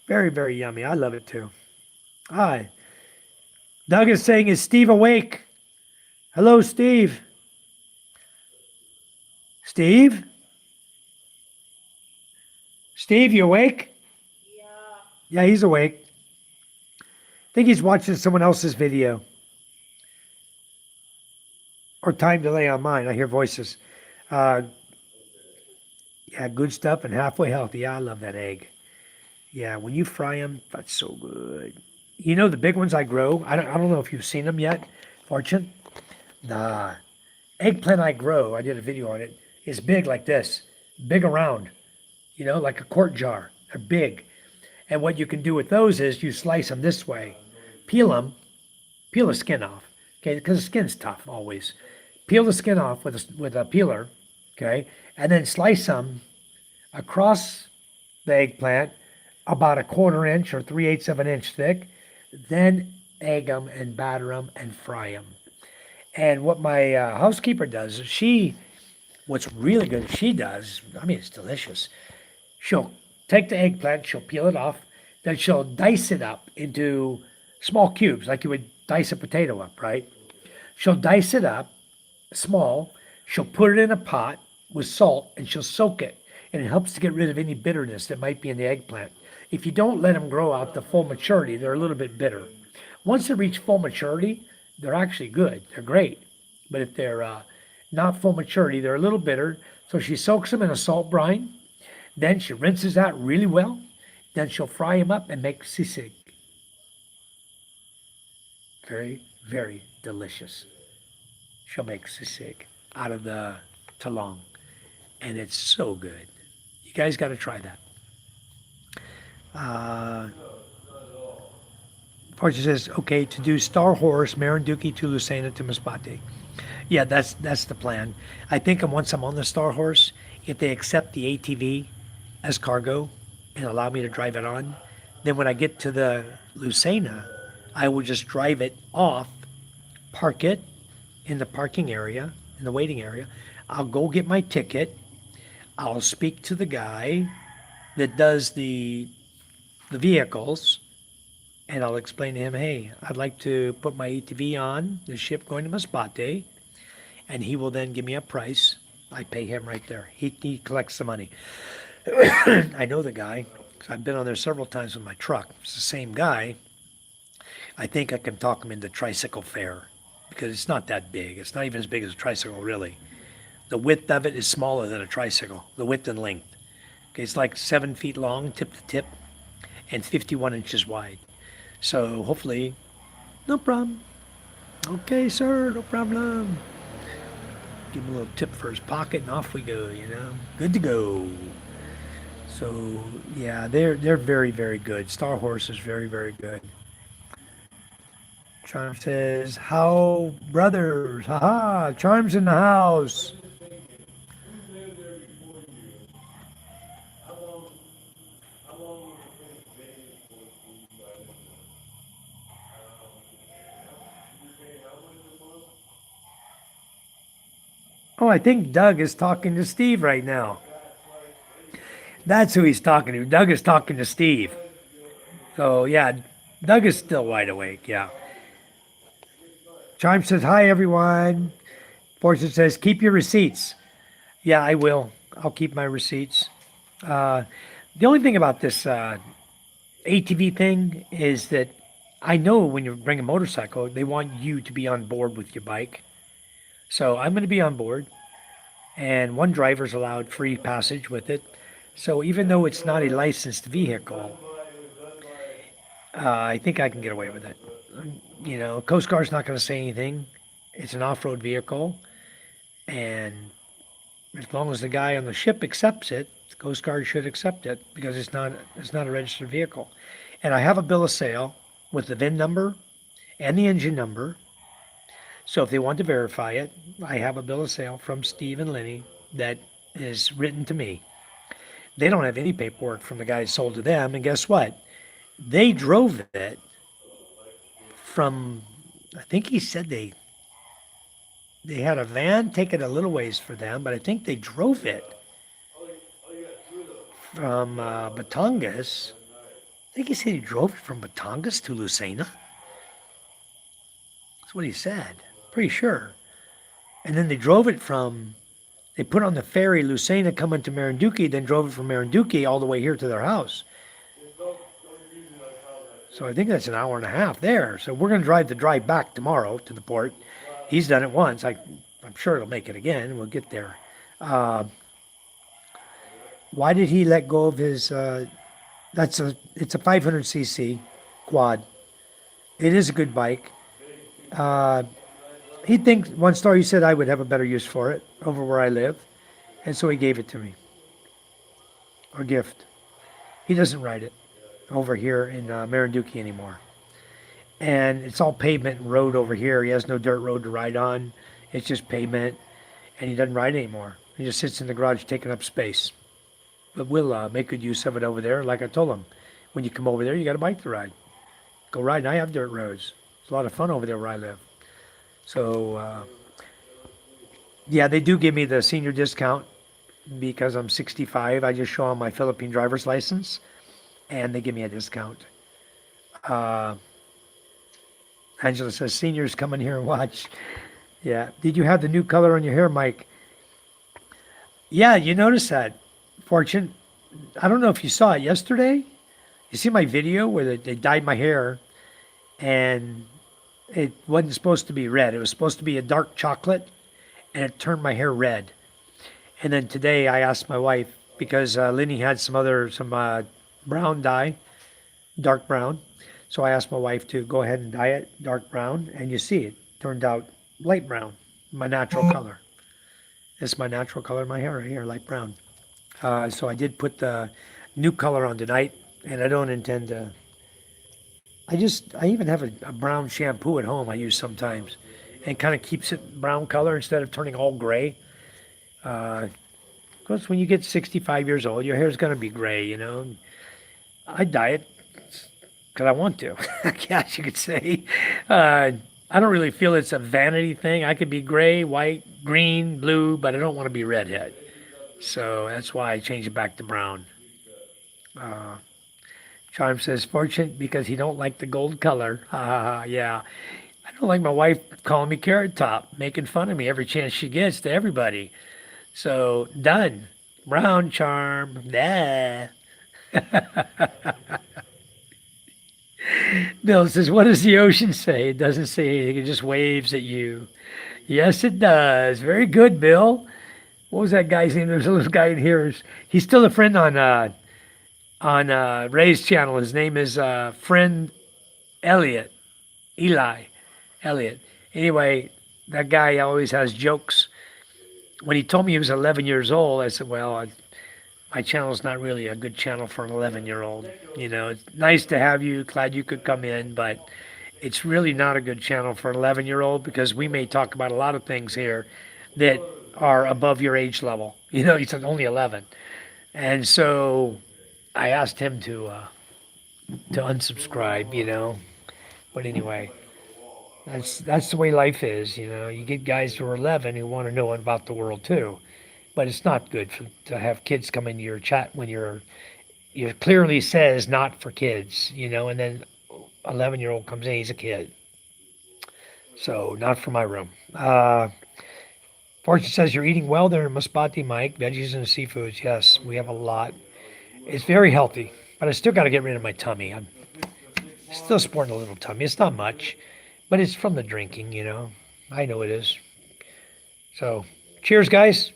Very, very yummy. I love it too. Hi. Doug is saying, is Steve awake? Hello, Steve. Steve? Steve, you awake? Yeah, he's awake. I think he's watching someone else's video. Or time delay on mine. I hear voices. Yeah, good stuff and halfway healthy. Yeah, I love that egg. Yeah, when you fry them, that's so good. You know the big ones I grow? I don't know if you've seen them yet, Fortune. The eggplant I grow, I did a video on it, is big like this. Big around. Like a quart jar. They're big. And what you can do with those is you slice them this way. Peel the skin off. Okay, because the skin's tough always. Peel the skin off with a peeler, okay, and then slice them across the eggplant about a 1/4 inch or 3/8 of an inch thick. Then egg them and batter them and fry them. And what my housekeeper does, what's really good she does, it's delicious. She'll take the eggplant, she'll peel it off, then she'll dice it up into small cubes, like you would dice a potato up, right? She'll dice it up small, she'll put it in a pot with salt, and she'll soak it. And it helps to get rid of any bitterness that might be in the eggplant. If you don't let them grow out to full maturity, they're a little bit bitter. Once they reach full maturity, they're actually good. They're great. But if they're not full maturity, they're a little bitter. So she soaks them in a salt brine. Then she rinses out really well. Then she'll fry them up and make sisig. Very, very delicious. She'll make sisig out of the talong. and it's so good. You guys got to try that. Fortune says, okay, to do Star Horse, Marinduque to Lucena to Masbate. Yeah, that's the plan. I think once I'm on the Star Horse, if they accept the ATV as cargo and allow me to drive it on, then when I get to the Lucena, I will just drive it off, park it in the parking area, in the waiting area. I'll go get my ticket. I'll speak to the guy that does the vehicles, and I'll explain to him, hey, I'd like to put my ATV on the ship going to Masbate, and he will then give me a price. I pay him right there. He collects the money. I know the guy, 'cause I've been on there several times with my truck. It's the same guy. I think I can talk him into tricycle fare because it's not that big. It's not even as big as a tricycle, really. The width of it is smaller than a tricycle, the width and length. Okay, it's like 7 feet long, tip to tip, and 51 inches wide. So hopefully, no problem. Okay, sir, no problem. Give him a little tip for his pocket, and off we go. Good to go. So yeah, they're very, very good. Star Horse is very, very good. Charm says, "How brothers? Haha! Charm's in the house." Oh, I think Doug is talking to Steve right now. That's who he's talking to. Doug is talking to Steve. So yeah, Doug is still wide awake. Yeah. Chime says, hi, everyone. Fortune says, keep your receipts. Yeah, I will. I'll keep my receipts. The only thing about this ATV thing is that I know when you bring a motorcycle, they want you to be on board with your bike. So I'm going to be on board, and one driver's allowed free passage with it. So even though it's not a licensed vehicle, I think I can get away with it. Coast Guard's not going to say anything. It's an off-road vehicle, and as long as the guy on the ship accepts it, the Coast Guard should accept it because it's not a registered vehicle. And I have a bill of sale with the VIN number and the engine number. So if they want to verify it, I have a bill of sale from Steve and Lenny that is written to me. They don't have any paperwork from the guy sold to them, and guess what? They drove it from, I think he said they had a van take it a little ways for them, but I think they drove it from Batangas. I think he said he drove it from Batangas to Lucena. That's what he said. Pretty sure. And then they put on the ferry Lucena coming to Marinduque, then drove it from Marinduque all the way here to their house. So I think that's an hour and a half there. So we're going to drive back tomorrow to the port. He's done it once. I'm sure he'll make it again. We'll get there. Why did he let go of his, it's a 500cc quad. It is a good bike. He thinks, one story he said I would have a better use for it over where I live. And so he gave it to me. Or gift. He doesn't ride it over here in Marinduque anymore. And it's all pavement and road over here. He has no dirt road to ride on. It's just pavement. And he doesn't ride anymore. He just sits in the garage taking up space. But we'll make good use of it over there. Like I told him, when you come over there, you got a bike to ride. Go ride. And I have dirt roads. It's a lot of fun over there where I live. So, yeah, they do give me the senior discount because I'm 65. I just show them my Philippine driver's license, and they give me a discount. Angela says, seniors, come in here and watch. Yeah. Did you have the new color on your hair, Mike? Yeah, you noticed that, Fortune. I don't know if you saw it yesterday. You see my video where they dyed my hair, and it wasn't supposed to be red. It was supposed to be a dark chocolate, and it turned my hair red. And then today I asked my wife, because Lenny had some brown dye, dark brown. So I asked my wife to go ahead and dye it dark brown, and you see it turned out light brown, my natural color. It's my natural color of my hair right here, light brown. So I did put the new color on tonight, and I don't intend to. I even have a brown shampoo at home I use sometimes, and kind of keeps it brown color instead of turning all gray. Because when you get 65 years old, your hair's going to be gray, you know. I dye it because I want to, I guess you could say. I don't really feel it's a vanity thing. I could be gray, white, green, blue, but I don't want to be redhead. So that's why I changed it back to brown. Charm says, fortunate because he don't like the gold color. Ha ha ha, yeah. I don't like my wife calling me Carrot Top, making fun of me every chance she gets to everybody. So, done. Brown Charm. Nah. Bill says, what does the ocean say? It doesn't say anything. It just waves at you. Yes, it does. Very good, Bill. What was that guy's name? There's a little guy in here. He's still a friend on Ray's channel. His name is friend Elliot. Eli. Elliot. Anyway, that guy always has jokes. When he told me he was 11 years old, I said, well, my channel is not really a good channel for an 11-year-old. You know, it's nice to have you. Glad you could come in, but it's really not a good channel for an 11-year-old because we may talk about a lot of things here that are above your age level. You know, he's only 11. And so I asked him to unsubscribe, you know. But anyway, that's the way life is, you know. You get guys who are 11 who want to know about the world too. But it's not good to have kids come into your chat when you clearly says not for kids, you know, and then 11-year-old comes in, he's a kid. So not for my room. Fortune says you're eating well there in Masbate, Mike. Veggies and seafoods. Yes, we have a lot. It's very healthy, but I still got to get rid of my tummy. I'm still sporting a little tummy. It's not much, but it's from the drinking, you know. I know it is. So cheers, guys.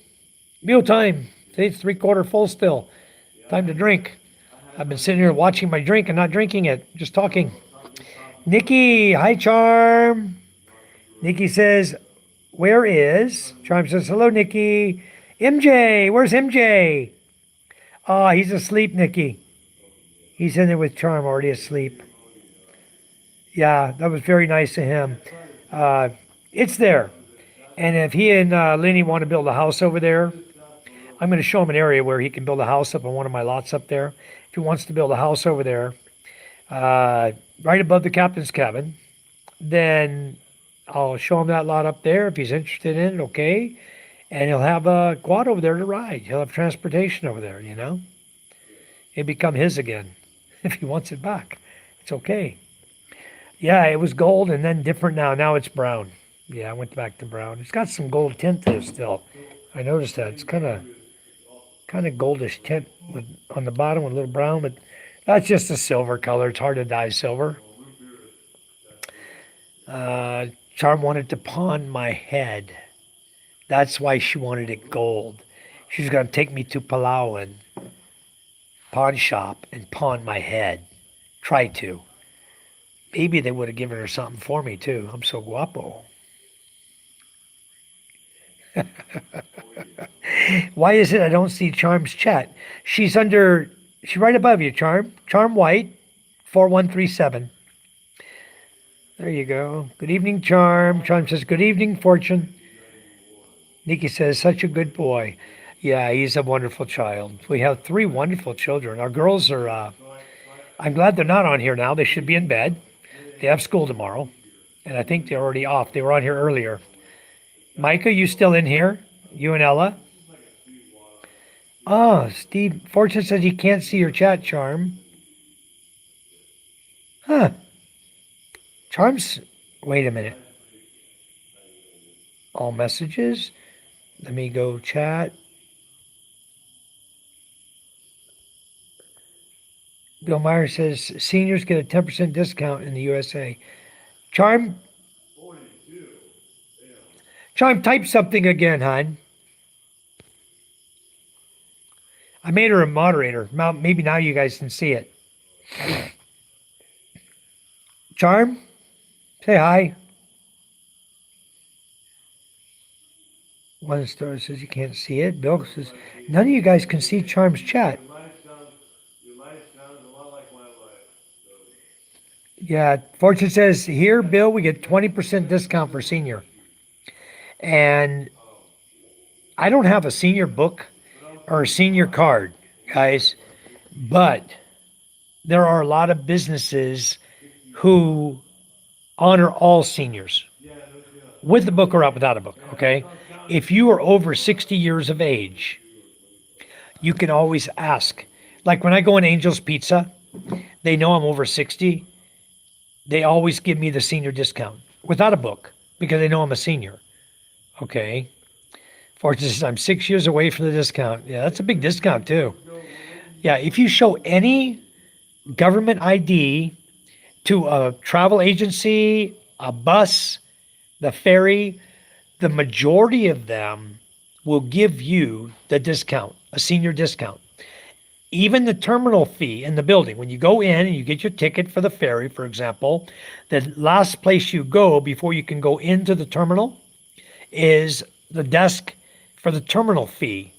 Meal time. Today's 3/4 full still. Time to drink. I've been sitting here watching my drink and not drinking it, just talking. Nikki, hi, Charm. Nikki says, where is? Charm says, hello, Nikki. MJ, where's MJ? Oh, he's asleep, Nikki. He's in there with Charm, already asleep. Yeah, that was very nice of him. It's there. And if he and Lenny want to build a house over there, I'm going to show him an area where he can build a house up on one of my lots up there. If he wants to build a house over there, right above the captain's cabin, then I'll show him that lot up there. If he's interested in it, okay. And he'll have a quad over there to ride. He'll have transportation over there, you know. It'll become his again if he wants it back. It's okay. Yeah, it was gold and then different now. Now it's brown. Yeah, I went back to brown. It's got some gold tint to it still. I noticed that. It's kind of goldish tint on the bottom with a little brown, but that's just a silver color. It's hard to dye silver. Charm wanted to pawn my head. That's why she wanted it gold. She's going to take me to Palawan pawn shop and pawn my head. Try to. Maybe they would have given her something for me too. I'm so guapo. Why is it I don't see Charm's chat? She's right above you, Charm. Charm White, 4137. There you go. Good evening, Charm. Charm says, good evening, Fortune. Nikki says, such a good boy. Yeah, he's a wonderful child. We have 3 wonderful children. Our girls are, I'm glad they're not on here now. They should be in bed. They have school tomorrow. And I think they're already off. They were on here earlier. Micah, you still in here? You and Ella? Oh, Steve. Fortune says he can't see your chat, Charm. Huh. Charm's... Wait a minute. All messages. Let me go chat. Bill Meyer says seniors get a 10% discount in the USA. Charm, type something again, hon. I made her a moderator. Now, maybe now you guys can see it. Charm, say hi. One star says you can't see it. Bill says none of you guys can see Charm's chat. Your life sounds a lot like my life. Yeah, Fortune says here, Bill, we get 20% discount for senior. And I don't have a senior book or a senior card, guys, but there are a lot of businesses who honor all seniors with a book or without a book, okay? If you are over 60 years of age, you can always ask. Like when I go in Angel's Pizza, they know I'm over 60. They always give me the senior discount without a book because they know I'm a senior. Okay. Fortune says, I'm 6 years away from the discount. Yeah, that's a big discount too. Yeah, if you show any government ID to a travel agency, a bus, the ferry, the majority of them will give you the discount, a senior discount. Even the terminal fee in the building, when you go in and you get your ticket for the ferry, for example, the last place you go before you can go into the terminal is the desk for the terminal fee.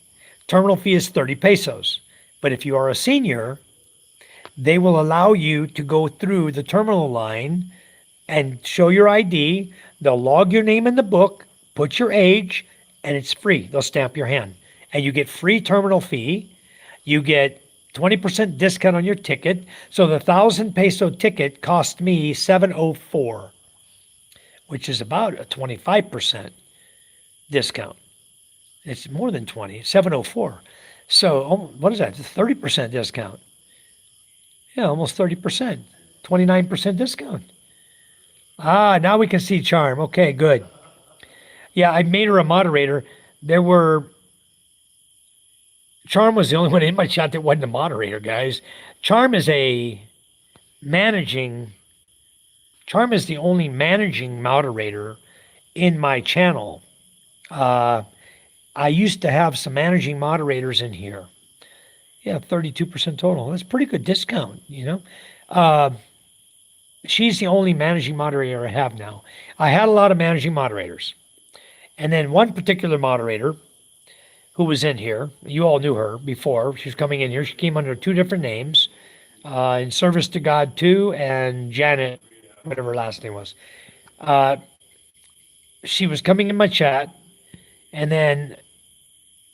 Terminal fee is 30 pesos. But if you are a senior, they will allow you to go through the terminal line and show your ID. They'll log your name in the book, put your age, and it's free. They'll stamp your hand. And you get free terminal fee. You get 20% discount on your ticket. So the 1,000 peso ticket cost me 704, which is about a 25% discount. It's more than 20, 704. So what is that? 30% discount. Yeah, almost 30%, 29% discount. Ah, now we can see Charm. Okay, good. Yeah, I made her a moderator. Charm was the only one in my chat that wasn't a moderator, guys. Charm is the only managing moderator in my channel. I used to have some managing moderators in here. Yeah, 32% total. That's pretty good discount, She's the only managing moderator I have now. I had a lot of managing moderators. And then one particular moderator who was in here, you all knew her before. She was coming in here. She came under 2 different names, In Service to God 2 and Janet, whatever her last name was. She was coming in my chat, and then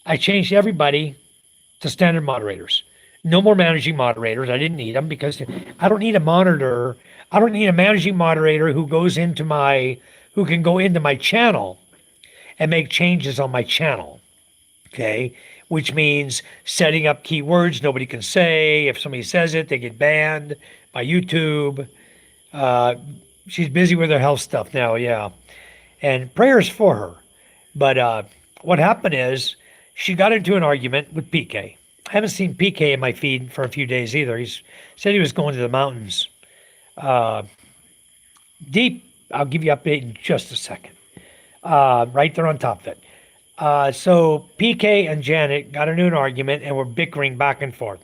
I changed everybody to standard moderators. No more managing moderators. I didn't need them because I don't need a monitor. I don't need a managing moderator who can go into my channel and make changes on my channel. Okay. Which means setting up keywords nobody can say. If somebody says it, they get banned by YouTube. She's busy with her health stuff now. Yeah. And prayers for her. But what happened is she got into an argument with PK. I haven't seen PK in my feed for a few days either. He said he was going to the mountains. Deep, I'll give you an update in just a second. Right there on top of it. So PK and Janet got into an argument and were bickering back and forth.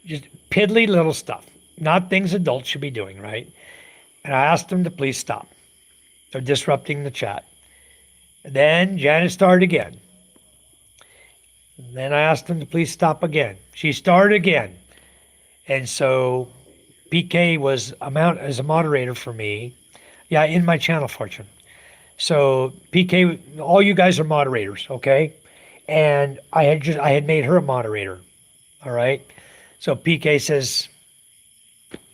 Just piddly little stuff. Not things adults should be doing, right? And I asked them to please stop. They're disrupting the chat. And then Janet started again. And then I asked them to please stop again. She started again. And so PK was as a moderator for me. Yeah, in my channel, Fortune. So PK, all you guys are moderators, okay? And I had made her a moderator. All right. So PK says,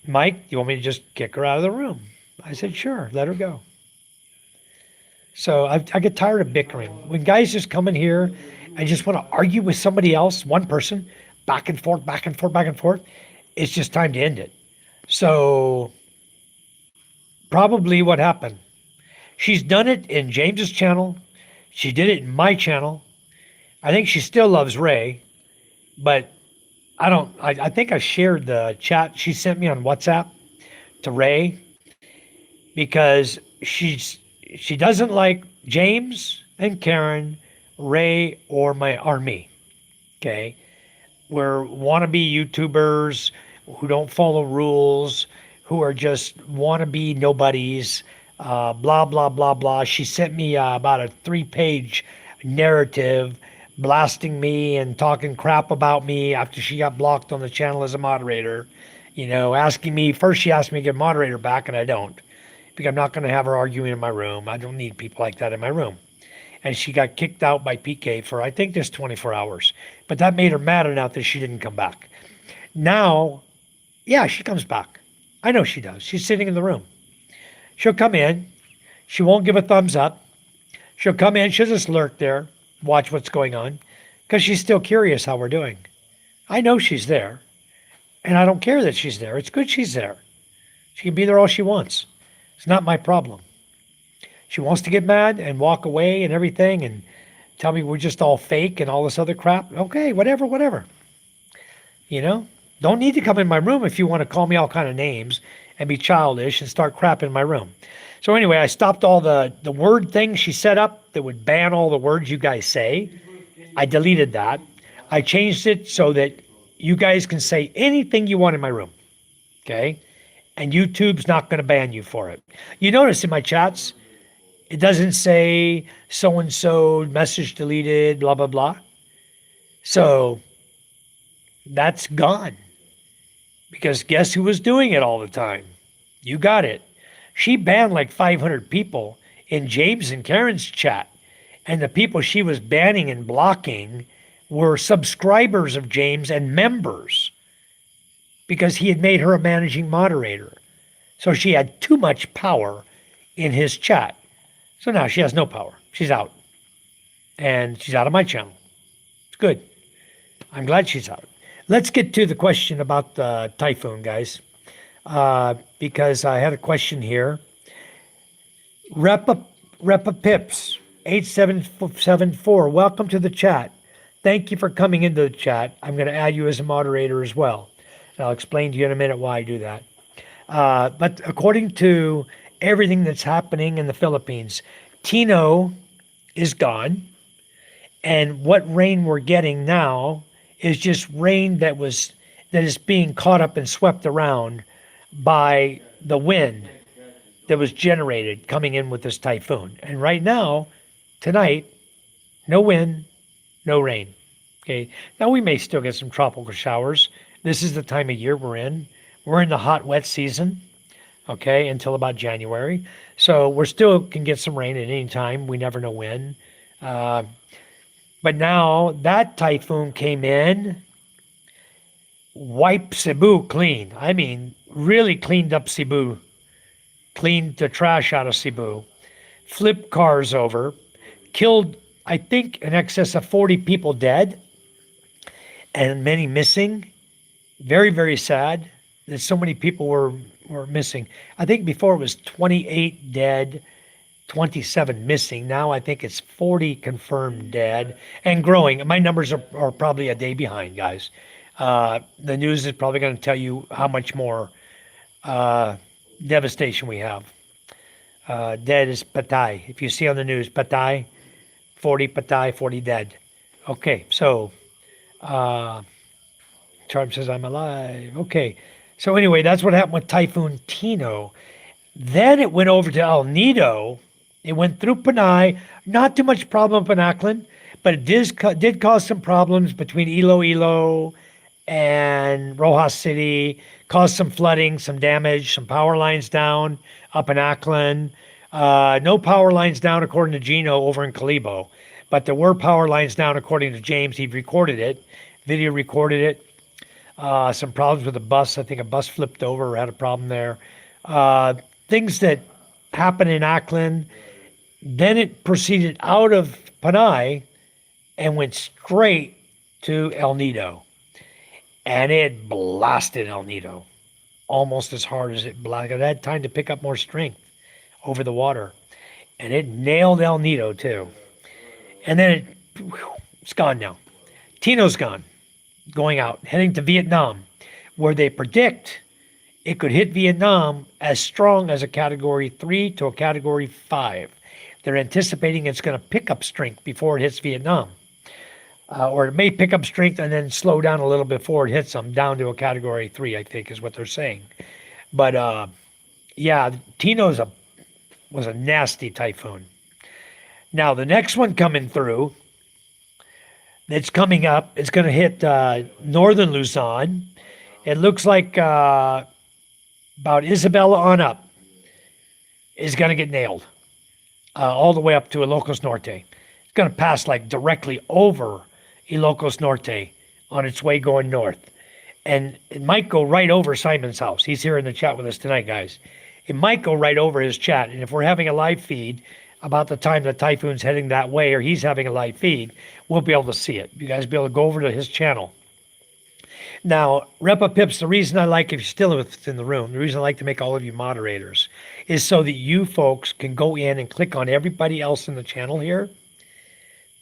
Mike, you want me to just kick her out of the room? I said, sure, let her go. So I get tired of bickering. When guys just come in here and just want to argue with somebody else, one person, back and forth, back and forth, back and forth, it's just time to end it. So probably what happened, she's done it in James's channel. She did it in my channel. I think she still loves Ray, but I think I shared the chat she sent me on WhatsApp to Ray because she doesn't like James and Karen, Ray, or me. Okay. We're wannabe YouTubers who don't follow rules, who are just wannabe nobodies, blah, blah, blah, blah. She sent me about a 3-page narrative, blasting me and talking crap about me after she got blocked on the channel as a moderator. Asking me, first she asked me to get a moderator back, and I don't. Because I'm not going to have her arguing in my room. I don't need people like that in my room. And she got kicked out by PK for, I think, just 24 hours. But that made her mad enough that she didn't come back. Now, yeah, she comes back. I know she does. She's sitting in the room. She'll come in. She won't give a thumbs up. She'll come in. She'll just lurk there, watch what's going on, because she's still curious how we're doing. I know she's there, and I don't care that she's there. It's good she's there. She can be there all she wants. It's not my problem. She wants to get mad and walk away and everything and tell me we're just all fake and all this other crap. Okay, whatever. Don't need to come in my room if you want to call me all kind of names and be childish and start crap in my room. So anyway, I stopped all the word things she set up that would ban all the words you guys say. I deleted that. I changed it so that you guys can say anything you want in my room. Okay? And YouTube's not going to ban you for it. You notice in my chats, it doesn't say so-and-so, message deleted, blah, blah, blah. So that's gone. Because guess who was doing it all the time? You got it. She banned like 500 people in James and Karen's chat. And the people she was banning and blocking were subscribers of James and members, because he had made her a managing moderator. So she had too much power in his chat. So now she has no power. She's out. And she's out of my channel. It's good. I'm glad she's out. Let's get to the question about the typhoon, guys. Because I had a question here. Repa Pips 8774. Welcome to the chat. Thank you for coming into the chat. I'm going to add you as a moderator as well. And I'll explain to you in a minute why I do that. But according to everything that's happening in the Philippines, Tino is gone. And what rain we're getting now is just rain that is being caught up and swept around by the wind that was generated coming in with this typhoon. And right now, tonight, no wind, no rain. Okay. Now we may still get some tropical showers. This is the time of year we're in. We're in the hot, wet season. Okay, until about January. So we're still can get some rain at any time. We never know when. But now that typhoon came in, wiped Cebu clean. I mean, really cleaned up Cebu. Cleaned the trash out of Cebu. Flipped cars over. Killed, I think, in excess of 40 people dead. And many missing. Very, very sad that so many people were missing. I think before it was 28 dead, 27 missing. Now I think it's 40 confirmed dead and growing. My numbers are probably a day behind, guys. The news is probably going to tell you how much more devastation we have. Dead is Patay. If you see on the news, Patay, 40 dead. Okay, so Charm says I'm alive. Okay, so anyway, that's what happened with Typhoon Tino. Then it went over to El Nido. It went through Panay. Not too much problem up in Aklan, but it did cause some problems between Iloilo and Rojas City. Caused some flooding, some damage, some power lines down up in Aklan. No power lines down according to Gino over in Calibo, but there were power lines down according to James. He recorded it, video recorded it. Some problems with a bus. I think a bus flipped over or had a problem there. Things that happened in Aklan. Then it proceeded out of Panay and went straight to El Nido. And it blasted El Nido almost as hard as it blasted. It had time to pick up more strength over the water. And it nailed El Nido too. And then it's gone now. Tino's gone, going out, heading to Vietnam, where they predict it could hit Vietnam as strong as a Category 3 to a Category 5. They're anticipating it's going to pick up strength before it hits Vietnam. Or it may pick up strength and then slow down a little before it hits them, down to a Category 3, I think is what they're saying. But yeah, Tino was a nasty typhoon. Now, the next one coming through, that's coming up, it's going to hit northern Luzon. It looks like about Isabela on up is going to get nailed all the way up to Ilocos Norte. It's going to pass like directly over Ilocos Norte on its way going north. And it might go right over Simon's house. He's here in the chat with us tonight, guys. It might go right over his chat. And if we're having a live feed about the time the typhoon's heading that way, or he's having a live feed, we'll be able to see it. You guys be able to go over to his channel. Now, Repa Pips, the reason I like, if you're still within the room, the reason I like to make all of you moderators is so that you folks can go in and click on everybody else in the channel here.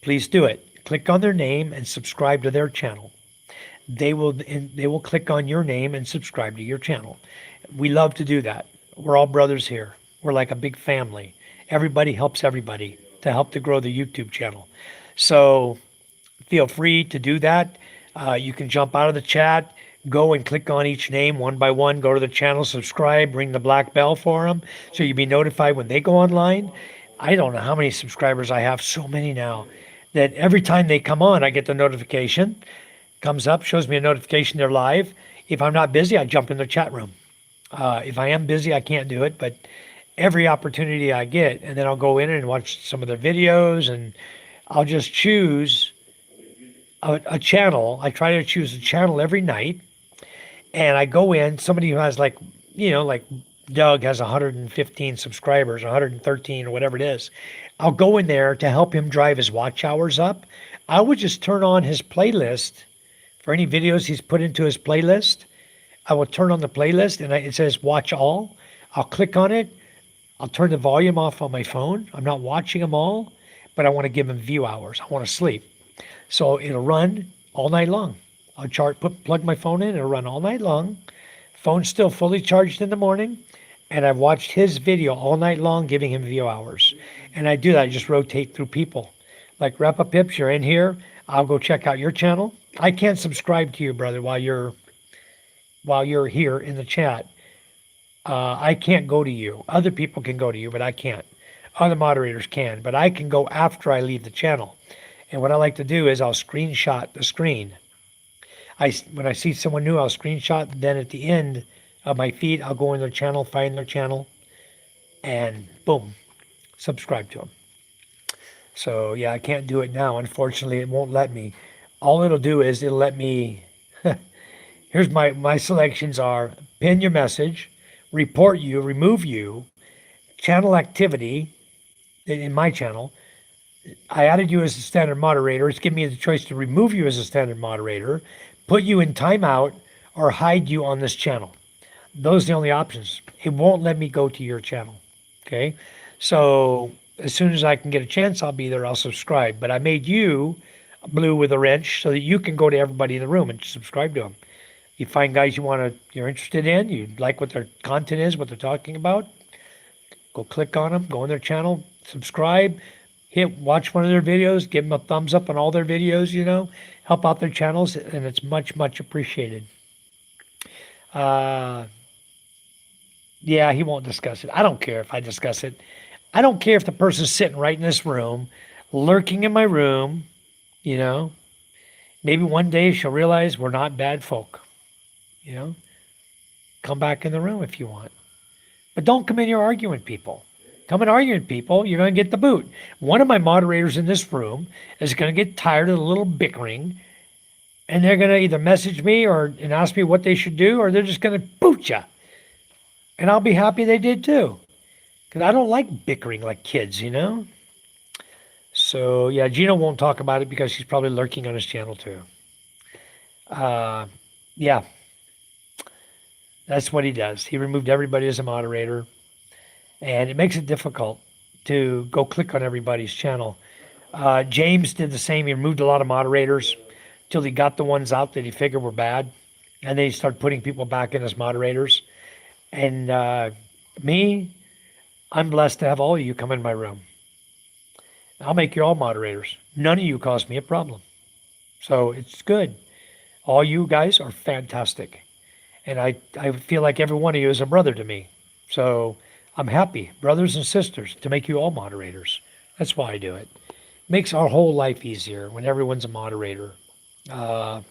Please do it. Click on their name and subscribe to their channel. They will click on your name and subscribe to your channel. We love to do that. We're all brothers here. We're like a big family. Everybody helps everybody to help to grow the YouTube channel. So feel free to do that. You can jump out of the chat, go and click on each name one by one, go to the channel, subscribe, ring the black bell for them so you'll be notified when they go online. I don't know how many subscribers I have, so many now, that every time they come on, I get the notification. Comes up, shows me a notification they're live. If I'm not busy, I jump in the chat room. If I am busy, I can't do it, but every opportunity I get, and then I'll go in and watch some of their videos, and I'll just choose a channel. I try to choose a channel every night, and I go in, somebody who has like Doug has 115 subscribers, 113 or whatever it is. I'll go in there to help him drive his watch hours up. I would just turn on his playlist for any videos he's put into his playlist. I will turn on the playlist and it says watch all. I'll click on it. I'll turn the volume off on my phone. I'm not watching them all, but I want to give him view hours. I want to sleep. So it'll run all night long. I'll plug my phone in, it'll run all night long. Phone's still fully charged in the morning, and I've watched his video all night long, giving him view hours. And I do that, I just rotate through people. Like Repa Pips, you're in here, I'll go check out your channel. I can't subscribe to you, brother, while you're here in the chat. I can't go to you. Other people can go to you, but I can't. Other moderators can, but I can go after I leave the channel. And what I like to do is I'll screenshot the screen. When I see someone new, I'll screenshot. Then at the end of my feed, I'll go in their channel, find their channel, and boom, subscribe to them. So yeah, I can't do it now. Unfortunately, it won't let me. All it'll do is it'll let me, here's my selections are pin your message, report you, remove you, channel activity in my channel. I added you as a standard moderator. It's giving me the choice to remove you as a standard moderator, put you in timeout, or hide you on this channel. Those are the only options. It won't let me go to your channel. Okay. So as soon as I can get a chance, I'll be there. I'll subscribe. But I made you blue with a wrench so that you can go to everybody in the room and subscribe to them. You find guys you're interested in, you like what their content is, what they're talking about, go click on them, go on their channel, subscribe, watch one of their videos, give them a thumbs up on all their videos, help out their channels, and it's much, much appreciated. Yeah, he won't discuss it. I don't care if I discuss it. I don't care if the person's sitting right in this room, lurking in my room, Maybe one day she'll realize we're not bad folk, Come back in the room if you want. But don't come in here arguing with people. Come and argue with people, you're going to get the boot. One of my moderators in this room is going to get tired of the little bickering, and they're going to either message me and ask me what they should do, or they're just going to boot you. And I'll be happy they did too. Because I don't like bickering like kids, So, yeah, Gino won't talk about it because he's probably lurking on his channel too. Yeah. That's what he does. He removed everybody as a moderator. And it makes it difficult to go click on everybody's channel. James did the same. He removed a lot of moderators till he got the ones out that he figured were bad. And then he started putting people back in as moderators. And I'm blessed to have all of you come in my room. I'll make you all moderators. None of you cause me a problem. So it's good. All you guys are fantastic. And I feel like every one of you is a brother to me. So I'm happy, brothers and sisters, to make you all moderators. That's why I do it. Makes our whole life easier when everyone's a moderator. Uh,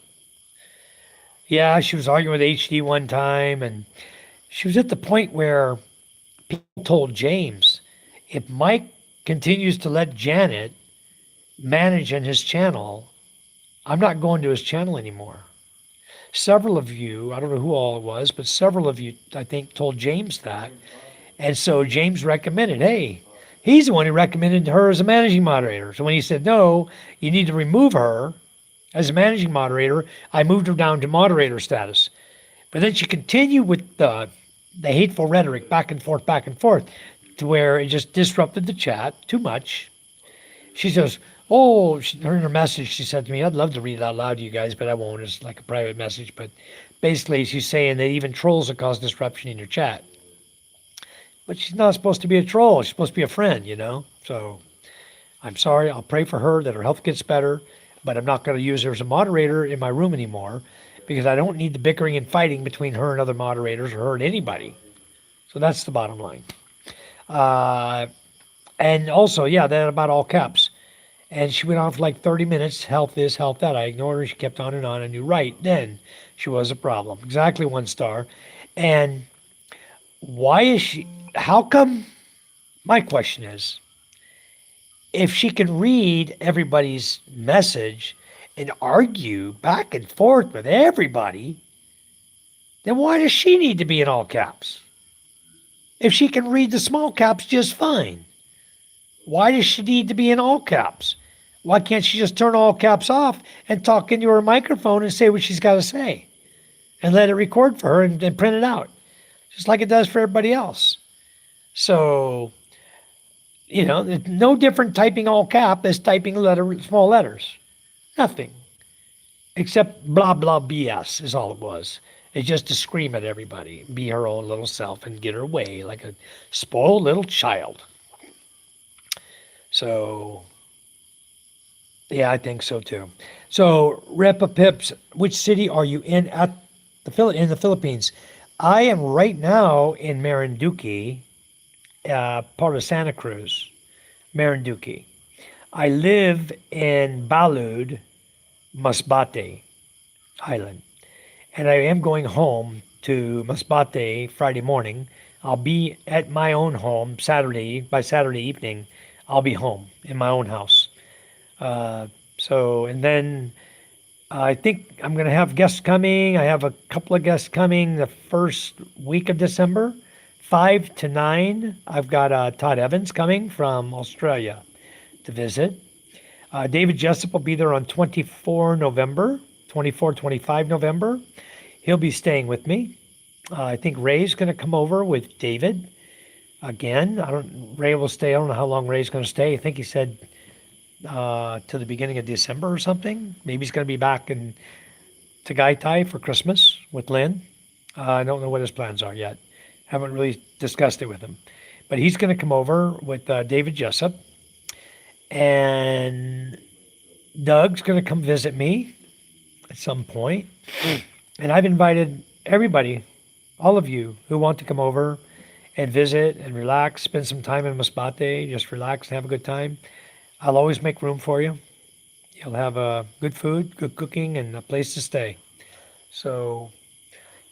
yeah, she was arguing with HD one time, and she was at the point where people told James, if Mike continues to let Janet manage in his channel, I'm not going to his channel anymore. Several of you, I don't know who all it was, but several of you, I think, told James that. And so James recommended, hey, he's the one who recommended her as a managing moderator. So when he said, no, you need to remove her as a managing moderator, I moved her down to moderator status. But then she continued with the hateful rhetoric back and forth, to where it just disrupted the chat too much. She says, oh, in her message, she said to me, I'd love to read it out loud to you guys, but I won't. It's like a private message. But basically, she's saying that even trolls will cause disruption in your chat. But she's not supposed to be a troll. She's supposed to be a friend, you know? So I'm sorry. I'll pray for her that her health gets better, but I'm not going to use her as a moderator in my room anymore because I don't need the bickering and fighting between her and other moderators or her and anybody. So that's the bottom line. And also, yeah, that about all caps. And she went on for like 30 minutes, health this, health that. I ignored her. She kept on and on. I knew right then she was a problem. Exactly 1 star. And why is she, how come, my question is, if she can read everybody's message and argue back and forth with everybody, then why does she need to be in all caps? If she can read the small caps just fine, why does she need to be in all caps? Why can't she just turn all caps off and talk into her microphone and say what she's got to say and let it record for her and print it out, just like it does for everybody else? So, you know, there's no different typing all cap as typing small letters. Nothing. Except blah, blah, BS is all it was. It's just to scream at everybody, be her own little self and get her way like a spoiled little child. So, yeah, I think so too. So, Repa Pips, which city are you in in the Philippines? I am right now in Marinduque, part of Santa Cruz, Marinduque. I live in Balud, Masbate Island, and I am going home to Masbate Friday morning. I'll be at my own home by Saturday evening. I'll be home in my own house. And then I think I'm going to have guests coming. I have a couple of guests coming the first week of December, 5 to 9. I've got Todd Evans coming from Australia to visit. David Jessup will be there on 24, 25 November. He'll be staying with me. I think Ray's going to come over with David again. Ray will stay. I don't know how long Ray's going to stay. I think he said to the beginning of December or something. Maybe he's going to be back in Tagaytay for Christmas with Lynn. I don't know what his plans are yet. Haven't really discussed it with him. But he's going to come over with David Jessup. And Doug's going to come visit me at some point. And I've invited everybody, all of you who want to come over and visit and relax, spend some time in Masbate, just relax and have a good time. I'll always make room for you. You'll have good food, good cooking, and a place to stay. So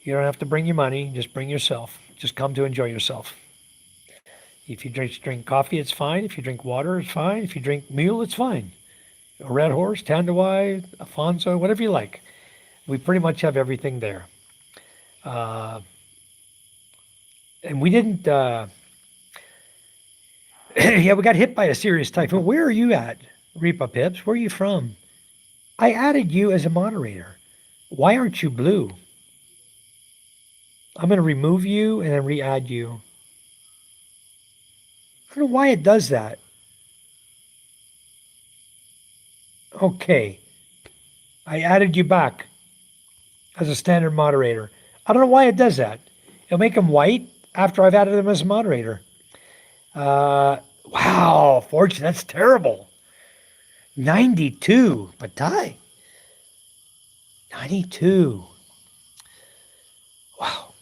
you don't have to bring your money, just bring yourself. Just come to enjoy yourself. If you drink coffee, it's fine. If you drink water, it's fine. If you drink mule, it's fine. A Red Horse, Tandawai, Afonso, whatever you like. We pretty much have everything there. And we didn't, yeah, we got hit by a serious typhoon. Where are you at, Repa Pips? Where are you from? I added you as a moderator. Why aren't you blue? I'm going to remove you and then re-add you. I don't know why it does that. Okay. I added you back as a standard moderator. I don't know why it does that. It'll make them white after I've added them as a moderator. Wow, Fortune, that's terrible. 92, Patay. 92. Wow.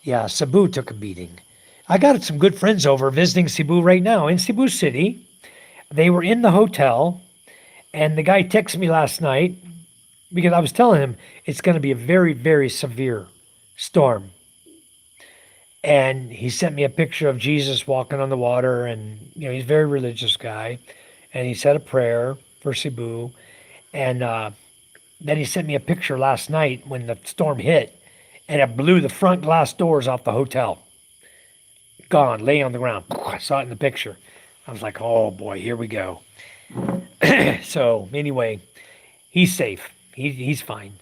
Yeah, Cebu took a beating. I got some good friends over visiting Cebu right now in Cebu City. They were in the hotel, and the guy texted me last night because I was telling him it's going to be a very, very severe storm. And he sent me a picture of Jesus walking on the water, and he's a very religious guy, and he said a prayer for Cebu, and then he sent me a picture last night when the storm hit, and it blew the front glass doors off the hotel. Gone, laying on the ground. I saw it in the picture. I was like, oh boy, here we go. So anyway, he's safe. He's fine.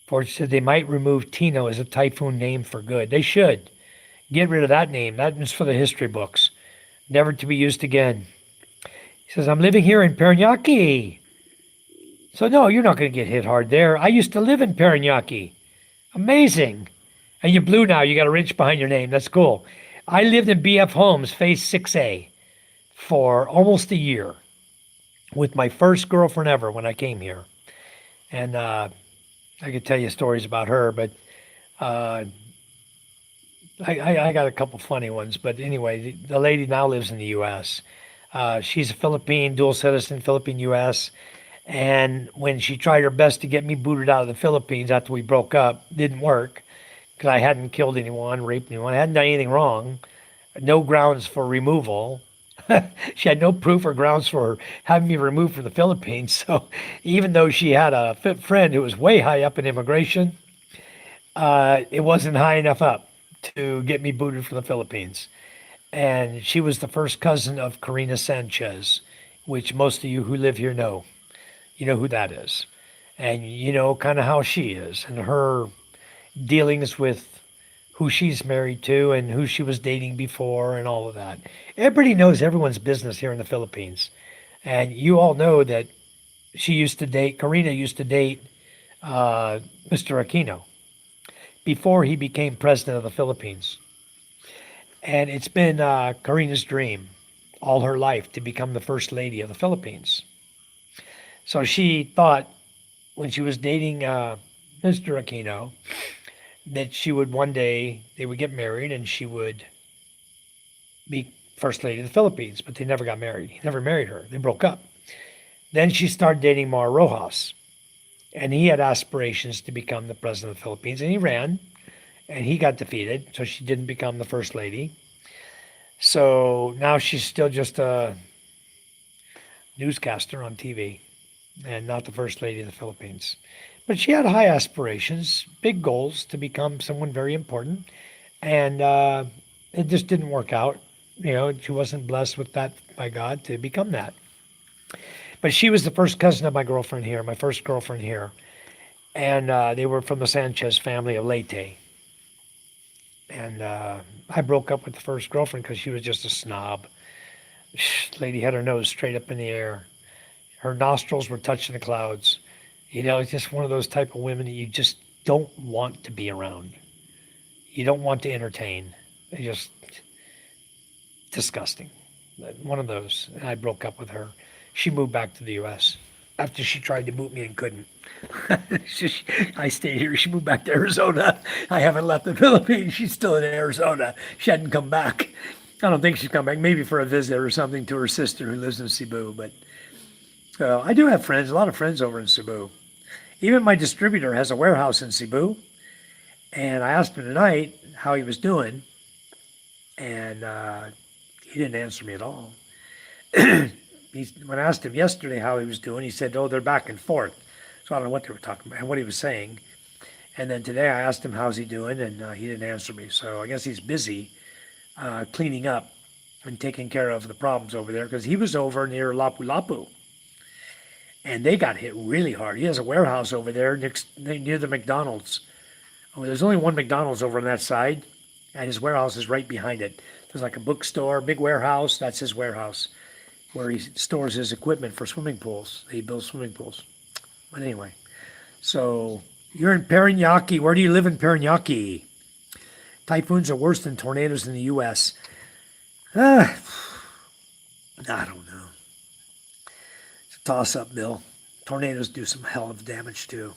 Forge said they might remove Tino as a typhoon name for good. They should. Get rid of that name. That is for the history books. Never to be used again. He says, I'm living here in Parañaque. So no, you're not going to get hit hard there. I used to live in Parañaque. Amazing. And you're blue now. You got a ridge behind your name. That's cool. I lived in BF Homes, Phase 6A, for almost a year with my first girlfriend ever when I came here. And I could tell you stories about her, but I got a couple funny ones. But anyway, the lady now lives in the U.S. She's a Philippine, dual citizen, Philippine U.S. And when she tried her best to get me booted out of the Philippines after we broke up, didn't work because I hadn't killed anyone, raped anyone, I hadn't done anything wrong, no grounds for removal. She had no proof or grounds for having me removed from the Philippines. So even though she had a friend who was way high up in immigration, it wasn't high enough up to get me booted from the Philippines. And she was the first cousin of Karina Sanchez, which most of you who live here know. You know who that is. And you know kind of how she is and her dealings with who she's married to and who she was dating before and all of that. Everybody knows everyone's business here in the Philippines. And you all know that Karina used to date Mr. Aquino before he became president of the Philippines. And it's been Karina's dream all her life to become the first lady of the Philippines. So she thought when she was dating Mr. Aquino that she would one day, they would get married and she would be first lady of the Philippines, but they never got married. He never married her. They broke up. Then she started dating Mar Rojas, and he had aspirations to become the president of the Philippines, and he ran, and he got defeated, so she didn't become the first lady. So now she's still just a newscaster on TV and not the first lady of the Philippines. But she had high aspirations, big goals to become someone very important. And it just didn't work out. She wasn't blessed with that by God to become that. But she was the first cousin of my girlfriend here, my first girlfriend here. And they were from the Sanchez family of Leyte. And I broke up with the first girlfriend because she was just a snob. Lady had her nose straight up in the air. Her nostrils were touching the clouds. It's just one of those type of women that you just don't want to be around. You don't want to entertain. They're just disgusting. One of those. And I broke up with her. She moved back to the U.S. after she tried to boot me and couldn't. I stayed here. She moved back to Arizona. I haven't left the Philippines. She's still in Arizona. She hadn't come back. I don't think she's come back. Maybe for a visit or something to her sister who lives in Cebu. But I do have friends, a lot of friends over in Cebu. Even my distributor has a warehouse in Cebu. And I asked him tonight how he was doing. And he didn't answer me at all. When I asked him yesterday how he was doing, he said, they're back and forth. So I don't know what they were talking about and what he was saying. And then today I asked him how's he doing, and he didn't answer me. So I guess he's busy cleaning up and taking care of the problems over there because he was over near Lapu-Lapu. And they got hit really hard. He has a warehouse over there near the McDonald's. There's only one McDonald's over on that side, and his warehouse is right behind it. There's like a bookstore, big warehouse. That's his warehouse, where he stores his equipment for swimming pools. He builds swimming pools. But anyway, so you're in Parañaque. Where do you live in Parañaque? Typhoons are worse than tornadoes in the U.S. I don't know. It's a toss-up, Bill. Tornadoes do some hell of damage too.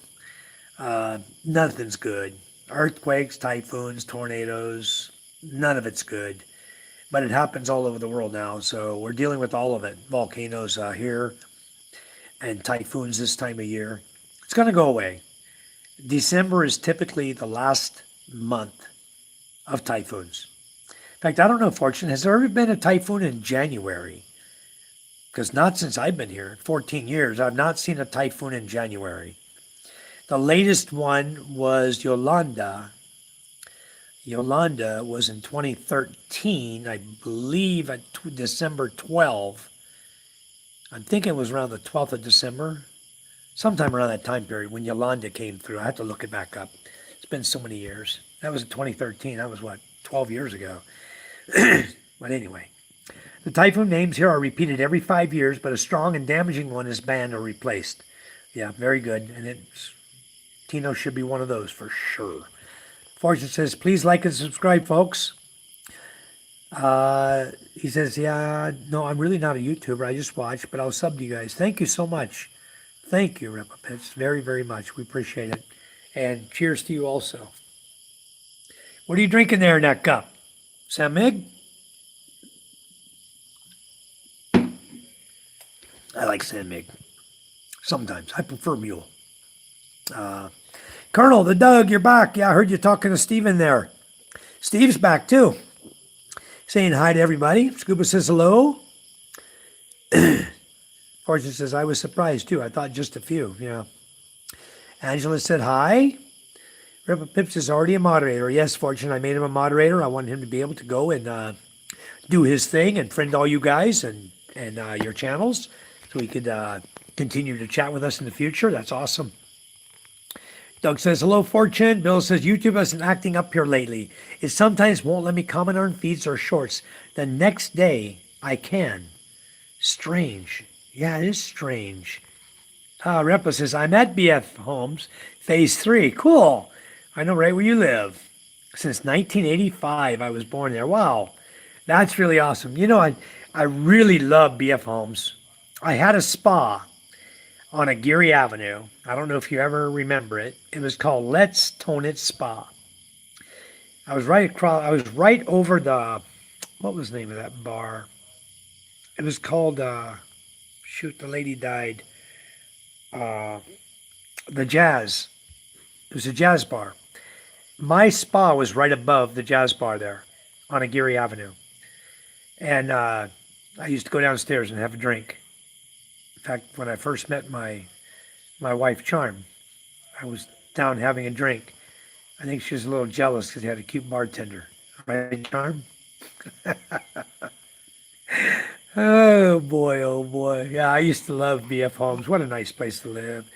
Nothing's good. Earthquakes, typhoons, tornadoes, none of it's good. but it happens all over the world now. So we're dealing with all of it. Volcanoes here and typhoons this time of year. It's going to go away. December is typically the last month of typhoons. In fact, I don't know, Fortune, has there ever been a typhoon in January? Because not since I've been here, 14 years, I've not seen a typhoon in January. The latest one was Yolanda. Yolanda was in 2013, I believe, at December 12. I'm thinking it was around the 12th of December, sometime around that time period when Yolanda came through. I have to look it back up. It's been so many years. That was in 2013. That was, what, 12 years ago. But anyway, the typhoon names here are repeated every 5 years, but a strong and damaging one is banned or replaced. Yeah, very good. And Tino should be one of those for sure. Fortune says, please like and subscribe, folks. He says, yeah, no, I'm really not a YouTuber. I just watch, but I'll sub to you guys. Thank you so much. Thank you, Ripapits, very, very much. We appreciate it. And cheers to you also. What are you drinking there in that cup? San Mig? I like San Mig. Sometimes. I prefer Mule. Colonel, the Doug, you're back. Yeah, I heard you talking to Steven there. Steve's back too. Saying hi to everybody. Scuba says hello. Fortune says, I was surprised too. I thought just a few. Yeah. Angela said hi. Ripper Pips is already a moderator. Yes, Fortune, I made him a moderator. I wanted him to be able to go and do his thing and friend all you guys and your channels so he could continue to chat with us in the future. That's awesome. Doug says, hello, Fortune. Bill says, YouTube isn't acting up here lately. It sometimes won't let me comment on feeds or shorts. The next day, I can. Strange. Yeah, it is strange. Repa says, I'm at BF Homes, Phase 3. Cool. I know right where you live. Since 1985, I was born there. Wow. That's really awesome. You know, I really love BF Homes. I had a spa on Aguirre Avenue. I don't know if you ever remember it. It was called Let's Tone It Spa. I was right over the, what was the name of that bar? It was called, shoot, the lady died. The Jazz. It was a jazz bar. My spa was right above the jazz bar there on Aguirre Avenue. And I used to go downstairs and have a drink. In fact, when I first met my wife, Charm, I was down having a drink. I think she was a little jealous because he had a cute bartender. Right, Charm? Oh, boy, oh, boy. Yeah, I used to love BF Homes. What a nice place to live.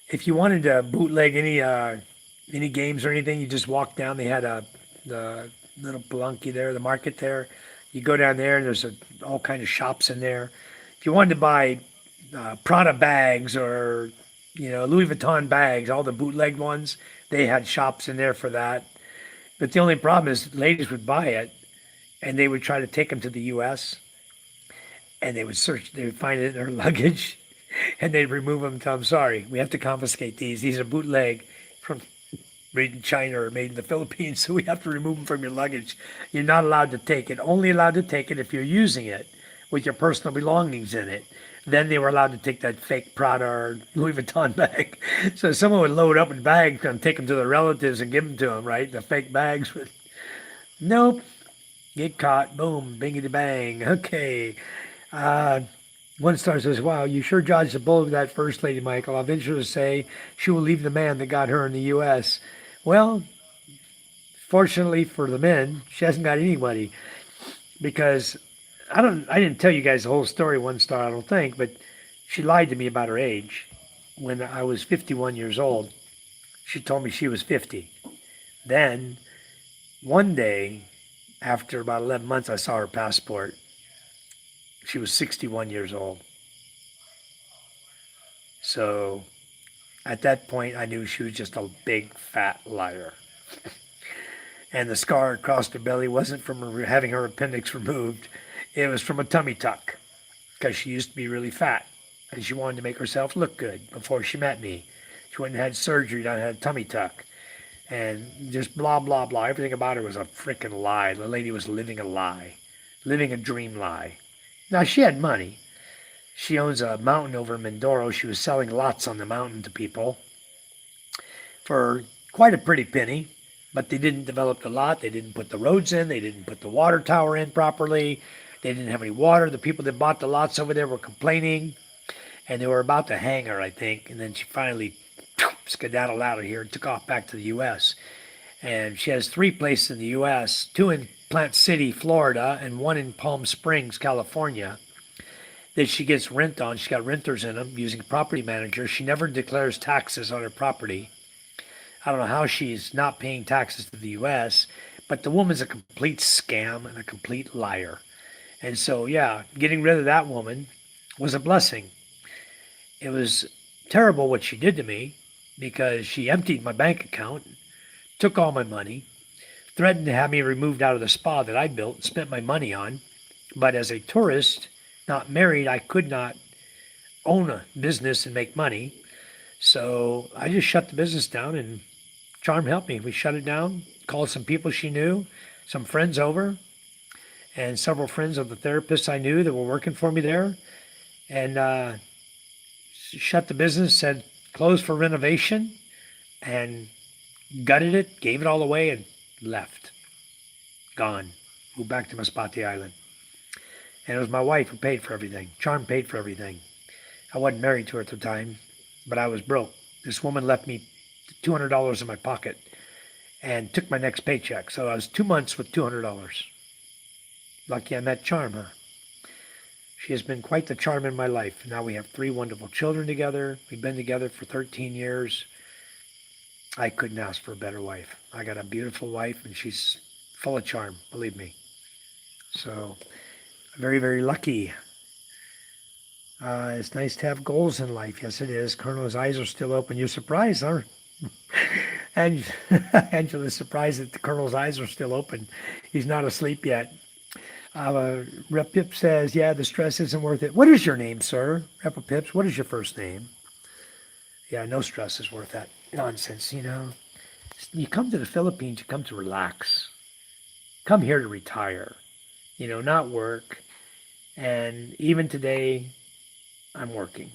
If you wanted to bootleg any games or anything, you just walk down. They had the little Palenque there, the market there. You go down there, and there's all kind of shops in there. If you wanted to buy Prada bags or Louis Vuitton bags, all the bootleg ones, they had shops in there for that. But the only problem is ladies would buy it, and they would try to take them to the U.S. and they would find it in their luggage, and they'd remove them and tell them, sorry, we have to confiscate these. These are bootleg from made in China or made in the Philippines, so we have to remove them from your luggage. You're not allowed to take it. Only allowed to take it if you're using it with your personal belongings in it. Then they were allowed to take that fake Prada or Louis Vuitton bag. So someone would load up in bags and take them to their relatives and give them to them, right? The fake bags. Nope. Get caught. Boom. Bingity bang. Okay. One star says, wow, you sure dodged the bullet with that first lady, Michael. I'll venture to say she will leave the man that got her in the U.S. Well, fortunately for the men, she hasn't got anybody, because I didn't tell you guys the whole story, One Star, I don't think, but she lied to me about her age. When I was 51 years old, she told me she was 50. Then, one day, after about 11 months, I saw her passport. She was 61 years old. So, at that point, I knew she was just a big, fat liar. And the scar across her belly wasn't from her having her appendix removed. It was from a tummy tuck, because she used to be really fat, and she wanted to make herself look good before she met me. She went and had surgery, and had a tummy tuck, and just blah, blah, blah. Everything about her was a freaking lie. The lady was living a lie. living a dream lie. Now, she had money. She owns a mountain over in Mindoro. She was selling lots on the mountain to people for quite a pretty penny, but they didn't develop the lot. They didn't put the roads in. They didn't put the water tower in properly. They didn't have any water. The people that bought the lots over there were complaining, and they were about to hang her, I think. And then she finally skedaddled out of here and took off back to the U.S. And she has 3 places in the U.S., 2 in Plant City, Florida, and 1 in Palm Springs, California, that she gets rent on. She's got renters in them using property managers. She never declares taxes on her property. I don't know how she's not paying taxes to the U.S., but the woman's a complete scam and a complete liar. And so, yeah, getting rid of that woman was a blessing. It was terrible what she did to me because she emptied my bank account, took all my money, threatened to have me removed out of the spa that I built and spent my money on. But as a tourist, not married, I could not own a business and make money. So I just shut the business down, and Charm helped me. We shut it down, called some people she knew, some friends over, and several friends of the therapists I knew that were working for me there, and shut the business, said closed for renovation, and gutted it, gave it all away, and left. Gone. Moved back to Masbate Island. And it was my wife who paid for everything. Charm paid for everything. I wasn't married to her at the time, but I was broke. This woman left me $200 in my pocket and took my next paycheck. So I was 2 months with $200. Lucky I met Charm, huh? She has been quite the charm in my life. Now we have 3 wonderful children together. We've been together for 13 years. I couldn't ask for a better wife. I got a beautiful wife, and she's full of charm, believe me. So, very, very lucky. It's nice to have goals in life. Yes, it is. Colonel's eyes are still open. You're surprised, huh? And Angela's surprised that the Colonel's eyes are still open. He's not asleep yet. Rep Pip says, yeah, the stress isn't worth it. What is your name, sir? Rep Pips, what is your first name? Yeah, no stress is worth that nonsense, you know. You come to the Philippines, you come to relax. Come here to retire, you know, not work. And even today, I'm working.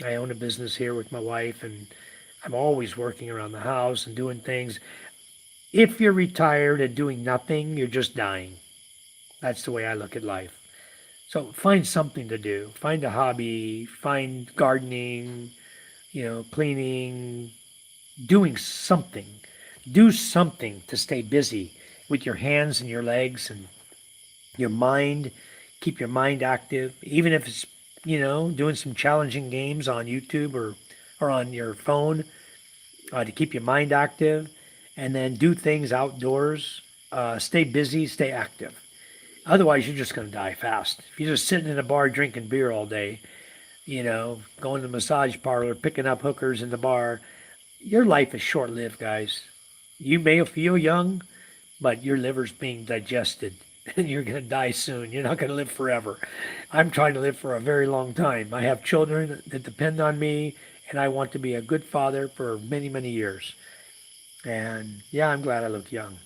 I own a business here with my wife, and I'm always working around the house and doing things. If you're retired and doing nothing, you're just dying. That's the way I look at life. So find something to do. Find a hobby. Find gardening, you know, cleaning, doing something. Do something to stay busy with your hands and your legs and your mind. Keep your mind active, even if it's, you know, doing some challenging games on YouTube or on your phone to keep your mind active, and then do things outdoors. Stay busy, stay active. Otherwise, you're just going to die fast. If you're just sitting in a bar drinking beer all day, you know, going to the massage parlor, picking up hookers in the bar, your life is short-lived, guys. You may feel young, but your liver's being digested, and you're going to die soon. You're not going to live forever. I'm trying to live for a very long time. I have children that depend on me, and I want to be a good father for many, many years. And yeah, I'm glad I look young.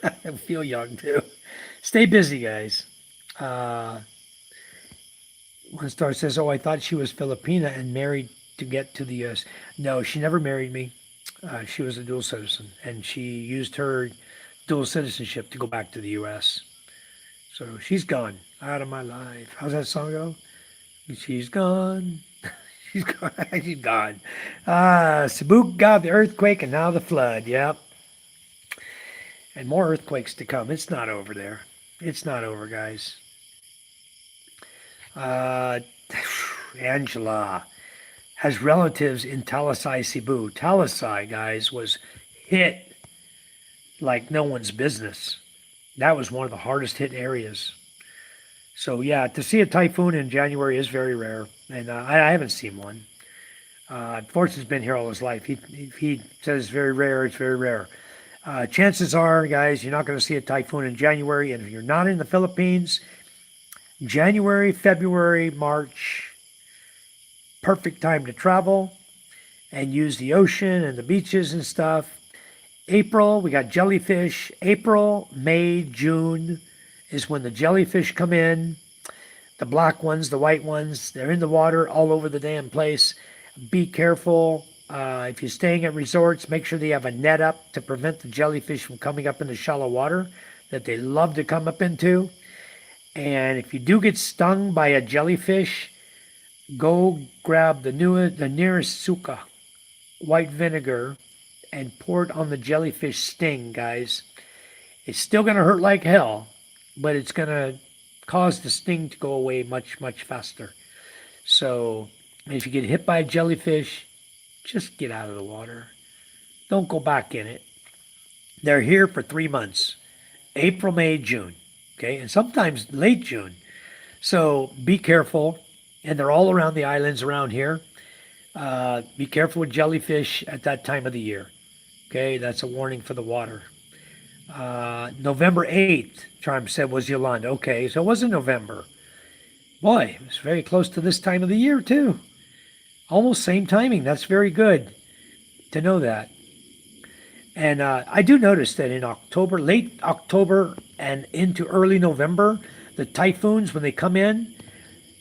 I feel young too. Stay busy, guys. One star says, oh, I thought she was Filipina and married to get to the U.S. No, she never married me. She was a dual citizen, and she used her dual citizenship to go back to the U.S. So she's gone out of my life. How's that song go? She's gone. She's gone. She's gone. Cebu got the earthquake and now the flood. Yep. And more earthquakes to come. It's not over there. It's not over, guys. Angela has relatives in Talisay, Cebu. Talisay, guys, was hit like no one's business. That was one of the hardest hit areas. So yeah, to see a typhoon in January is very rare, and I haven't seen one. Fortune's been here all his life. He says it's very rare. It's very rare. Chances are, guys, you're not going to see a typhoon in January, and if you're not in the Philippines, January, February, March, perfect time to travel and use the ocean and the beaches and stuff. April, we got jellyfish. April, May, June, is when the jellyfish come in, the black ones, the white ones, they're in the water all over the damn place. Be careful. If you're staying at resorts, make sure they have a net up to prevent the jellyfish from coming up into shallow water that they love to come up into. And if you do get stung by a jellyfish, go grab the nearest suka, white vinegar, and pour it on the jellyfish sting, guys. It's still going to hurt like hell, but it's going to cause the sting to go away much, much faster. So if you get hit by a jellyfish, just get out of the water. Don't go back in it. They're here for 3 months, April, May, June, okay, and sometimes late June. So be careful, and they're all around the islands around here. Be careful with jellyfish at that time of the year. Okay, that's a warning for the water. November 8th, Charm said, was Yolanda. Okay, so it wasn't November. Boy, it was very close to this time of the year, too. Almost same timing. That's very good to know that. And I do notice that in October, late October and into early November, the typhoons, when they come in,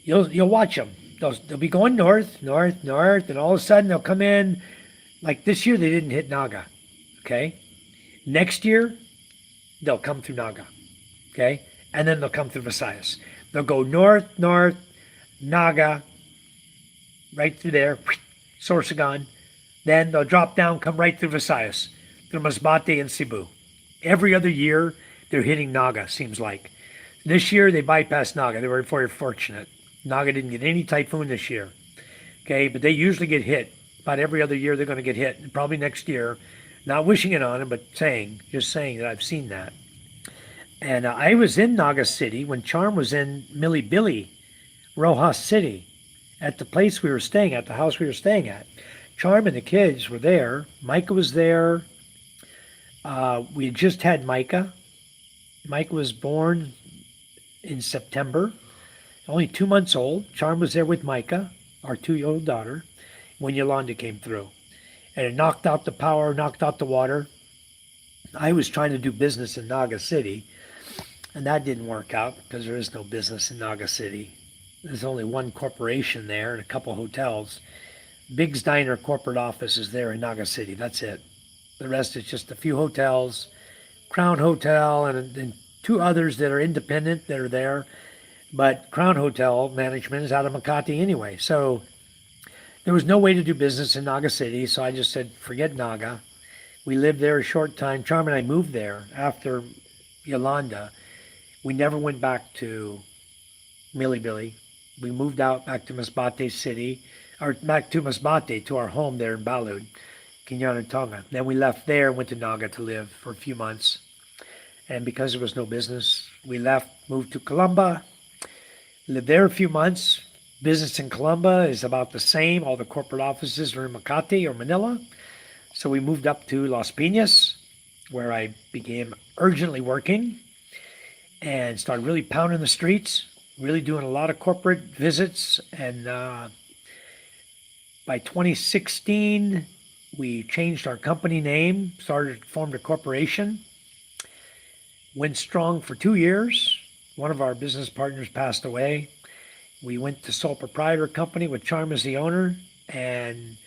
you'll watch them. They'll be going north, and all of a sudden they'll come in. Like this year, they didn't hit Naga. Okay? Next year, they'll come through Naga. Okay? And then they'll come through Visayas. They'll go north, Naga, right through there, Sorsogon. Then they'll drop down, come right through Visayas, through Masbate and Cebu. Every other year, they're hitting Naga, seems like. This year, they bypassed Naga. They were very fortunate. Naga didn't get any typhoon this year. Okay, but they usually get hit. About every other year, they're going to get hit. And probably next year. Not wishing it on them, but just saying that I've seen that. And I was in Naga City when Charm was in Milibili, Rojas City, at the place we were staying at, the house we were staying at. Charm and the kids were there. Micah was there. We had just had Micah. Micah was born in September, only 2 months old. Charm was there with Micah, our 2-year-old daughter, when Yolanda came through. And it knocked out the power, knocked out the water. I was trying to do business in Naga City, and that didn't work out because there is no business in Naga City. There's only one corporation there and a couple hotels. Big's Diner corporate office is there in Naga City. That's it. The rest is just a few hotels, Crown Hotel, and 2 others that are independent that are there. But Crown Hotel management is out of Makati anyway. So there was no way to do business in Naga City, so I just said, forget Naga. We lived there a short time. Charm and I moved there after Yolanda. We never went back to Milibili. We moved out back to Masbate City, or back to Masbate, to our home there in Balud, Quinana and Tonga. Then we left there and went to Naga to live for a few months. And because there was no business, we left, moved to Colomba, lived there a few months. Business in Colomba is about the same. All the corporate offices are in Makati or Manila. So we moved up to Las Piñas, where I began urgently working and started really pounding the streets, really doing a lot of corporate visits. And by 2016, we changed our company name, formed a corporation, went strong for 2 years. One of our business partners passed away. We went to sole proprietor company with Charm as the owner, and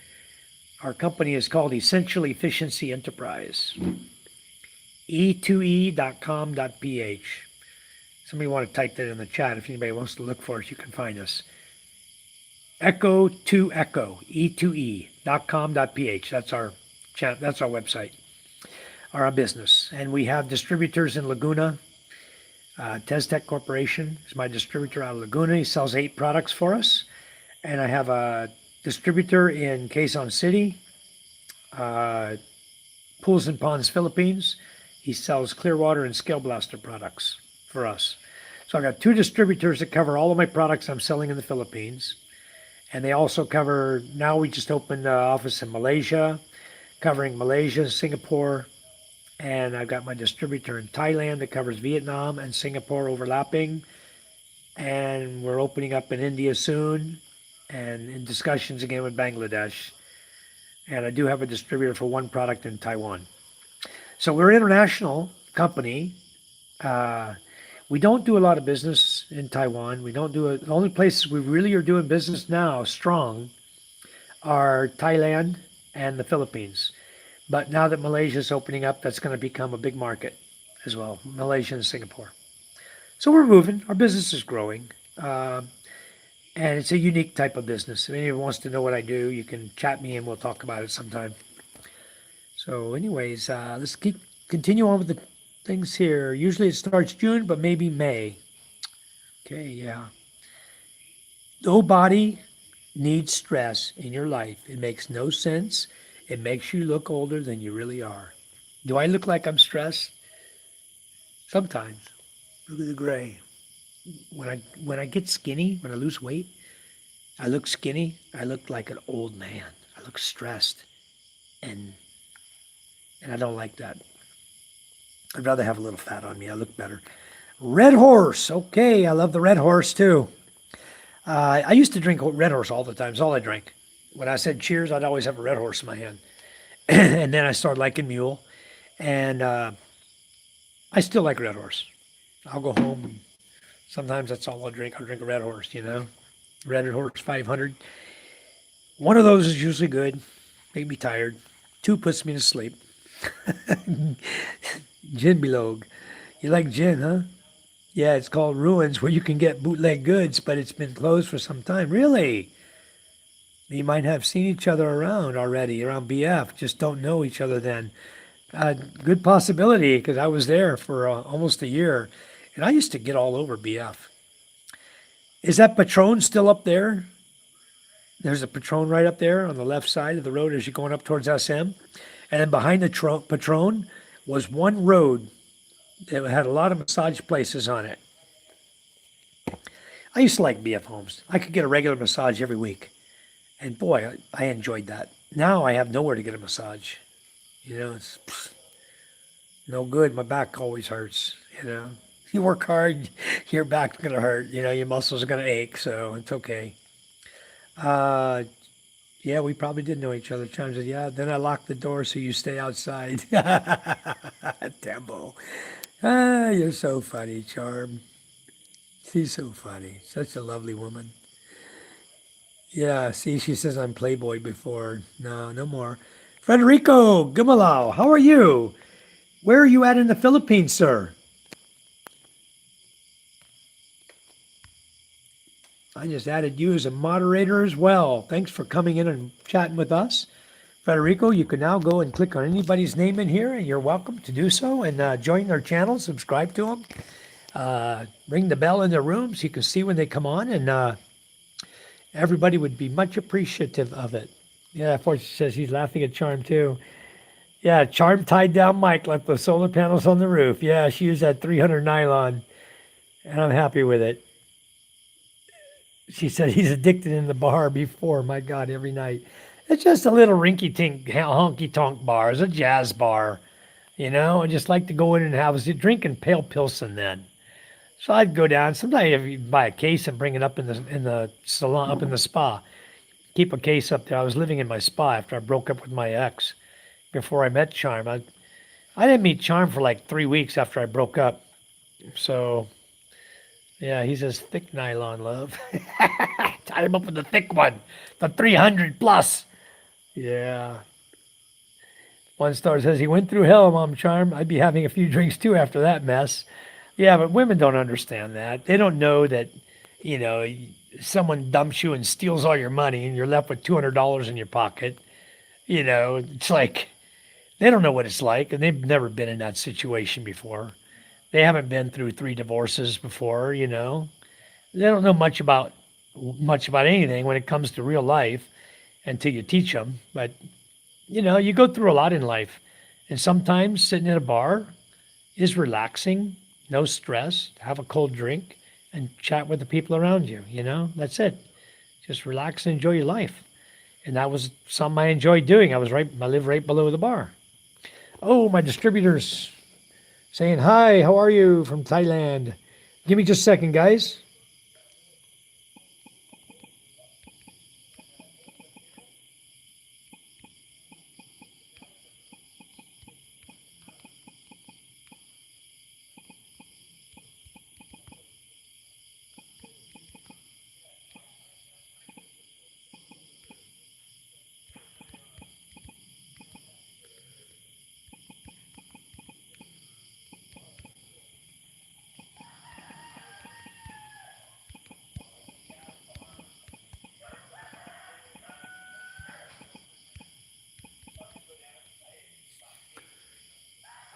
our company is called Essential Efficiency Enterprise. e2e.com.ph. Somebody want to type that in the chat. If anybody wants to look for us, you can find us. Echo to Echo, e2e.com.ph. That's our website, our business. And we have distributors in Laguna. Teztec Corporation is my distributor out of Laguna. He sells 8 products for us. And I have a distributor in Quezon City, Pools and Ponds, Philippines. He sells Clearwater and Scale Blaster products for us. So I've got 2 distributors that cover all of my products I'm selling in the Philippines. And they also cover, now we just opened an office in Malaysia, covering Malaysia, Singapore, and I've got my distributor in Thailand that covers Vietnam and Singapore overlapping. And we're opening up in India soon, and in discussions again with Bangladesh. And I do have a distributor for 1 product in Taiwan. So we're an international company. We don't do a lot of business in Taiwan. We don't do it. The only places we really are doing business now strong are Thailand and the Philippines. But now that Malaysia is opening up, that's going to become a big market as well. Malaysia and Singapore. So we're moving. Our business is growing. And it's a unique type of business. If anyone wants to know what I do, you can chat me and we'll talk about it sometime. So anyways, let's continue on with the things here. Usually it starts June, but maybe May. Okay, yeah. Nobody needs stress in your life. It makes no sense. It makes you look older than you really are. Do I look like I'm stressed? Sometimes. Look at the gray. When I get skinny, when I lose weight, I look skinny. I look like an old man. I look stressed, and I don't like that. I'd rather have a little fat on me. I look better. Red Horse. Okay, I love the Red Horse too. I used to drink Red Horse all the time. It's all I drank. When I said cheers, I'd always have a Red Horse in my hand. And then I started liking Mule, and I still like Red Horse. I'll go home, and sometimes that's all I'll drink. I'll drink a Red Horse, Red Horse 500. One of those is usually good. Make me tired. Two puts me to sleep. Gin Bilog. You like gin, huh? Yeah, it's called Ruins, where you can get bootleg goods, but it's been closed for some time. Really? You might have seen each other around already, around BF. Just don't know each other then. Good possibility, because I was there for almost a year, and I used to get all over BF. Is that Patron still up there? There's a Patron right up there on the left side of the road as you're going up towards SM. And then behind the Patron was one road that had a lot of massage places on it. I used to like BF Homes. I could get a regular massage every week. And boy, I enjoyed that. Now I have nowhere to get a massage. It's no good. My back always hurts, You work hard, your back's going to hurt. Your muscles are going to ache, so it's okay. Yeah, we probably did know each other. Chime said, yeah, then I locked the door so you stay outside. Tembo. You're so funny, Charm. She's so funny. Such a lovely woman. Yeah, see, she says I'm Playboy before. No, no more. Federico Gumalao, how are you? Where are you at in the Philippines, sir? I just added you as a moderator as well. Thanks for coming in and chatting with us. Federico, you can now go and click on anybody's name in here, and you're welcome to do so, and join their channel, subscribe to them. Ring the bell in their room so you can see when they come on, and everybody would be much appreciative of it. Yeah, Fortune says he's laughing at Charm too. Yeah, Charm tied down Mike, left the solar panels on the roof. Yeah, she used that 300 nylon, and I'm happy with it. She said he's addicted in the bar before. My God, every night. It's just a little rinky-tink, honky-tonk bar. It's a jazz bar, I just like to go in and have a drinking pale Pilsen then. So I'd go down. Sometimes I'd buy a case and bring it up in the salon, up in the spa. Keep a case up there. I was living in my spa after I broke up with my ex. Before I met Charm, I didn't meet Charm for like 3 weeks after I broke up. So, yeah, he says thick nylon, love. Tied him up with the thick one, the 300 plus. Yeah. One star says he went through hell, Mom Charm. I'd be having a few drinks too after that mess. Yeah, but women don't understand that. They don't know that, someone dumps you and steals all your money and you're left with $200 in your pocket. It's like, they don't know what it's like, and they've never been in that situation before. They haven't been through 3 divorces before, They don't know much about anything when it comes to real life until you teach them. But, you go through a lot in life. And sometimes sitting in a bar is relaxing, no stress, have a cold drink, and chat with the people around you, That's it. Just relax and enjoy your life. And that was something I enjoyed doing. I live right below the bar. Oh, my distributor's saying hi. How are you from Thailand? Give me just a second, guys.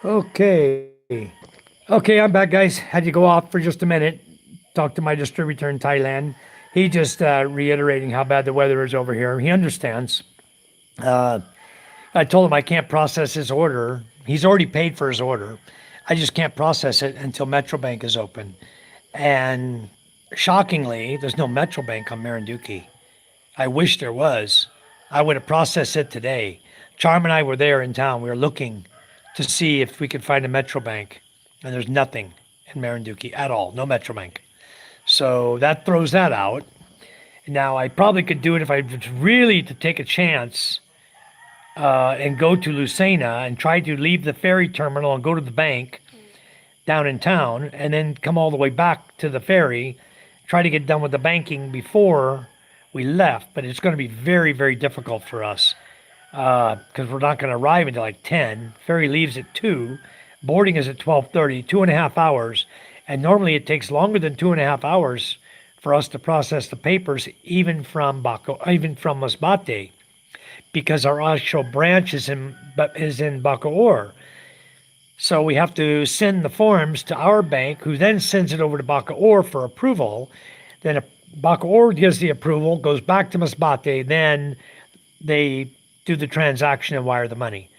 Okay. Okay, I'm back, guys. Had to go off for just a minute. Talk to my distributor in Thailand. He just reiterating how bad the weather is over here. He understands. Uh, I told him I can't process his order. He's already paid for his order. I just can't process it until Metrobank is open. And shockingly, there's no Metrobank on Marinduque. I wish there was. I would have processed it today. Charm and I were there in town. We were looking to see if we could find a Metrobank, and there's nothing in Marinduque at all. No Metrobank. So that throws that out. Now I probably could do it if I was really to take a chance and go to Lucena and try to leave the ferry terminal and go to the bank down in town, and then come all the way back to the ferry, try to get done with the banking before we left. But it's going to be very, very difficult for us because we're not going to arrive until like 10. Ferry leaves at 2. Boarding is at 12:30, 2.5 hours. And normally it takes longer than 2.5 hours for us to process the papers, even from Masbate, because our actual branch is in Bacoor. So we have to send the forms to our bank, who then sends it over to Bacoor for approval. Then Bacoor gives the approval, goes back to Masbate, then they do the transaction and wire the money.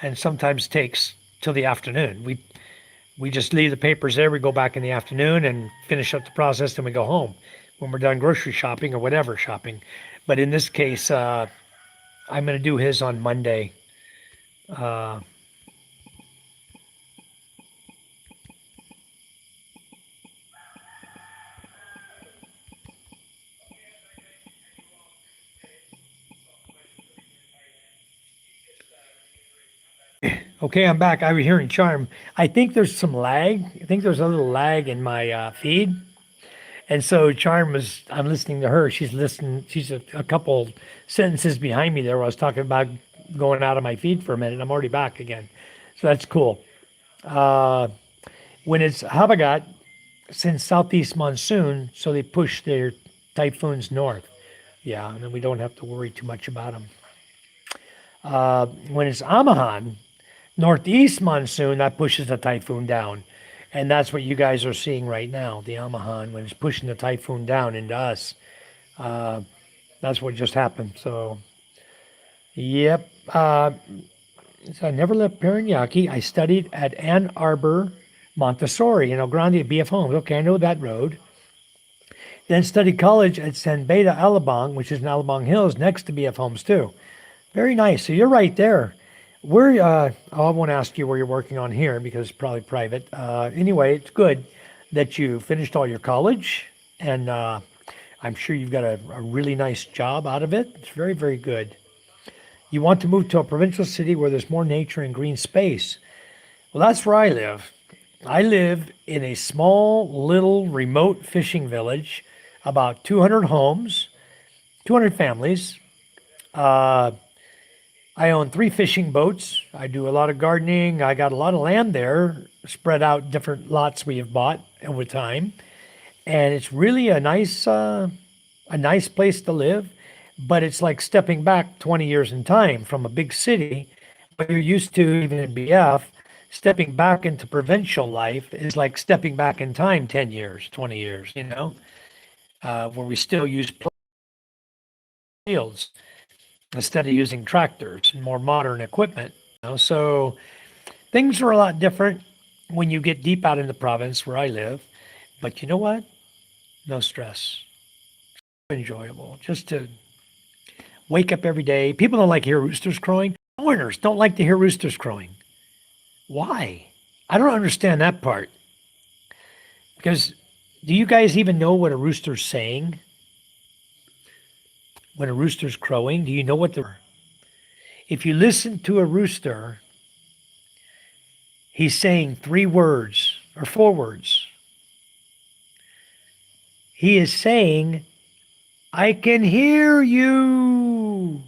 And sometimes takes till the afternoon. We just leave the papers there, we go back in the afternoon and finish up the process, then we go home when we're done grocery shopping or whatever shopping. But in this case, I'm going to do his on Monday. Okay, I'm back. I was hearing Charm. I think there's some lag. I think there's a little lag in my feed. And so Charm was, I'm listening to her. She's listening. She's a couple sentences behind me there where I was talking about going out of my feed for a minute. I'm already back again. So that's cool. When it's Habagat, since southeast monsoon, so they push their typhoons north. Yeah, and then we don't have to worry too much about them. When it's Amahan, northeast monsoon, that pushes the typhoon down. And that's what you guys are seeing right now, the Amahan, when it's pushing the typhoon down into us. That's what just happened. So, yep. So I never left Paranaque. I studied at Ann Arbor Montessori in El Grande at BF Homes. Okay, I know that road. Then studied college at San Beda Alabang, which is in Alabang Hills, next to BF Homes too. Very nice. So you're right there. Where I won't ask you where you're working on here because it's probably private. Anyway, it's good that you finished all your college, and I'm sure you've got a really nice job out of it. It's very, very good. You want to move to a provincial city where there's more nature and green space. Well, that's where I live. I live in a small, little, remote fishing village, about 200 homes, 200 families. I own 3 fishing boats. I do a lot of gardening. I got a lot of land there, spread out different lots we have bought over time. And it's really a nice place to live, but it's like stepping back 20 years in time from a big city, what you're used to even in BF. Stepping back into provincial life is like stepping back in time 10 years, 20 years, where we still use fields instead of using tractors and more modern equipment. So things are a lot different when you get deep out in the province where I live. But you know what? No stress. Enjoyable. Just to wake up every day. People don't like to hear roosters crowing. Foreigners don't like to hear roosters crowing. Why? I don't understand that part. Because do you guys even know what a rooster's saying? When a rooster's crowing, do you know what they're... If you listen to a rooster, he's saying 3 words or 4 words. He is saying, I can hear you.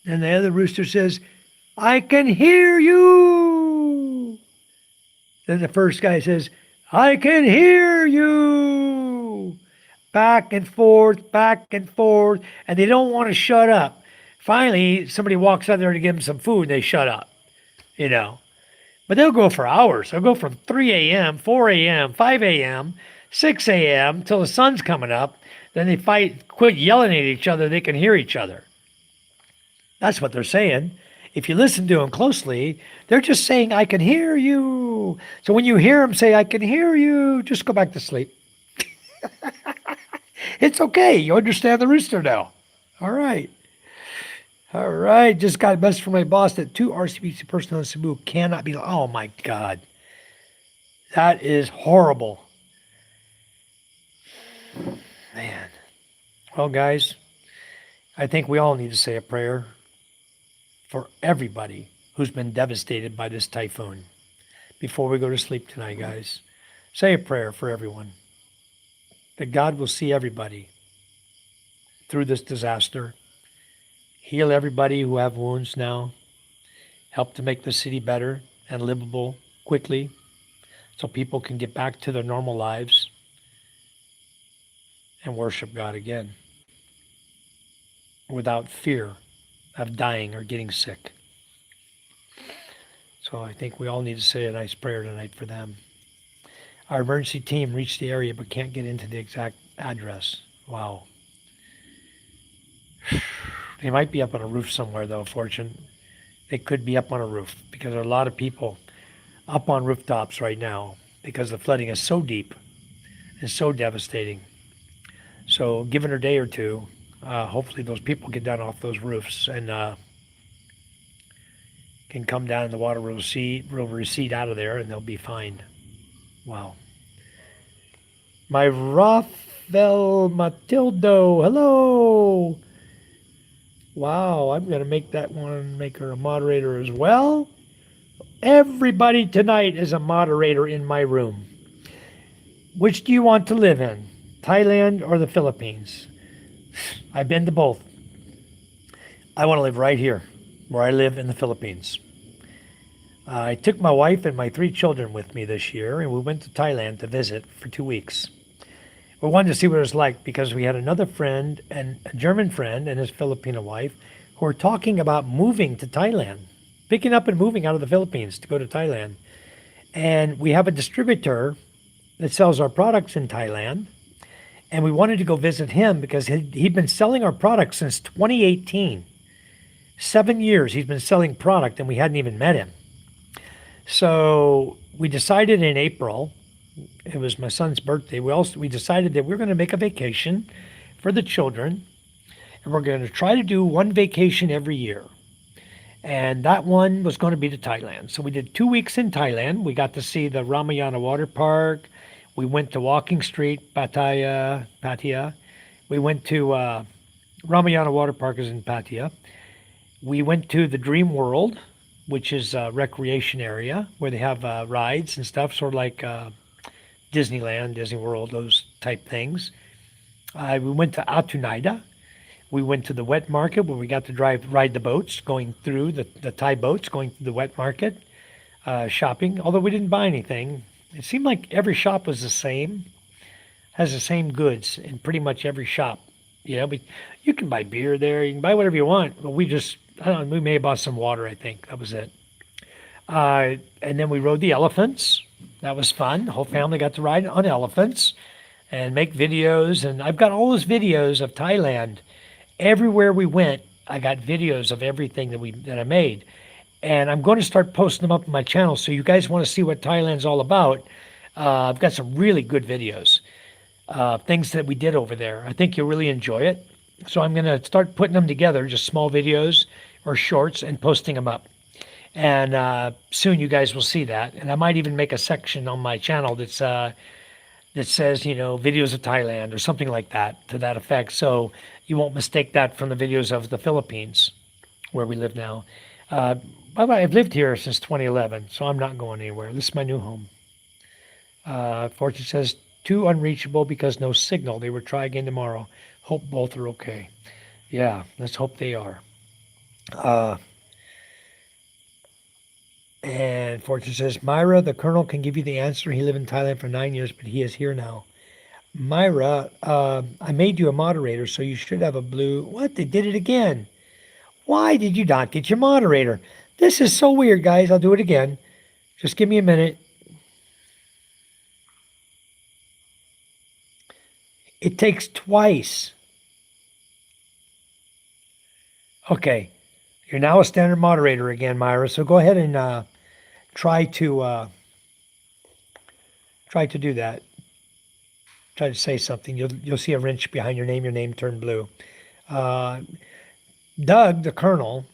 And the other rooster says, I can hear you. Then the first guy says, I can hear you. Back and forth, and they don't want to shut up. Finally, somebody walks out there to give them some food, and they shut up. But they'll go for hours. They'll go from 3 a.m., 4 a.m., 5 a.m., 6 a.m. till the sun's coming up. Then they quit yelling at each other. They can hear each other. That's what they're saying. If you listen to them closely, they're just saying, I can hear you. So when you hear them say, I can hear you, just go back to sleep. It's okay. You understand the rooster now. All right. All right. Just got a message from my boss that 2 RCBC personnel in Cebu cannot be. Oh, my God. That is horrible. Man. Well, guys, I think we all need to say a prayer for everybody who's been devastated by this typhoon. Before we go to sleep tonight, guys, say a prayer for everyone. That God will see everybody through this disaster. Heal everybody who have wounds now. Help to make the city better and livable quickly so people can get back to their normal lives and worship God again without fear of dying or getting sick. So I think we all need to say a nice prayer tonight for them. Our emergency team reached the area but can't get into the exact address. Wow. They might be up on a roof somewhere, though, Fortune. They could be up on a roof because there are a lot of people up on rooftops right now because the flooding is so deep and so devastating. So given a day or two, hopefully those people get down off those roofs and can come down and the water will recede out of there and they'll be fine. Wow. My Rafael Matildo, hello. Wow, I'm going to make her a moderator as well. Everybody tonight is a moderator in my room. Which do you want to live in? Thailand or the Philippines? I've been to both. I want to live right here, where I live in the Philippines. I took my wife and my 3 children with me this year, and we went to Thailand to visit for 2 weeks. We wanted to see what it was like because we had another friend, and a German friend and his Filipino wife, who were talking about moving to Thailand, picking up and moving out of the Philippines to go to Thailand. And we have a distributor that sells our products in Thailand, and we wanted to go visit him because he'd been selling our products since 2018. 7 years he's been selling product, and we hadn't even met him. So we decided in April, it was my son's birthday, we decided that we're going to make a vacation for the children, and we're going to try to do one vacation every year. And that one was going to be to Thailand. So we did 2 weeks in Thailand. We got to see the Ramayana Water Park. We went to Walking Street, Pattaya. We went to Ramayana Water Park is in Pattaya. We went to the Dream World, which is a recreation area where they have rides and stuff, sort of like Disneyland, Disney World, those type things. We went to Atunaida. We went to the wet market where we got to ride the boats, going through the Thai boats, going through the wet market, shopping. Although we didn't buy anything, it seemed like every shop was the same, has the same goods in pretty much every shop. You can buy beer there, you can buy whatever you want. But we may have bought some water, I think. That was it. And then we rode the elephants. That was fun. The whole family got to ride on elephants and make videos. And I've got all those videos of Thailand. Everywhere we went, I got videos of everything that I made. And I'm going to start posting them up on my channel. So you guys want to see what Thailand's all about. I've got some really good videos, things that we did over there. I think you'll really enjoy it. So I'm going to start putting them together, just small videos or shorts, and posting them up. And soon you guys will see that. And I might even make a section on my channel that says, videos of Thailand or something like that, to that effect. So you won't mistake that from the videos of the Philippines, where we live now. I've lived here since 2011, so I'm not going anywhere. This is my new home. Fortune says, too unreachable because no signal. They will try again tomorrow. Hope both are okay. Yeah, let's hope they are. And Fortune says, Myra, the Colonel can give you the answer. He lived in Thailand for 9 years, but he is here now. Myra, I made you a moderator, so you should have a blue. What? They did it again. Why did you not get your moderator? This is so weird, guys. I'll do it again. Just give me a minute. It takes twice. Okay. You're now a standard moderator again, Myra. So go ahead and try to do that. Try to say something. You'll see a wrench behind your name. Your name turned blue. Doug, the Colonel,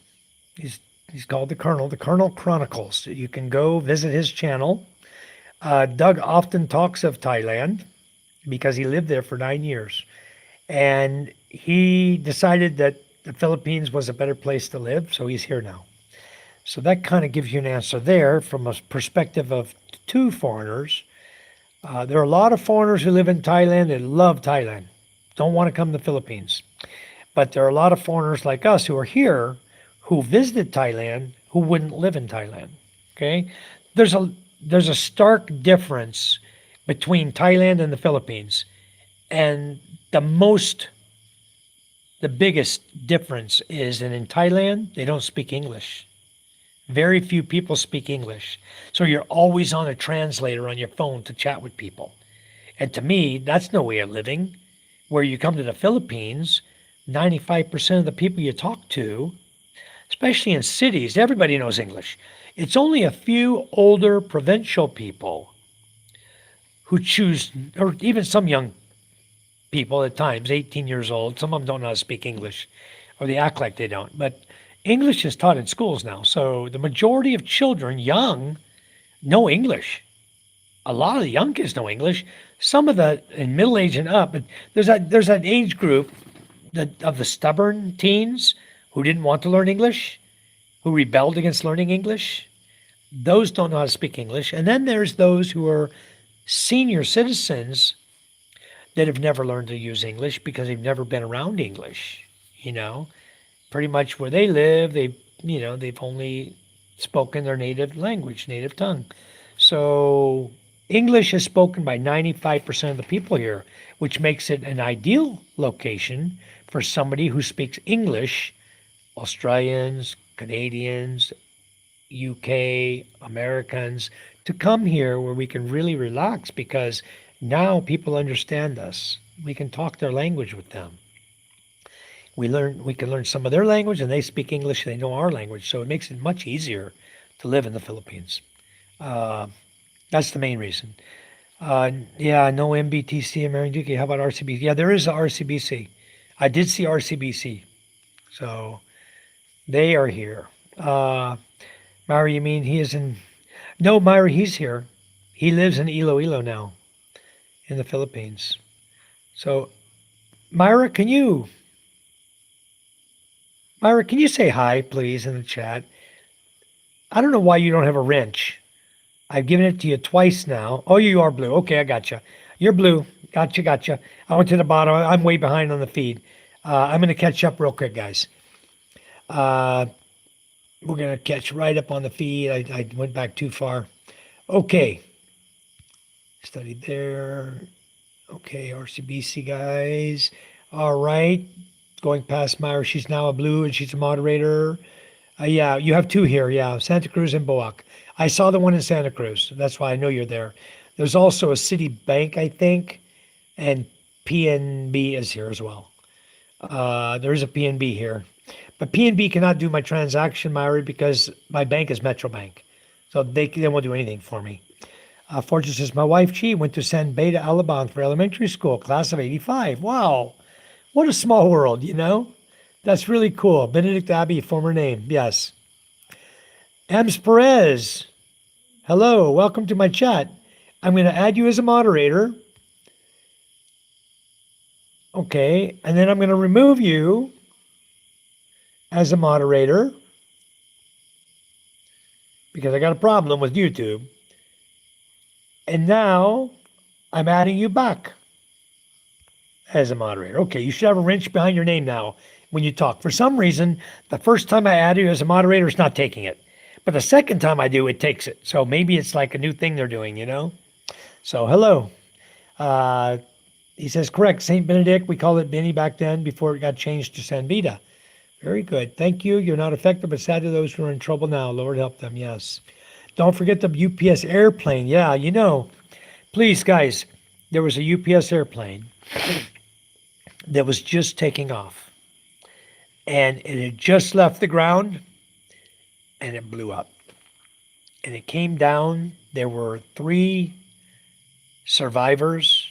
he's called the Colonel. The Colonel Chronicles. You can go visit his channel. Doug often talks of Thailand because he lived there for 9 years, and he decided that the Philippines was a better place to live, so he's here now. So that kind of gives you an answer there from a perspective of two foreigners. There are a lot of foreigners who live in Thailand that love Thailand, don't want to come to the Philippines. But there are a lot of foreigners like us who are here who visited Thailand who wouldn't live in Thailand. Okay? There's a stark difference between Thailand and the Philippines. And the biggest difference is that in Thailand, they don't speak English. Very few people speak English. So you're always on a translator on your phone to chat with people. And to me, that's no way of living. Where you come to the Philippines, 95% of the people you talk to, especially in cities, everybody knows English. It's only a few older provincial people who choose, or even some young people at times, 18 years old, some of them don't know how to speak English, or they act like they don't. But English is taught in schools now. So the majority of children, young, know English. A lot of the young kids know English. Some of the in middle age and up, but there's an age group of the stubborn teens who didn't want to learn English, who rebelled against learning English. Those don't know how to speak English. And then there's those who are senior citizens that have never learned to use English because they've never been around English. Pretty much where they live, they've only spoken their native language, native tongue. So English is spoken by 95% of the people here, which makes it an ideal location for somebody who speaks English, Australians, Canadians, UK, Americans, to come here where we can really relax because now people understand us. We can talk their language with them. We can learn some of their language and they speak English, they know our language. So it makes it much easier to live in the Philippines. That's the main reason. Yeah, no MBTC, American UK. How about RCBC? Yeah, there is a RCBC. I did see RCBC. So they are here. Myra, you mean he is in... No, Myra, he's here. He lives in Iloilo now, in the Philippines. So, Myra, can you say hi, please, in the chat? I don't know why you don't have a wrench. I've given it to you twice now. Oh, you are blue. Okay, I gotcha. You're blue. Gotcha. I went to the bottom. I'm way behind on the feed. I'm going to catch up real quick, guys. We're going to catch right up on the feed. I went back too far. Okay. Studied there. Okay, RCBC, guys. All right. Going past Myra. She's now a blue and she's a moderator. Yeah, you have two here. Yeah, Santa Cruz and Boac. I saw the one in Santa Cruz. That's why I know you're there. There's also a City Bank, I think, and PNB is here as well. There is a PNB here. But PNB cannot do my transaction, Myri, because my bank is Metro Bank. So they won't do anything for me. Fortune says, my wife, Chi, went to San Beda, Alabang for elementary school, class of 85. Wow. What a small world, you know? That's really cool. Benedict Abbey, former name. Yes. Ems Perez. Hello. Welcome to my chat. I'm going to add you as a moderator. Okay. And then I'm going to remove you as a moderator because I got a problem with YouTube. And now I'm adding you back as a moderator. Okay. You should have a wrench behind your name now when you talk. For some reason, the first time I add you as a moderator, it's not taking it. But the second time I do, it takes it. So maybe it's like a new thing they're doing, you know? So hello. He says, correct, St. Benedict. We called it Benny back then before it got changed to San Vita. Very good. Thank you. You're not affected, but sad to those who are in trouble now. Lord help them. Yes. don't forget the UPS airplane. Yeah, please, guys, there was a UPS airplane that was just taking off, and it had just left the ground, and it blew up. And it came down. There were 3 survivors,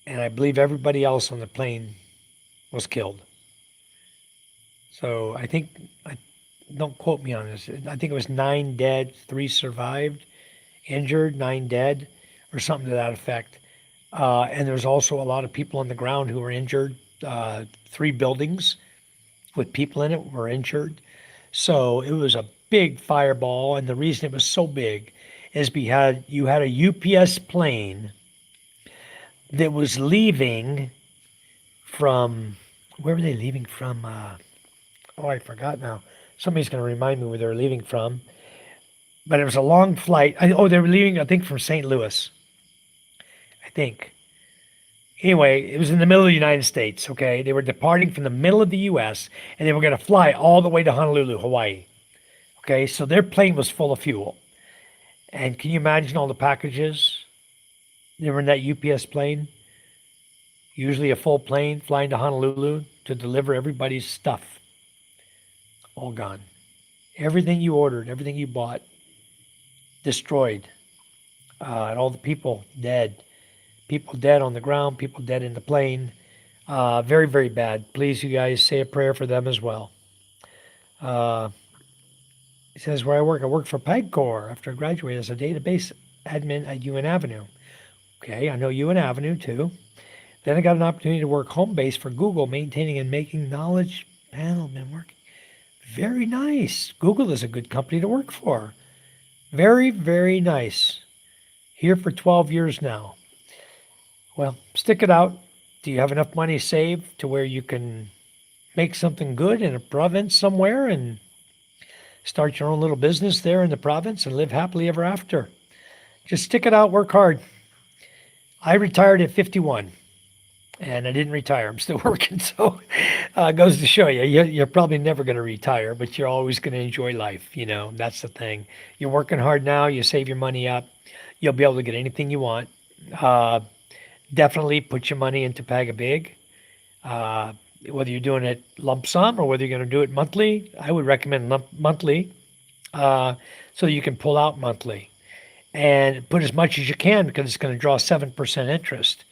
and I believe everybody else on the plane was killed. So don't quote me on this. I think it was 9 dead, 3 survived, injured, 9 dead, or something to that effect. And there's also a lot of people on the ground who were injured. 3 buildings with people in it were injured. So it was a big fireball, and the reason it was so big is you had a UPS plane that was leaving from, where were they leaving from? I forgot now. Somebody's going to remind me where they were leaving from. But it was a long flight. They were leaving, I think, from St. Louis. I think. Anyway, it was in the middle of the United States, okay? They were departing from the middle of the U.S., and they were going to fly all the way to Honolulu, Hawaii. Okay, so their plane was full of fuel. And can you imagine all the packages that were in that UPS plane? Usually a full plane flying to Honolulu to deliver everybody's stuff. All gone. Everything you ordered, everything you bought, destroyed. And all the people dead. People dead on the ground, people dead in the plane. Very, very bad. Please, you guys, say a prayer for them as well. It says, where I work for PAGCOR after I graduated as a database admin at UN Avenue. Okay, I know UN Avenue too. Then I got an opportunity to work home base for Google, maintaining and making knowledge panel. Been working. Very nice. Google is a good company to work for. Very, very nice. Here for 12 years now. Well, stick it out. Do you have enough money saved to where you can make something good in a province somewhere and start your own little business there in the province and live happily ever after? Just stick it out, work hard. I retired at 51, and I didn't retire. I'm still working, so it goes to show you, you're probably never going to retire, but you're always going to enjoy life. That's the thing. You're working hard now. You save your money up. You'll be able to get anything you want. Definitely put your money into Pag-a-Big. Whether you're doing it lump sum or whether you're going to do it monthly, I would recommend monthly, so you can pull out monthly and put as much as you can, because it's going to draw 7% interest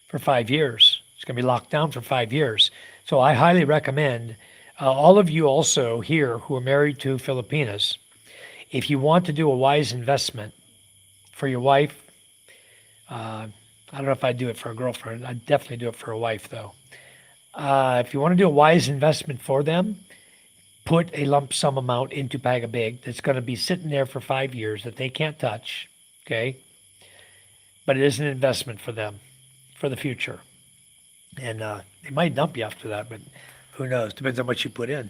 for 5 years. It's going to be locked down for 5 years. So I highly recommend all of you also here who are married to Filipinas, if you want to do a wise investment for your wife, I don't know if I'd do it for a girlfriend. I'd definitely do it for a wife, though. If you want to do a wise investment for them, put a lump sum amount into Pag-a-Big that's going to be sitting there for 5 years that they can't touch, okay? But it is an investment for them, for the future. And they might dump you after that, but who knows? Depends on what you put in.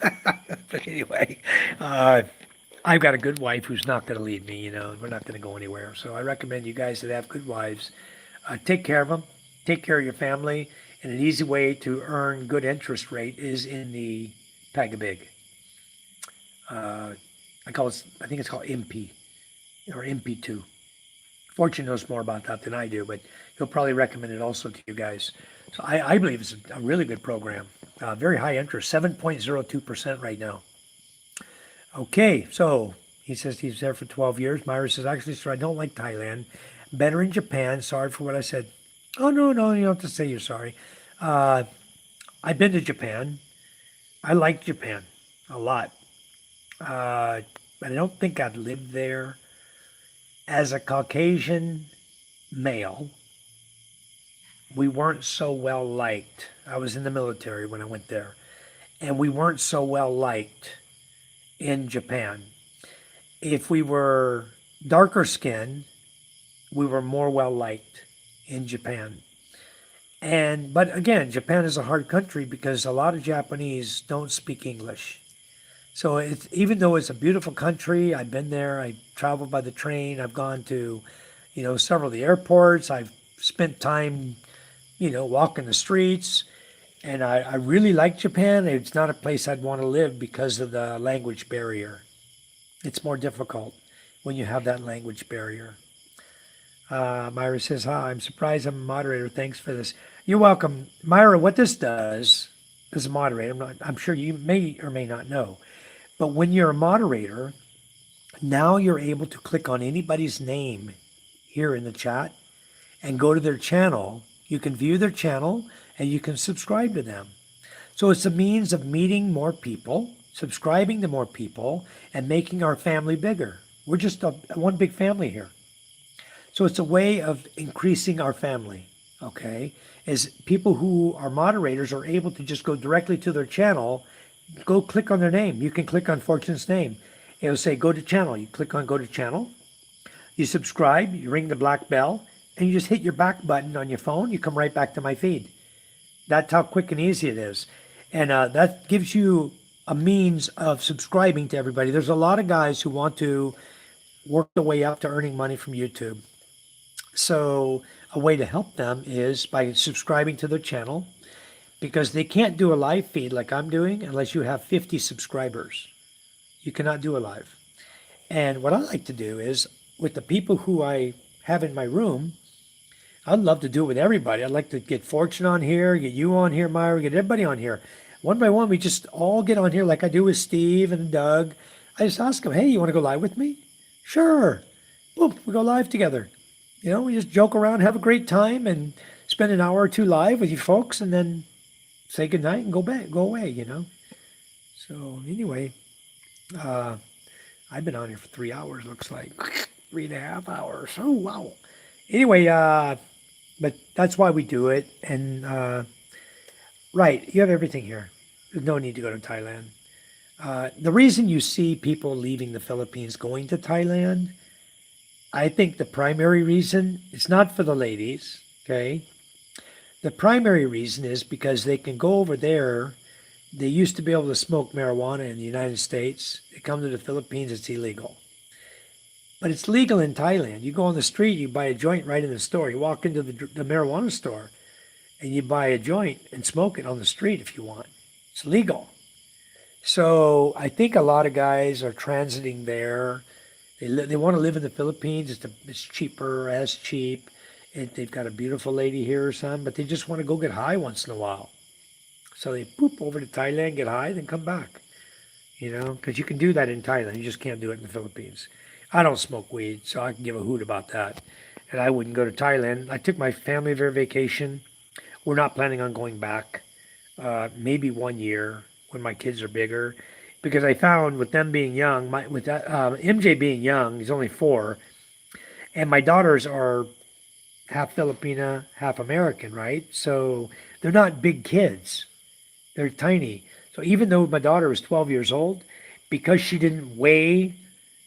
But anyway, I've got a good wife who's not going to leave me, We're not going to go anywhere. So I recommend you guys that have good wives, take care of them, take care of your family. And an easy way to earn good interest rate is in the Pag-a-Big. I think it's called MP or MP2. Fortune knows more about that than I do, but he'll probably recommend it also to you guys. So I believe it's a really good program. Very high interest, 7.02% right now. Okay, so he says he's there for 12 years. Myra says, actually, sir, I don't like Thailand. Better in Japan. Sorry for what I said. Oh, no, you don't have to say you're sorry. I've been to Japan. I like Japan a lot. But I don't think I'd live there. As a Caucasian male, we weren't so well liked. I was in the military when I went there. And we weren't so well liked in Japan. If we were darker skinned, we were more well liked in Japan. But again, Japan is a hard country because a lot of Japanese don't speak English. So even though it's a beautiful country, I've been there, I traveled by the train, I've gone to, several of the airports, I've spent time, walking the streets, and I really like Japan. It's not a place I'd want to live because of the language barrier. It's more difficult when you have that language barrier. Myra says, hi, I'm surprised I'm a moderator. Thanks for this. You're welcome. Myra, what this does as a moderator, I'm sure you may or may not know, but when you're a moderator, now you're able to click on anybody's name here in the chat and go to their channel. You can view their channel and you can subscribe to them. So it's a means of meeting more people, subscribing to more people, and making our family bigger. We're just one big family here. So it's a way of increasing our family, okay? Is people who are moderators are able to just go directly to their channel, go click on their name. You can click on Fortune's name. It'll say go to channel. You click on go to channel. You subscribe, you ring the black bell, and you just hit your back button on your phone. You come right back to my feed. That's how quick and easy it is. And that gives you a means of subscribing to everybody. There's a lot of guys who want to work their way up to earning money from YouTube. So a way to help them is by subscribing to their channel, because they can't do a live feed like I'm doing unless you have 50 subscribers. You cannot do a live. And what I like to do is with the people who I have in my room, I'd love to do it with everybody. I'd like to get Fortune on here, get you on here, Myra, get everybody on here. One by one, we just all get on here like I do with Steve and Doug. I just ask them, hey, you want to go live with me? Sure. Boom, we go live together. You know, we just joke around, have a great time, and spend an hour or two live with you folks, and then say goodnight and go away, you know. So anyway, I've been on here for 3 hours, looks like 3.5 hours. Oh, wow. Anyway, but that's why we do it. And right, you have everything here. There's no need to go to Thailand. The reason you see people leaving the Philippines going to Thailand, I think the primary reason, it's not for the ladies, okay? The primary reason is because they can go over there. They used to be able to smoke marijuana in the United States. They come to the Philippines, it's illegal. But it's legal in Thailand. You go on the street, you buy a joint right in the store. You walk into the marijuana store and you buy a joint and smoke it on the street if you want. It's legal. So I think a lot of guys are transiting there. They want to live in the Philippines. It's cheaper, as cheap. They've got a beautiful lady here or something, but they just want to go get high once in a while. So they poop over to Thailand, get high, then come back. You know, because you can do that in Thailand. You just can't do it in the Philippines. I don't smoke weed, so I can give a hoot about that. And I wouldn't go to Thailand. I took my family for a vacation. We're not planning on going back. Maybe 1 year when my kids are bigger. Because I found with them being young, with MJ being young, he's only 4, and my daughters are half Filipina, half American, right? So they're not big kids. They're tiny. So even though my daughter was 12 years old, because she didn't weigh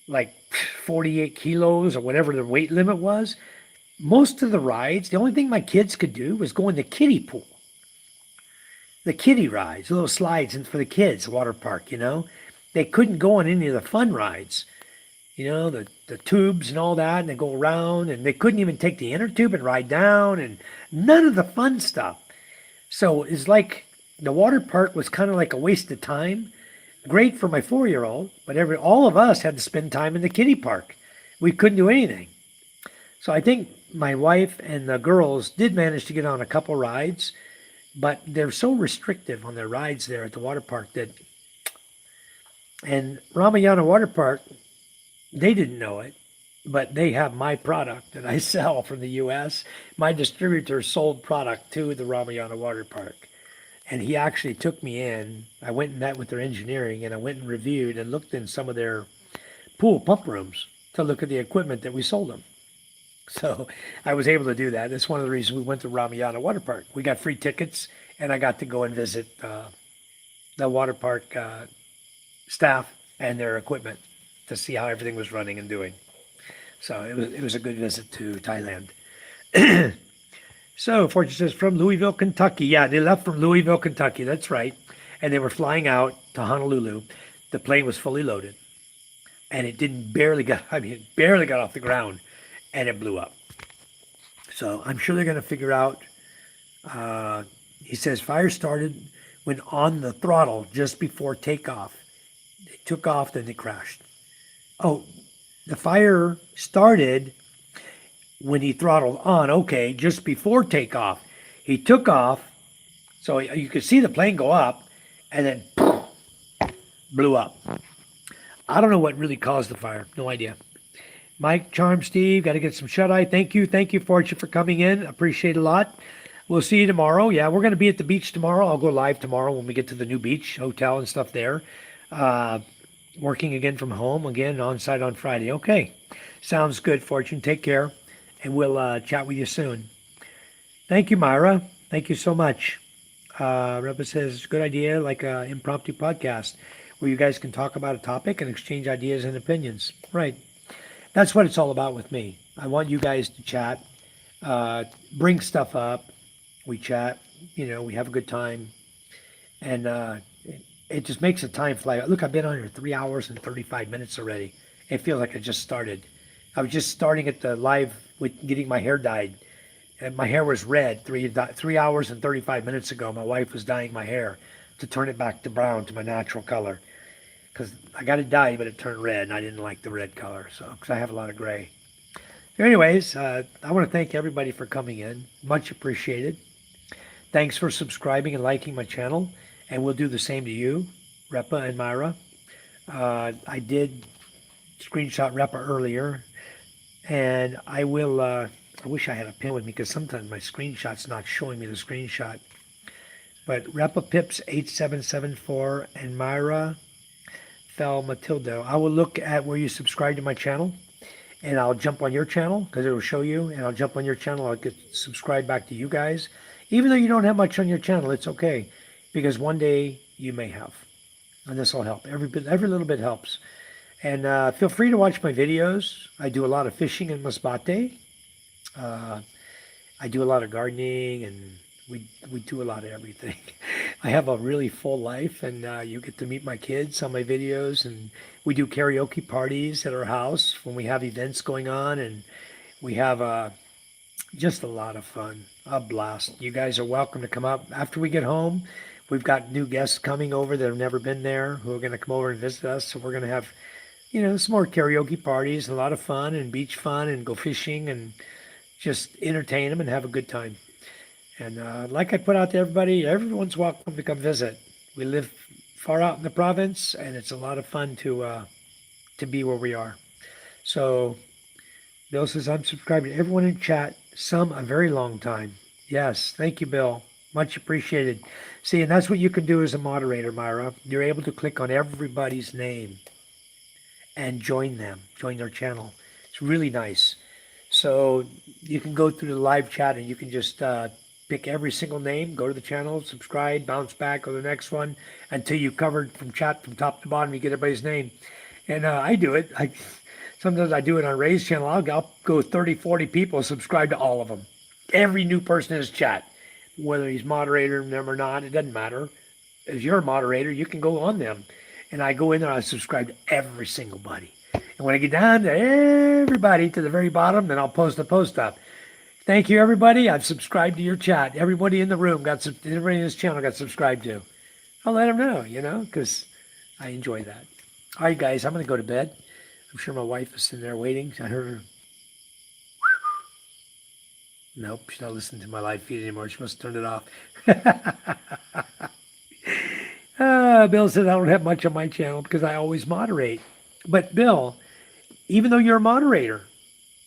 like 48 kilos or whatever the weight limit was, most of the rides, the only thing my kids could do was go in the kiddie pool. The kiddie rides, little slides for the kids, water park, you know. They couldn't go on any of the fun rides, you know, the tubes and all that, and they go around, and they couldn't even take the inner tube and ride down, and none of the fun stuff. So it's like the water park was kind of like a waste of time. Great for my 4-year-old, but all of us had to spend time in the kiddie park. We couldn't do anything. So I think my wife and the girls did manage to get on a couple rides, but they're so restrictive on their rides there at the water park and Ramayana Water Park, they didn't know it, but they have my product that I sell from the U.S. My distributor sold product to the Ramayana Water Park. And he actually took me in. I went and met with their engineering, and I went and reviewed and looked in some of their pool pump rooms to look at the equipment that we sold them. So I was able to do that. That's one of the reasons we went to Ramayana Water Park. We got free tickets, and I got to go and visit the water park staff and their equipment to see how everything was running and doing. So it was a good visit to Thailand. So Fortune says from Louisville, Kentucky. Yeah, they left from Louisville, Kentucky. That's right. And they were flying out to Honolulu. The plane was fully loaded, and it barely got off the ground, and it blew up. So I'm sure they're going to figure out. He says fire started when on the throttle just before takeoff. They took off, then they crashed. Oh, the fire started when he throttled on. Okay, just before takeoff. He took off, so you could see the plane go up, and then blew up. I don't know what really caused the fire. No idea. Mike, Charm, Steve, got to get some shut eye. Thank you. Thank you, Fortune, for coming in. Appreciate it a lot. We'll see you tomorrow. Yeah, we're going to be at the beach tomorrow. I'll go live tomorrow when we get to the new beach hotel and stuff there. Uh, Working again from home, again on site on Friday. Okay. Sounds good, Fortune. Take care. And we'll chat with you soon. Thank you, Myra. Thank you so much. Rebbe says, good idea, like an impromptu podcast where you guys can talk about a topic and exchange ideas and opinions. Right. That's what it's all about with me. I want you guys to chat, bring stuff up. We chat, we have a good time. And it just makes the time fly. Look, I've been on here 3 hours and 35 minutes already. It feels like I just started. I was just starting at the live with getting my hair dyed. And my hair was red 3 hours and 35 minutes ago. My wife was dyeing my hair to turn it back to brown, to my natural color. Because I got it dyed, but it turned red, and I didn't like the red color, because I have a lot of gray. Anyways, I want to thank everybody for coming in. Much appreciated. Thanks for subscribing and liking my channel, and we'll do the same to you, Repa and Myra. I did screenshot Repa earlier, and I will, I wish I had a pen with me, because sometimes my screenshot's not showing me the screenshot. But Repa Pips 8774 and Myra Fel Matildo. I will look at where you subscribe to my channel, and I'll jump on your channel because it will show you, and I'll jump on your channel. I'll get subscribed back to you guys. Even though you don't have much on your channel, it's okay, because one day you may have, and this will help. Every little bit helps. And feel free to watch my videos. I do a lot of fishing in Masbate. I do a lot of gardening, and we do a lot of everything. I have a really full life, and you get to meet my kids on my videos, and we do karaoke parties at our house when we have events going on, and we have just a lot of fun, a blast. You guys are welcome to come up after we get home. We've got new guests coming over that have never been there who are going to come over and visit us, so we're going to have, some more karaoke parties, and a lot of fun and beach fun, and go fishing and just entertain them and have a good time. And like I put out to everybody, everyone's welcome to come visit. We live far out in the province, and it's a lot of fun to be where we are. So Bill says, I'm subscribed to everyone in chat, some a very long time. Yes, thank you, Bill. Much appreciated. See, and that's what you can do as a moderator, Myra. You're able to click on everybody's name and join them, join their channel. It's really nice. So you can go through the live chat, and you can just pick every single name, go to the channel, subscribe, bounce back, go to the next one, until you covered from chat from top to bottom, you get everybody's name. And I do it. Sometimes I do it on Ray's channel. I'll go 30, 40 people, subscribe to all of them. Every new person in his chat, whether he's moderator them or not, it doesn't matter. If you're a moderator, you can go on them. And I go in there, I subscribe to every single body. And when I get down to everybody to the very bottom, then I'll post the post up. Thank you, everybody. I've subscribed to your chat. Everybody in the room everybody in this channel got subscribed to. I'll let them know, because I enjoy that. All right, guys, I'm going to go to bed. I'm sure my wife is sitting there waiting. I heard her. Nope, she's not listening to my live feed anymore. She must have turned it off. Bill says I don't have much on my channel because I always moderate. But Bill, even though you're a moderator,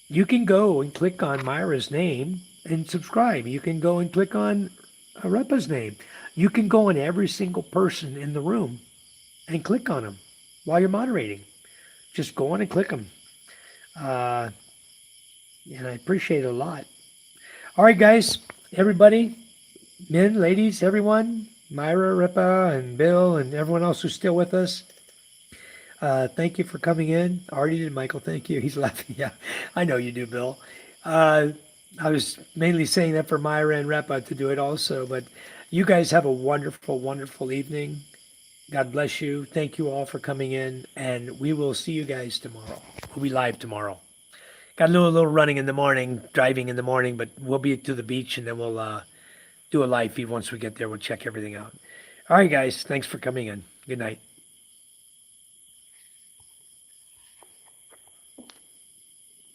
you can go and click on Myra's name and subscribe. You can go and click on Repa's name. You can go on every single person in the room and click on them while you're moderating. Just go on and click them. And I appreciate it a lot. All right, guys, everybody, men, ladies, everyone, Myra, Repa, and Bill, and everyone else who's still with us. Thank you for coming in. Artie and Michael, thank you. He's laughing. Yeah, I know you do, Bill. I was mainly saying that for Myra and Repa to do it also, but you guys have a wonderful, wonderful evening. God bless you. Thank you all for coming in, and we will see you guys tomorrow. We'll be live tomorrow. Got a little running in the morning, driving in the morning, but we'll be to the beach, and then we'll do a live feed once we get there. We'll check everything out. All right, guys. Thanks for coming in. Good night.